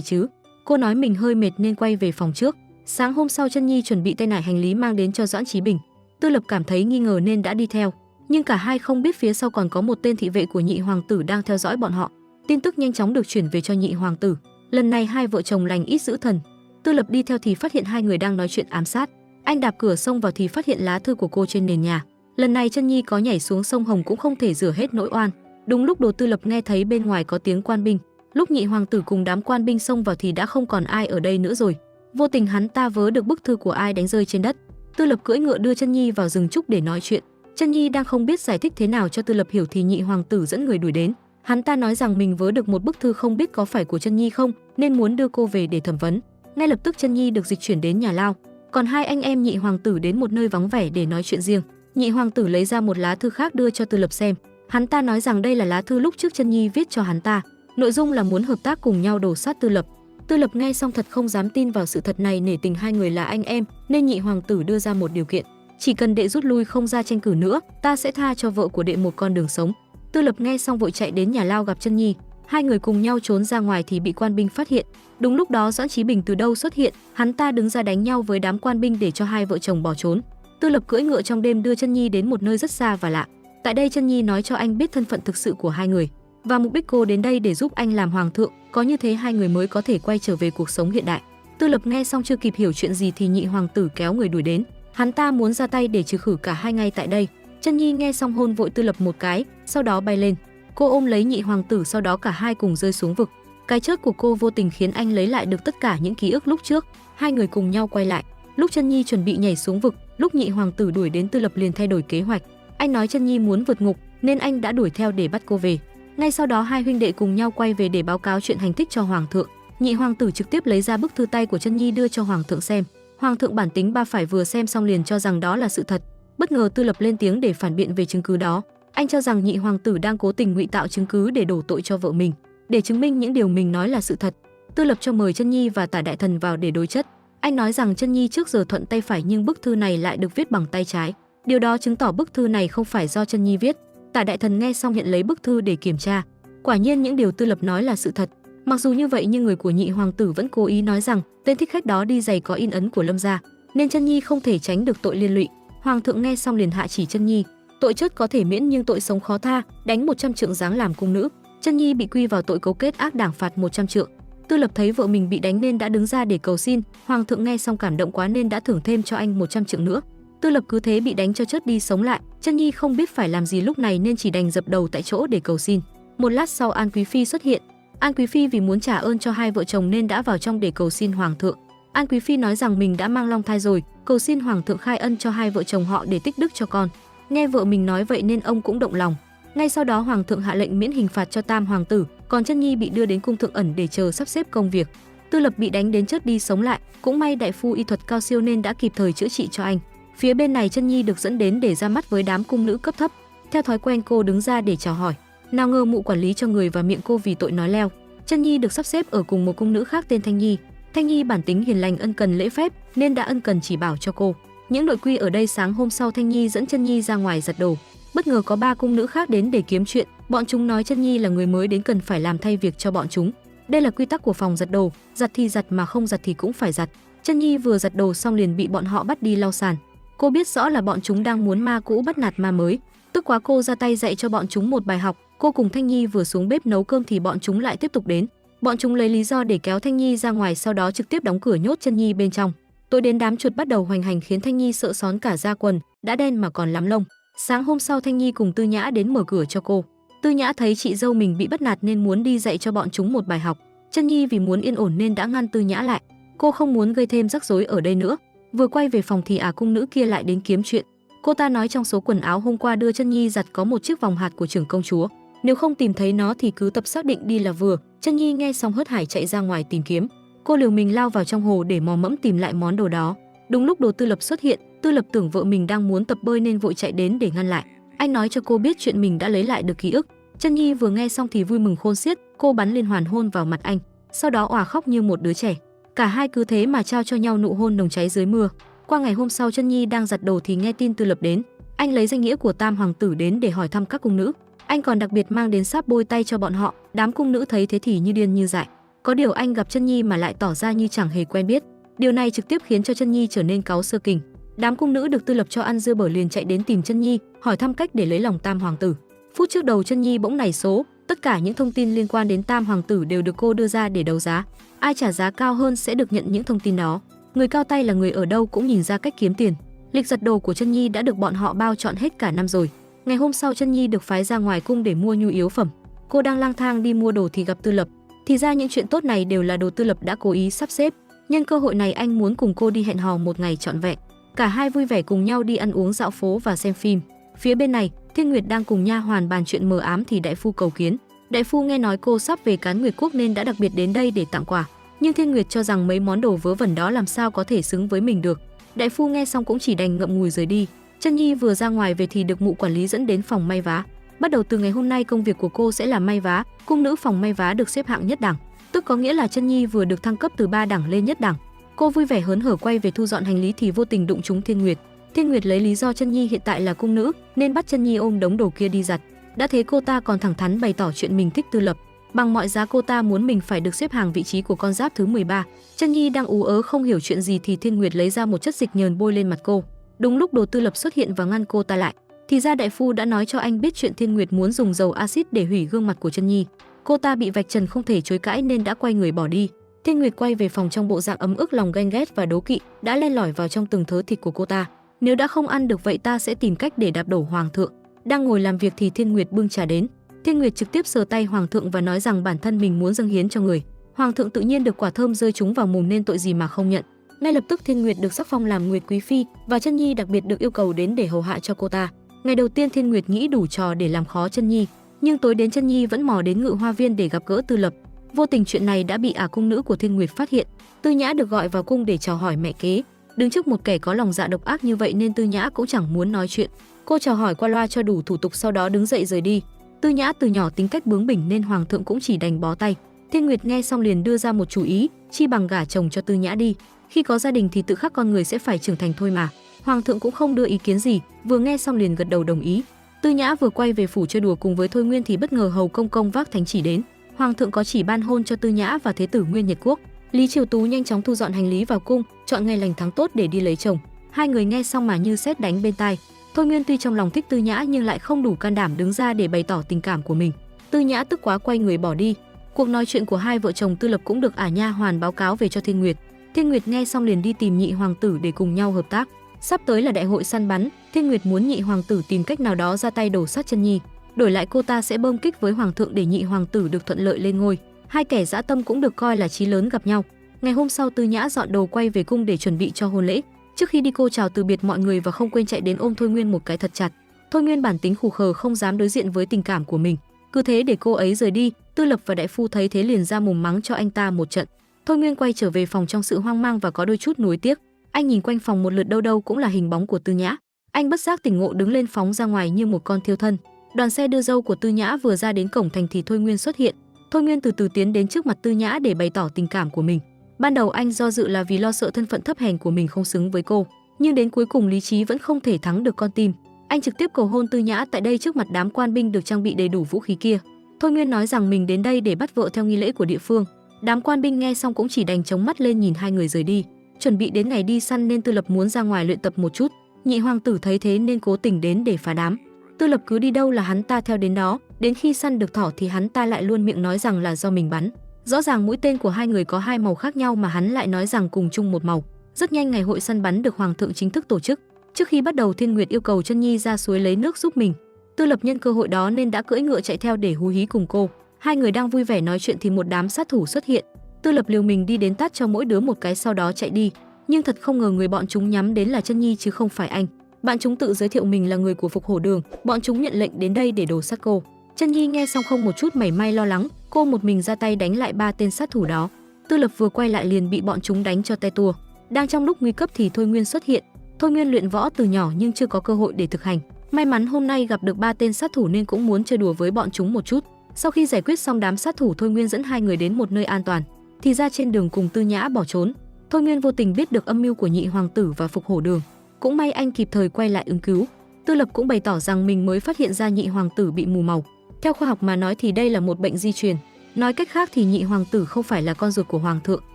chứ. Cô nói mình hơi mệt nên quay về phòng trước. Sáng hôm sau Chân Nhi chuẩn bị tay nải hành lý mang đến cho Doãn Chí Bình. Tư Lập cảm thấy nghi ngờ nên đã đi theo, nhưng cả hai không biết phía sau còn có một tên thị vệ của nhị hoàng tử đang theo dõi bọn họ. Tin tức nhanh chóng được chuyển về cho nhị hoàng tử. Lần này hai vợ chồng lành ít dữ thần. Tư Lập đi theo thì phát hiện hai người đang nói chuyện ám sát. Anh đạp cửa xông vào thì phát hiện lá thư của cô trên nền nhà. Lần này Chân Nhi có nhảy xuống sông Hồng cũng không thể rửa hết nỗi oan. Đúng lúc Đồ Tư Lập nghe thấy bên ngoài có tiếng quan binh. Lúc nhị hoàng tử cùng đám quan binh xông vào thì đã không còn ai ở đây nữa rồi. Vô tình hắn ta vớ được bức thư của ai đánh rơi trên đất. Tư Lập cưỡi ngựa đưa Chân Nhi vào rừng trúc để nói chuyện. Chân Nhi đang không biết giải thích thế nào cho Tư Lập hiểu thì nhị hoàng tử dẫn người đuổi đến. Hắn ta nói rằng mình vớ được một bức thư không biết có phải của Chân Nhi không, nên muốn đưa cô về để thẩm vấn. Ngay lập tức Chân Nhi được dịch chuyển đến nhà lao. Còn hai anh em nhị hoàng tử đến một nơi vắng vẻ để nói chuyện riêng. Nhị hoàng tử lấy ra một lá thư khác đưa cho Tư Lập xem. Hắn ta nói rằng đây là lá thư lúc trước Chân Nhi viết cho hắn ta. Nội dung là muốn hợp tác cùng nhau đổ sát Tư Lập. Tư Lập nghe xong thật không dám tin vào sự thật này, nể tình hai người là anh em nên nhị hoàng tử đưa ra một điều kiện. Chỉ cần đệ rút lui không ra tranh cử nữa, ta sẽ tha cho vợ của đệ một con đường sống. Tư Lập nghe xong vội chạy đến nhà lao gặp Chân Nhi. Hai người cùng nhau trốn ra ngoài thì bị quan binh phát hiện. Đúng lúc đó Doãn Chí Bình từ đâu xuất hiện, hắn ta đứng ra đánh nhau với đám quan binh để cho hai vợ chồng bỏ trốn. Tư Lập cưỡi ngựa trong đêm đưa Chân Nhi đến một nơi rất xa và lạ. Tại đây Chân Nhi nói cho anh biết thân phận thực sự của hai người và mục đích cô đến đây để giúp anh làm hoàng thượng, có như thế hai người mới có thể quay trở về cuộc sống hiện đại. Tư Lập nghe xong chưa kịp hiểu chuyện gì thì nhị hoàng tử kéo người đuổi đến. Hắn ta muốn ra tay để trừ khử cả hai ngay tại đây. Chân Nhi nghe xong hôn vội Tư Lập một cái, sau đó bay lên. Cô ôm lấy nhị hoàng tử, sau đó cả hai cùng rơi xuống vực. Cái chớp của cô vô tình khiến anh lấy lại được tất cả những ký ức lúc trước. Hai người cùng nhau quay lại. Lúc Chân Nhi chuẩn bị nhảy xuống vực, lúc nhị hoàng tử đuổi đến, Tư Lập liền thay đổi kế hoạch. Anh nói Chân Nhi muốn vượt ngục nên anh đã đuổi theo để bắt cô về. Ngay sau đó hai huynh đệ cùng nhau quay về để báo cáo chuyện hành tích cho hoàng thượng. Nhị hoàng tử trực tiếp lấy ra bức thư tay của Chân Nhi đưa cho hoàng thượng xem. Hoàng thượng bản tính ba phải vừa xem xong liền cho rằng đó là sự thật. Bất ngờ Tư Lập lên tiếng để phản biện về chứng cứ đó. Anh cho rằng nhị hoàng tử đang cố tình ngụy tạo chứng cứ để đổ tội cho vợ mình, để chứng minh những điều mình nói là sự thật. Tư Lập cho mời Chân Nhi và Tả đại thần vào để đối chất. Anh nói rằng Chân Nhi trước giờ thuận tay phải nhưng bức thư này lại được viết bằng tay trái. Điều đó chứng tỏ bức thư này không phải do Chân Nhi viết. Tả đại thần nghe xong nhận lấy bức thư để kiểm tra. Quả nhiên những điều Tư Lập nói là sự thật. Mặc dù như vậy nhưng người của nhị hoàng tử vẫn cố ý nói rằng tên thích khách đó đi giày có in ấn của Lâm gia, nên Chân Nhi không thể tránh được tội liên lụy. Hoàng thượng nghe xong liền hạ chỉ Chân Nhi. Tội chết có thể miễn nhưng tội sống khó tha, đánh 100 trượng giáng làm cung nữ. Chân Nhi bị quy vào tội cấu kết ác đảng, phạt 100 trượng. Tư Lập thấy vợ mình bị đánh nên đã đứng ra để cầu xin. Hoàng thượng nghe xong cảm động quá nên đã thưởng thêm cho anh 100 trượng nữa. Tư Lập cứ thế bị đánh cho chết đi sống lại. Chân Nhi không biết phải làm gì lúc này nên chỉ đành dập đầu tại chỗ để cầu xin. Một lát sau An Quý Phi xuất hiện. An Quý Phi vì muốn trả ơn cho hai vợ chồng nên đã vào trong để cầu xin hoàng thượng. An Quý Phi nói rằng mình đã mang long thai rồi, cầu xin hoàng thượng khai ân cho hai vợ chồng họ để tích đức cho con. Nghe vợ mình nói vậy nên ông cũng động lòng. Ngay sau đó hoàng thượng hạ lệnh miễn hình phạt cho tam hoàng tử, còn Chân Nhi bị đưa đến cung thượng ẩn để chờ sắp xếp công việc. Tư Lập bị đánh đến chết đi sống lại, cũng may đại phu y thuật cao siêu nên đã kịp thời chữa trị cho anh. Phía bên này Chân Nhi được dẫn đến để ra mắt với đám cung nữ cấp thấp. Theo thói quen cô đứng ra để chào hỏi. Nào ngờ mụ quản lý cho người vào miệng cô vì tội nói leo. Chân Nhi được sắp xếp ở cùng một cung nữ khác tên Thanh Nhi. Thanh Nhi bản tính hiền lành, ân cần lễ phép nên đã ân cần chỉ bảo cho cô. Những nội quy ở đây. Sáng hôm sau Thanh Nhi dẫn Chân Nhi ra ngoài giặt đồ. Bất ngờ có 3 cung nữ khác đến để kiếm chuyện. Bọn chúng nói Chân Nhi là người mới đến cần phải làm thay việc cho bọn chúng. Đây là quy tắc của phòng giặt đồ, giặt thì giặt mà không giặt thì cũng phải giặt. Chân Nhi vừa giặt đồ xong liền bị bọn họ bắt đi lau sàn. Cô biết rõ là bọn chúng đang muốn ma cũ bắt nạt ma mới. Tức quá cô ra tay dạy cho bọn chúng một bài học. Cô cùng Thanh Nhi vừa xuống bếp nấu cơm thì bọn chúng lại tiếp tục đến. Bọn chúng lấy lý do để kéo Thanh Nhi ra ngoài, sau đó trực tiếp đóng cửa nhốt Chân Nhi bên trong. Tối đến đám chuột bắt đầu hoành hành khiến Thanh Nhi sợ xón cả da quần, đã đen mà còn lắm lông. Sáng hôm sau Thanh Nhi cùng Tư Nhã đến mở cửa cho cô. Tư Nhã thấy chị dâu mình bị bắt nạt nên muốn đi dạy cho bọn chúng một bài học. Chân Nhi vì muốn yên ổn nên đã ngăn Tư Nhã lại. Cô không muốn gây thêm rắc rối ở đây nữa. Vừa quay về phòng thì cung nữ kia lại đến kiếm chuyện. Cô ta nói trong số quần áo hôm qua đưa Chân Nhi giặt có một chiếc vòng hạt của trưởng công chúa. Nếu không tìm thấy nó thì cứ tập xác định đi là vừa. Chân Nhi nghe xong hớt hải chạy ra ngoài tìm kiếm. Cô liều mình lao vào trong hồ để mò mẫm tìm lại món đồ đó. Đúng lúc Đồ Tư Lập xuất hiện, Tư Lập tưởng vợ mình đang muốn tập bơi nên vội chạy đến để ngăn lại. Anh nói cho cô biết chuyện mình đã lấy lại được ký ức. Chân Nhi vừa nghe xong thì vui mừng khôn xiết, cô bắn liên hoàn hôn vào mặt anh, sau đó òa khóc như một đứa trẻ. Cả hai cứ thế mà trao cho nhau nụ hôn nồng cháy dưới mưa. Qua ngày hôm sau Chân Nhi đang giặt đồ thì nghe tin Tư Lập đến. Anh lấy danh nghĩa của tam hoàng tử đến để hỏi thăm các cung nữ. Anh còn đặc biệt mang đến sáp bôi tay cho bọn họ. Đám cung nữ thấy thế thì như điên như dại. Có điều anh gặp Chân Nhi mà lại tỏ ra như chẳng hề quen biết. Điều này trực tiếp khiến cho Chân Nhi trở nên cáu sơ kình. Đám cung nữ được Tư Lập cho ăn dưa bở liền chạy đến tìm Chân Nhi, hỏi thăm cách để lấy lòng Tam hoàng tử. Phút trước đầu Chân Nhi bỗng nảy số, tất cả những thông tin liên quan đến Tam hoàng tử đều được cô đưa ra để đấu giá. Ai trả giá cao hơn sẽ được nhận những thông tin đó. Người cao tay là người ở đâu cũng nhìn ra cách kiếm tiền. Lịch giặt đồ của Chân Nhi đã được bọn họ bao trọn hết cả năm rồi. Ngày hôm sau Chân Nhi được phái ra ngoài cung để mua nhu yếu phẩm. Cô đang lang thang đi mua đồ thì gặp Tư Lập. Thì ra những chuyện tốt này đều là đồ Tư Lập đã cố ý sắp xếp. Nhân cơ hội này anh muốn cùng cô đi hẹn hò một ngày trọn vẹn. Cả hai vui vẻ cùng nhau đi ăn uống dạo phố và xem phim. Phía bên này, Thiên Nguyệt đang cùng nha hoàn bàn chuyện mờ ám thì đại phu cầu kiến. Đại phu nghe nói cô sắp về Cán Nguyệt Quốc nên đã đặc biệt đến đây để tặng quà. Nhưng Thiên Nguyệt cho rằng mấy món đồ vớ vẩn đó làm sao có thể xứng với mình được. Đại phu nghe xong cũng chỉ đành ngậm ngùi rời đi. Chân Nhi vừa ra ngoài về thì được mụ quản lý dẫn đến phòng may vá. Bắt đầu từ ngày hôm nay công việc của cô sẽ là may vá. Cung nữ phòng may vá được xếp hạng nhất đẳng, tức có nghĩa là Chân Nhi vừa được thăng cấp từ 3 đẳng lên nhất đẳng. Cô vui vẻ hớn hở quay về thu dọn hành lý thì vô tình đụng trúng Thiên Nguyệt. Thiên Nguyệt lấy lý do Chân Nhi hiện tại là cung nữ nên bắt Chân Nhi ôm đống đồ kia đi giặt. Đã thế cô ta còn thẳng thắn bày tỏ chuyện mình thích Tư Lập. Bằng mọi giá cô ta muốn mình phải được xếp hàng vị trí của con giáp thứ 13. Chân Nhi đang ú ớ không hiểu chuyện gì thì Thiên Nguyệt lấy ra một chất dịch nhờn bôi lên mặt cô. Đúng lúc Đồ Tư Lập xuất hiện và ngăn cô ta lại. Thì ra đại phu đã nói cho anh biết chuyện Thiên Nguyệt muốn dùng dầu axit để hủy gương mặt của Chân Nhi. Cô ta bị vạch trần không thể chối cãi nên đã quay người bỏ đi. Thiên Nguyệt quay về phòng trong bộ dạng ấm ức lòng ganh ghét và đố kỵ, đã len lỏi vào trong từng thớ thịt của cô ta. Nếu đã không ăn được vậy ta sẽ tìm cách để đạp đổ hoàng thượng. Đang ngồi làm việc thì Thiên Nguyệt bưng trà đến. Thiên Nguyệt trực tiếp sờ tay hoàng thượng và nói rằng bản thân mình muốn dâng hiến cho người. Hoàng thượng tự nhiên được quả thơm rơi trúng vào mồm nên tội gì mà không nhận. Ngay lập tức Thiên Nguyệt được sắc phong làm Nguyệt quý phi và Chân Nhi đặc biệt được yêu cầu đến để hầu hạ cho cô ta. Ngày đầu tiên Thiên Nguyệt nghĩ đủ trò để làm khó Chân Nhi, nhưng tối đến Chân Nhi vẫn mò đến Ngự Hoa Viên để gặp gỡ Tư Lập. Vô tình chuyện này đã bị cung nữ của Thiên Nguyệt phát hiện. Tư Nhã được gọi vào cung để chào hỏi mẹ kế. Đứng trước một kẻ có lòng dạ độc ác như vậy nên Tư Nhã cũng chẳng muốn nói chuyện. Cô chào hỏi qua loa cho đủ thủ tục sau đó đứng dậy rời đi. Tư Nhã từ nhỏ tính cách bướng bỉnh nên hoàng thượng cũng chỉ đành bó tay. Thiên Nguyệt nghe xong liền đưa ra một chủ ý, chi bằng gả chồng cho Tư Nhã đi. Khi có gia đình thì tự khắc con người sẽ phải trưởng thành thôi mà. Hoàng thượng cũng không đưa ý kiến gì, vừa nghe xong liền gật đầu đồng ý. Tư Nhã vừa quay về phủ chơi đùa cùng với Thôi Nguyên thì bất ngờ hầu công công vác thánh chỉ đến. Hoàng thượng có chỉ ban hôn cho Tư Nhã và thế tử Nguyên Nhật Quốc. Lý Triều Tú nhanh chóng thu dọn hành lý vào cung, chọn ngày lành tháng tốt để đi lấy chồng. Hai người nghe xong mà như sét đánh bên tai. Thôi Nguyên tuy trong lòng thích Tư Nhã nhưng lại không đủ can đảm đứng ra để bày tỏ tình cảm của mình. Tư Nhã tức quá quay người bỏ đi. Cuộc nói chuyện của hai vợ chồng Tư Lập cũng được nha hoàn báo cáo về cho Thiên Nguyệt. Thiên Nguyệt nghe xong liền đi tìm nhị hoàng tử để cùng nhau hợp tác. Sắp tới là đại hội săn bắn, Thiên Nguyệt muốn nhị hoàng tử tìm cách nào đó ra tay đổ sát Chân Nhi. Đổi lại cô ta sẽ bơm kích với hoàng thượng để nhị hoàng tử được thuận lợi lên ngôi. Hai kẻ dã tâm cũng được coi là chí lớn gặp nhau. Ngày hôm sau Tư Nhã dọn đồ quay về cung để chuẩn bị cho hôn lễ. Trước khi đi cô chào từ biệt mọi người và không quên chạy đến ôm Thôi Nguyên một cái thật chặt. Thôi Nguyên bản tính khù khờ không dám đối diện với tình cảm của mình, cứ thế để cô ấy rời đi. Tư Lập và đại phu thấy thế liền ra mồm mắng cho anh ta một trận. Thôi Nguyên quay trở về phòng trong sự hoang mang và có đôi chút nuối tiếc. Anh nhìn quanh phòng một lượt đâu đâu cũng là hình bóng của Tư Nhã. Anh bất giác tỉnh ngộ đứng lên phóng ra ngoài như một con thiêu thân. Đoàn xe đưa dâu của Tư Nhã vừa ra đến cổng thành thì Thôi Nguyên xuất hiện. Thôi Nguyên từ từ tiến đến trước mặt Tư Nhã để bày tỏ tình cảm của mình. Ban đầu anh do dự là vì lo sợ thân phận thấp hèn của mình không xứng với cô, nhưng đến cuối cùng lý trí vẫn không thể thắng được con tim. Anh trực tiếp cầu hôn Tư Nhã tại đây trước mặt đám quan binh được trang bị đầy đủ vũ khí kia. Thôi Nguyên nói rằng mình đến đây để bắt vợ theo nghi lễ của địa phương. Đám quan binh nghe xong cũng chỉ đành chống mắt lên nhìn hai người rời đi. Chuẩn bị đến ngày đi săn nên Tư Lập muốn ra ngoài luyện tập một chút. Nhị hoàng tử thấy thế nên cố tình đến để phá đám. Tư Lập cứ đi đâu là hắn ta theo đến đó, đến khi săn được thỏ thì hắn ta lại luôn miệng nói rằng là do mình bắn. Rõ ràng mũi tên của hai người có hai màu khác nhau mà hắn lại nói rằng cùng chung một màu. Rất nhanh ngày hội săn bắn được hoàng thượng chính thức tổ chức. Trước khi bắt đầu Thiên Nguyệt yêu cầu Chân Nhi ra suối lấy nước giúp mình. Tư Lập nhân cơ hội đó nên đã cưỡi ngựa chạy theo để hú hí cùng cô. Hai người đang vui vẻ nói chuyện thì một đám sát thủ xuất hiện. Tư Lập liều mình đi đến tát cho mỗi đứa một cái sau đó chạy đi. Nhưng thật không ngờ người bọn chúng nhắm đến là Chân Nhi chứ không phải anh. Bạn chúng tự giới thiệu mình là người của Phục Hổ Đường, bọn chúng nhận lệnh đến đây để đổ sát cô. Chân Nhi nghe xong không một chút mảy may lo lắng, cô một mình ra tay đánh lại 3 tên sát thủ đó. Tư Lập vừa quay lại liền bị bọn chúng đánh cho te tua. Đang trong lúc nguy cấp thì Thôi Nguyên xuất hiện. Thôi Nguyên luyện võ từ nhỏ nhưng chưa có cơ hội để thực hành. May mắn hôm nay gặp được 3 tên sát thủ nên cũng muốn chơi đùa với bọn chúng một chút. Sau khi giải quyết xong đám sát thủ, Thôi Nguyên dẫn hai người đến một nơi an toàn. Thì ra trên đường cùng Tư Nhã bỏ trốn. Thôi Nguyên vô tình biết được âm mưu của nhị hoàng tử và Phục Hổ Đường. Cũng may anh kịp thời quay lại ứng cứu. Tư Lập cũng bày tỏ rằng mình mới phát hiện ra nhị hoàng tử bị mù màu. Theo khoa học mà nói thì đây là một bệnh di truyền. Nói cách khác thì nhị hoàng tử không phải là con ruột của hoàng thượng.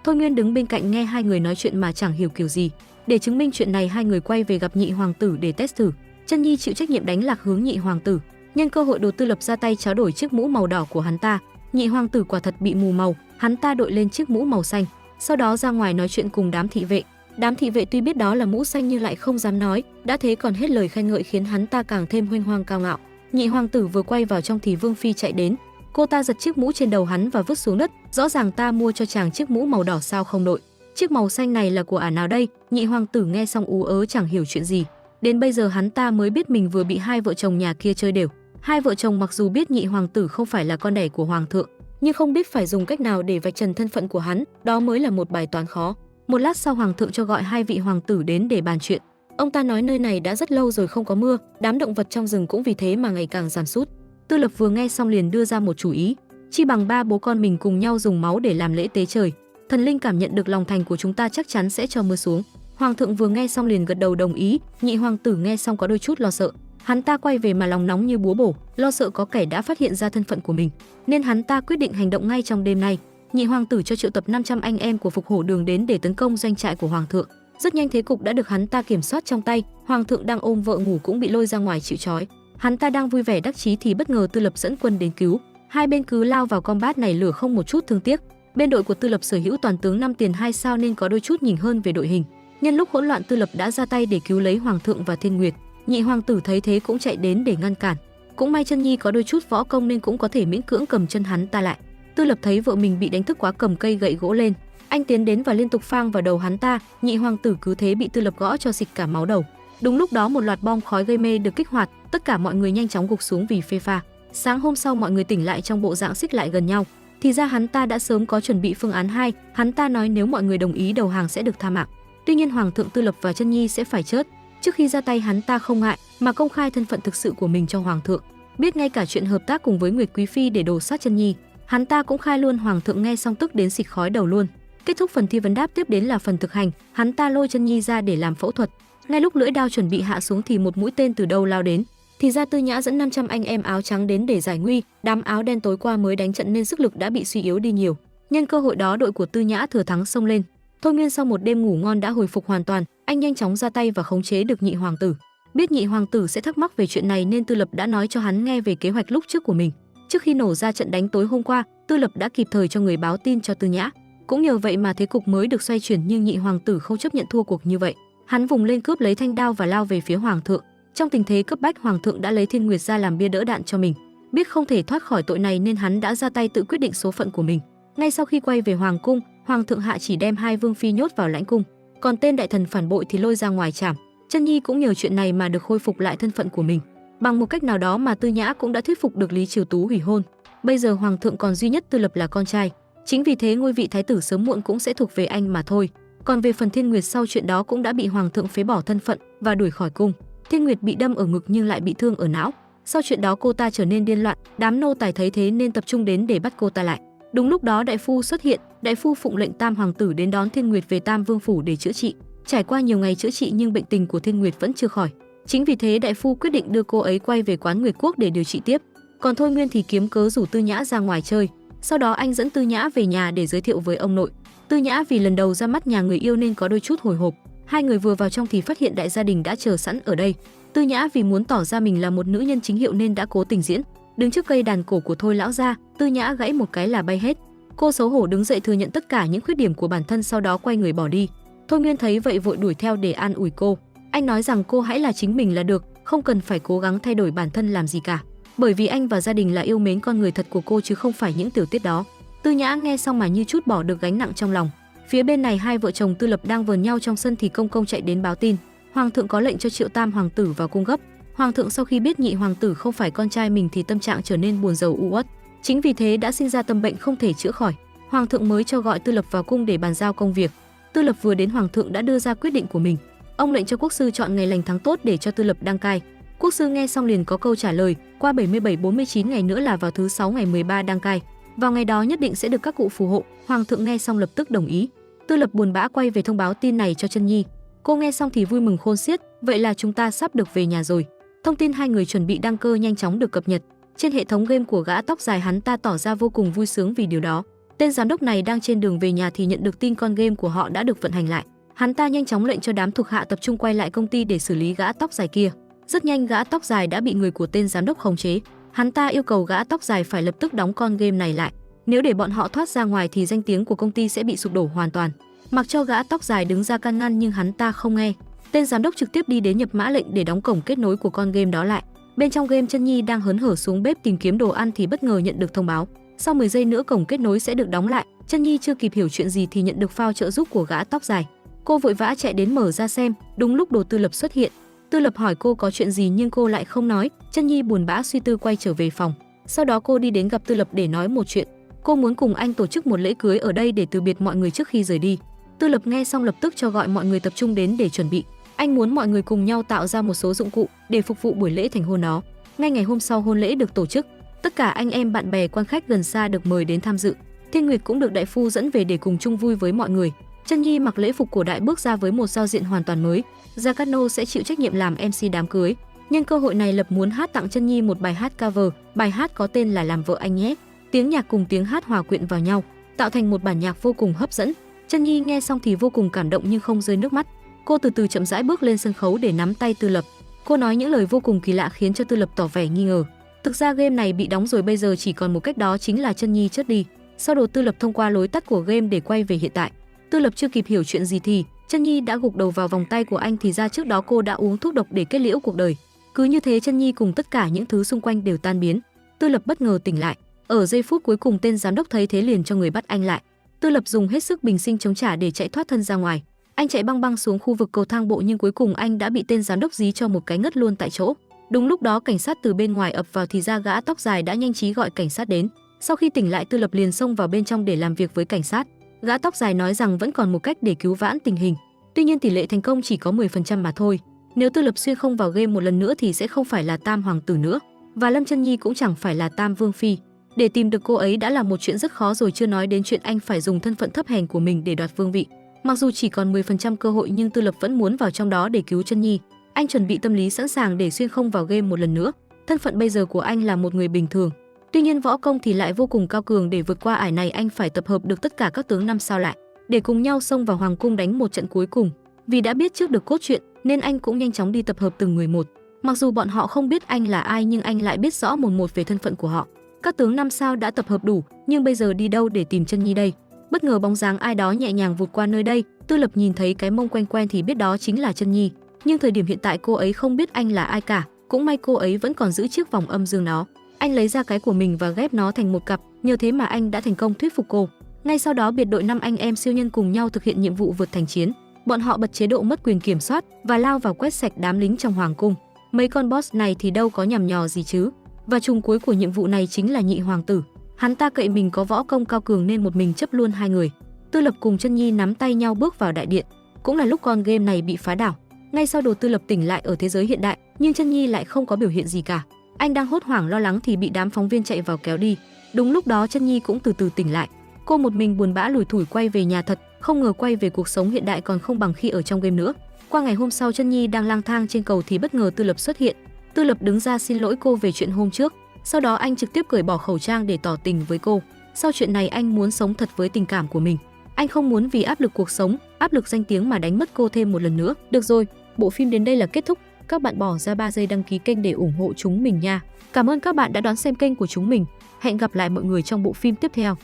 Thôi Nguyên đứng bên cạnh nghe hai người nói chuyện mà chẳng hiểu kiểu gì. Để chứng minh chuyện này, hai người quay về gặp nhị hoàng tử để test thử. Chân Nhi chịu trách nhiệm đánh lạc hướng nhị hoàng tử. Nhân cơ hội Đồ Tư Lập ra tay tráo đổi chiếc mũ màu đỏ của hắn ta. Nhị hoàng tử quả thật bị mù màu, hắn ta đội lên chiếc mũ màu xanh, sau đó ra ngoài nói chuyện cùng đám thị vệ. Đám thị vệ tuy biết đó là mũ xanh nhưng lại không dám nói, đã thế còn hết lời khen ngợi khiến hắn ta càng thêm huênh hoang cao ngạo. Nhị hoàng tử vừa quay vào trong thì Vương phi chạy đến, cô ta giật chiếc mũ trên đầu hắn và vứt xuống đất. Rõ ràng ta mua cho chàng chiếc mũ màu đỏ sao không đội? Chiếc màu xanh này là của ả nào đây? Nhị hoàng tử nghe xong ú ớ chẳng hiểu chuyện gì. Đến bây giờ hắn ta mới biết mình vừa bị hai vợ chồng nhà kia chơi đều. Hai vợ chồng mặc dù biết nhị hoàng tử không phải là con đẻ của hoàng thượng, nhưng không biết phải dùng cách nào để vạch trần thân phận của hắn, đó mới là một bài toán khó. Một lát sau, hoàng thượng cho gọi hai vị hoàng tử đến để bàn chuyện. Ông ta nói nơi này đã rất lâu rồi không có mưa, đám động vật trong rừng cũng vì thế mà ngày càng giảm sút. Tư Lập vừa nghe xong liền đưa ra một chủ ý, chi bằng ba bố con mình cùng nhau dùng máu để làm lễ tế trời. Thần linh cảm nhận được lòng thành của chúng ta chắc chắn sẽ cho mưa xuống. Hoàng thượng vừa nghe xong liền gật đầu đồng ý. Nhị hoàng tử nghe xong có đôi chút lo sợ. Hắn ta quay về mà lòng nóng như búa bổ, lo sợ có kẻ đã phát hiện ra thân phận của mình, nên hắn ta quyết định hành động ngay trong đêm nay. Nhị hoàng tử cho triệu tập 500 anh em của Phục Hổ Đường đến để tấn công doanh trại của hoàng thượng. Rất nhanh thế cục đã được hắn ta kiểm soát trong tay. Hoàng thượng đang ôm vợ ngủ cũng bị lôi ra ngoài chịu trói. Hắn ta đang vui vẻ đắc chí thì bất ngờ Tư Lập dẫn quân đến cứu. Hai bên cứ lao vào combat này lửa không một chút thương tiếc. Bên đội của Tư Lập sở hữu toàn tướng 5 tiền 2 sao nên có đôi chút nhỉnh hơn về đội hình. Nhân lúc hỗn loạn, Tư Lập đã ra tay để cứu lấy hoàng thượng và Thiên Nguyệt. Nhị hoàng tử thấy thế cũng chạy đến để ngăn cản. Cũng may Chân Nhi có đôi chút võ công nên cũng có thể miễn cưỡng cầm chân hắn ta lại. Tư Lập thấy vợ mình bị đánh thức quá cầm cây gậy gỗ lên, anh tiến đến và liên tục phang vào đầu hắn ta. Nhị hoàng tử cứ thế bị Tư Lập gõ cho xịt cả máu đầu. Đúng lúc đó một loạt bom khói gây mê được kích hoạt, tất cả mọi người nhanh chóng gục xuống vì phê pha. Sáng hôm sau mọi người tỉnh lại trong bộ dạng xích lại gần nhau. Thì ra hắn ta đã sớm có chuẩn bị phương án 2, hắn ta nói nếu mọi người đồng ý đầu hàng sẽ được tha mạng. Tuy nhiên hoàng thượng, Tư Lập và Chân Nhi sẽ phải chết. Trước khi ra tay hắn ta không ngại mà công khai thân phận thực sự của mình cho hoàng thượng, biết ngay cả chuyện hợp tác cùng với Nguyệt Quý phi để đổ sát Chân Nhi. Hắn ta cũng khai luôn. Hoàng thượng nghe xong tức đến xịt khói đầu luôn. Kết thúc phần thi vấn đáp, tiếp đến là phần thực hành. Hắn ta lôi Chân Nhi ra để làm phẫu thuật. Ngay lúc lưỡi đao chuẩn bị hạ xuống thì một mũi tên từ đâu lao đến. Thì ra Tư Nhã dẫn 500 anh em áo trắng đến để giải nguy. Đám áo đen tối qua mới đánh trận nên sức lực đã bị suy yếu đi nhiều. Nhân cơ hội đó đội của Tư Nhã thừa thắng xông lên. Thôi Nguyên sau một đêm ngủ ngon đã hồi phục hoàn toàn, anh nhanh chóng ra tay và khống chế được nhị hoàng tử. Biết nhị hoàng tử sẽ thắc mắc về chuyện này nên Tư Lập đã nói cho hắn nghe về kế hoạch lúc trước của mình. Trước khi nổ ra trận đánh tối hôm qua, Tư Lập đã kịp thời cho người báo tin cho Tư Nhã. Cũng nhờ vậy mà thế cục mới được xoay chuyển, nhưng nhị hoàng tử không chấp nhận thua cuộc như vậy. Hắn vùng lên cướp lấy thanh đao và lao về phía hoàng thượng. Trong tình thế cấp bách, hoàng thượng đã lấy Thiên Nguyệt ra làm bia đỡ đạn cho mình. Biết không thể thoát khỏi tội này nên hắn đã ra tay tự quyết định số phận của mình. Ngay sau khi quay về hoàng cung, hoàng thượng hạ chỉ đem hai vương phi nhốt vào lãnh cung, còn tên đại thần phản bội thì lôi ra ngoài trảm. Chân Nhi cũng nhờ chuyện này mà được khôi phục lại thân phận của mình. Bằng một cách nào đó mà Tư Nhã cũng đã thuyết phục được Lý Triều Tú hủy hôn. Bây giờ hoàng thượng còn duy nhất Tư Lập là con trai, chính vì thế ngôi vị thái tử sớm muộn cũng sẽ thuộc về anh mà thôi. Còn về phần Thiên Nguyệt, sau chuyện đó cũng đã bị hoàng thượng phế bỏ thân phận và đuổi khỏi cung. Thiên Nguyệt bị đâm ở ngực nhưng lại bị thương ở não. Sau chuyện đó cô ta trở nên điên loạn, đám nô tài thấy thế nên tập trung đến để bắt cô ta lại. Đúng lúc đó đại phu xuất hiện, đại phu phụng lệnh Tam hoàng tử đến đón Thiên Nguyệt về Tam vương phủ để chữa trị. Trải qua nhiều ngày chữa trị nhưng bệnh tình của Thiên Nguyệt vẫn chưa khỏi. Chính vì thế đại phu quyết định đưa cô ấy quay về quán Nguyệt Quốc để điều trị tiếp. Còn Thôi Nguyên thì kiếm cớ rủ Tư Nhã ra ngoài chơi. Sau đó anh dẫn Tư Nhã về nhà để giới thiệu với ông nội. Tư Nhã vì lần đầu ra mắt nhà người yêu nên có đôi chút hồi hộp. Hai người vừa vào trong thì phát hiện đại gia đình đã chờ sẵn ở đây. Tư Nhã vì muốn tỏ ra mình là một nữ nhân chính hiệu nên đã cố tình diễn. Đứng trước cây đàn cổ của Thôi lão gia, Tư Nhã gãy một cái là bay hết. Cô xấu hổ đứng dậy thừa nhận tất cả những khuyết điểm của bản thân, sau đó quay người bỏ đi. Thôi Nguyên thấy vậy vội đuổi theo để an ủi cô. Anh nói rằng cô hãy là chính mình là được, không cần phải cố gắng thay đổi bản thân làm gì cả. Bởi vì anh và gia đình là yêu mến con người thật của cô chứ không phải những tiểu tiết đó. Tư Nhã nghe xong mà như chút bỏ được gánh nặng trong lòng. Phía bên này hai vợ chồng Tư Lập đang vờn nhau trong sân thì công công chạy đến báo tin. Hoàng thượng có lệnh cho triệu Tam hoàng tử vào cung gấp. Hoàng thượng sau khi biết nhị hoàng tử không phải con trai mình thì tâm trạng trở nên buồn rầu u uất. Chính vì thế đã sinh ra tâm bệnh không thể chữa khỏi. Hoàng thượng mới cho gọi Tư Lập vào cung để bàn giao công việc. Tư Lập vừa đến, hoàng thượng đã đưa ra quyết định của mình. Ông lệnh cho quốc sư chọn ngày lành tháng tốt để cho Tư Lập đăng cai. Quốc sư nghe xong liền có câu trả lời, qua 77-49 ngày nữa là vào thứ 6 ngày 13 đăng cai. Vào ngày đó nhất định sẽ được các cụ phù hộ. Hoàng thượng nghe xong lập tức đồng ý. Tư Lập buồn bã quay về thông báo tin này cho Chân Nhi. Cô nghe xong thì vui mừng khôn xiết, vậy là chúng ta sắp được về nhà rồi. Thông tin hai người chuẩn bị đăng cơ nhanh chóng được cập nhật. Trên hệ thống game của gã tóc dài, hắn ta tỏ ra vô cùng vui sướng vì điều đó. Tên giám đốc này đang trên đường về nhà thì nhận được tin con game của họ đã được vận hành lại. Hắn ta nhanh chóng lệnh cho đám thuộc hạ tập trung quay lại công ty để xử lý gã tóc dài kia. Rất nhanh gã tóc dài đã bị người của tên giám đốc khống chế. Hắn ta yêu cầu gã tóc dài phải lập tức đóng con game này lại. Nếu để bọn họ thoát ra ngoài thì danh tiếng của công ty sẽ bị sụp đổ hoàn toàn. Mặc cho gã tóc dài đứng ra can ngăn nhưng hắn ta không nghe. Tên giám đốc trực tiếp đi đến nhập mã lệnh để đóng cổng kết nối của con game đó lại. Bên trong game, Chân Nhi đang hớn hở xuống bếp tìm kiếm đồ ăn thì bất ngờ nhận được thông báo. Sau 10 giây nữa cổng kết nối sẽ được đóng lại. Chân Nhi chưa kịp hiểu chuyện gì thì nhận được phao trợ giúp của gã tóc dài. Cô vội vã chạy đến mở ra xem, đúng lúc Đồ Tư Lập xuất hiện. Tư Lập hỏi cô có chuyện gì nhưng cô lại không nói. Chân Nhi buồn bã suy tư quay trở về phòng. Sau đó cô đi đến gặp Tư Lập để nói một chuyện. Cô muốn cùng anh tổ chức một lễ cưới ở đây để từ biệt mọi người trước khi rời đi. Tư Lập nghe xong lập tức cho gọi mọi người tập trung đến để chuẩn bị. Anh muốn mọi người cùng nhau tạo ra một số dụng cụ để phục vụ buổi lễ thành hôn đó. Ngay ngày hôm sau hôn lễ được tổ chức, tất cả anh em bạn bè quan khách gần xa được mời đến tham dự. Thiên Nguyệt cũng được đại phu dẫn về để cùng chung vui với mọi người. Chân Nhi mặc lễ phục cổ đại bước ra với một giao diện hoàn toàn mới. Giacano sẽ chịu trách nhiệm làm MC đám cưới. Nhân cơ hội này Lập muốn hát tặng Chân Nhi một bài hát cover. Bài hát có tên là Làm Vợ Anh Nhé. Tiếng nhạc cùng tiếng hát hòa quyện vào nhau, tạo thành một bản nhạc vô cùng hấp dẫn. Chân Nhi nghe xong thì vô cùng cảm động nhưng không rơi nước mắt. Cô từ từ chậm rãi bước lên sân khấu để nắm tay Tư Lập. Cô nói những lời vô cùng kỳ lạ khiến cho Tư Lập tỏ vẻ nghi ngờ. Thực ra game này bị đóng rồi, bây giờ chỉ còn một cách, đó chính là Chân Nhi chết đi. Sau đó Tư Lập thông qua lối tắt của game để quay về hiện tại. Tư Lập chưa kịp hiểu chuyện gì thì Chân Nhi đã gục đầu vào vòng tay của anh, thì ra trước đó cô đã uống thuốc độc để kết liễu cuộc đời. Cứ như thế Chân Nhi cùng tất cả những thứ xung quanh đều tan biến. Tư Lập bất ngờ tỉnh lại. Ở giây phút cuối cùng tên giám đốc thấy thế liền cho người bắt anh lại. Tư Lập dùng hết sức bình sinh chống trả để chạy thoát thân ra ngoài. Anh chạy băng băng xuống khu vực cầu thang bộ nhưng cuối cùng anh đã bị tên giám đốc dí cho một cái ngất luôn tại chỗ. Đúng lúc đó cảnh sát từ bên ngoài ập vào thì ra gã tóc dài đã nhanh trí gọi cảnh sát đến. Sau khi tỉnh lại Tư Lập liền xông vào bên trong để làm việc với cảnh sát. Gã tóc dài nói rằng vẫn còn một cách để cứu vãn tình hình. Tuy nhiên tỷ lệ thành công chỉ có 10% mà thôi. Nếu Tư Lập xuyên không vào game một lần nữa thì sẽ không phải là Tam Hoàng tử nữa. Và Lâm Chân Nhi cũng chẳng phải là Tam Vương Phi. Để tìm được cô ấy đã là một chuyện rất khó rồi, chưa nói đến chuyện anh phải dùng thân phận thấp hèn của mình để đoạt vương vị. Mặc dù chỉ còn 10% cơ hội nhưng Tư Lập vẫn muốn vào trong đó để cứu Chân Nhi. Anh chuẩn bị tâm lý sẵn sàng để xuyên không vào game một lần nữa. Thân phận bây giờ của anh là một người bình thường. Tuy nhiên võ công thì lại vô cùng cao cường, để vượt qua ải này anh phải tập hợp được tất cả các tướng 5 sao lại để cùng nhau xông vào hoàng cung đánh một trận cuối cùng. Vì đã biết trước được cốt truyện nên anh cũng nhanh chóng đi tập hợp từng người một. Mặc dù bọn họ không biết anh là ai nhưng anh lại biết rõ một về thân phận của họ. Các tướng 5 sao đã tập hợp đủ, nhưng bây giờ đi đâu để tìm Chân Nhi đây? Bất ngờ bóng dáng ai đó nhẹ nhàng vụt qua nơi đây. Tư Lập nhìn thấy cái mông quen quen thì biết đó chính là Chân Nhi. Nhưng thời điểm hiện tại cô ấy không biết anh là ai cả. Cũng may cô ấy vẫn còn giữ chiếc vòng âm dương đó. Anh lấy ra cái của mình và ghép nó thành một cặp. Nhờ thế mà anh đã thành công thuyết phục cô. Ngay sau đó biệt đội 5 anh em siêu nhân cùng nhau thực hiện nhiệm vụ vượt thành chiến. Bọn họ bật chế độ mất quyền kiểm soát và lao vào quét sạch đám lính trong hoàng cung. Mấy con boss này thì đâu có nhằm nhò gì chứ. Và trùng cuối của nhiệm vụ này chính là nhị hoàng tử. Hắn ta cậy mình có võ công cao cường nên một mình chấp luôn hai người. Tư Lập cùng Chân Nhi nắm tay nhau bước vào đại điện. Cũng là lúc con game này bị phá đảo. Ngay sau đó Tư Lập tỉnh lại ở thế giới hiện đại, nhưng Chân Nhi lại không có biểu hiện gì cả. Anh đang hốt hoảng lo lắng thì bị đám phóng viên chạy vào kéo đi. Đúng lúc đó Chân Nhi cũng từ từ tỉnh lại. Cô một mình buồn bã lủi thủi quay về nhà thật, không ngờ quay về cuộc sống hiện đại còn không bằng khi ở trong game nữa. Qua ngày hôm sau Chân Nhi đang lang thang trên cầu thì bất ngờ Tư Lập xuất hiện. Tư Lập đứng ra xin lỗi cô về chuyện hôm trước. Sau đó anh trực tiếp cởi bỏ khẩu trang để tỏ tình với cô. Sau chuyện này anh muốn sống thật với tình cảm của mình. Anh không muốn vì áp lực cuộc sống, áp lực danh tiếng mà đánh mất cô thêm một lần nữa. Được rồi, bộ phim đến đây là kết thúc. Các bạn bỏ ra 3 giây đăng ký kênh để ủng hộ chúng mình nha. Cảm ơn các bạn đã đón xem kênh của chúng mình. Hẹn gặp lại mọi người trong bộ phim tiếp theo.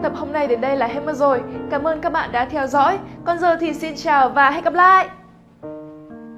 Tập hôm nay đến đây là hết mất rồi. Cảm ơn các bạn đã theo dõi. Còn giờ thì xin chào và hẹn gặp lại.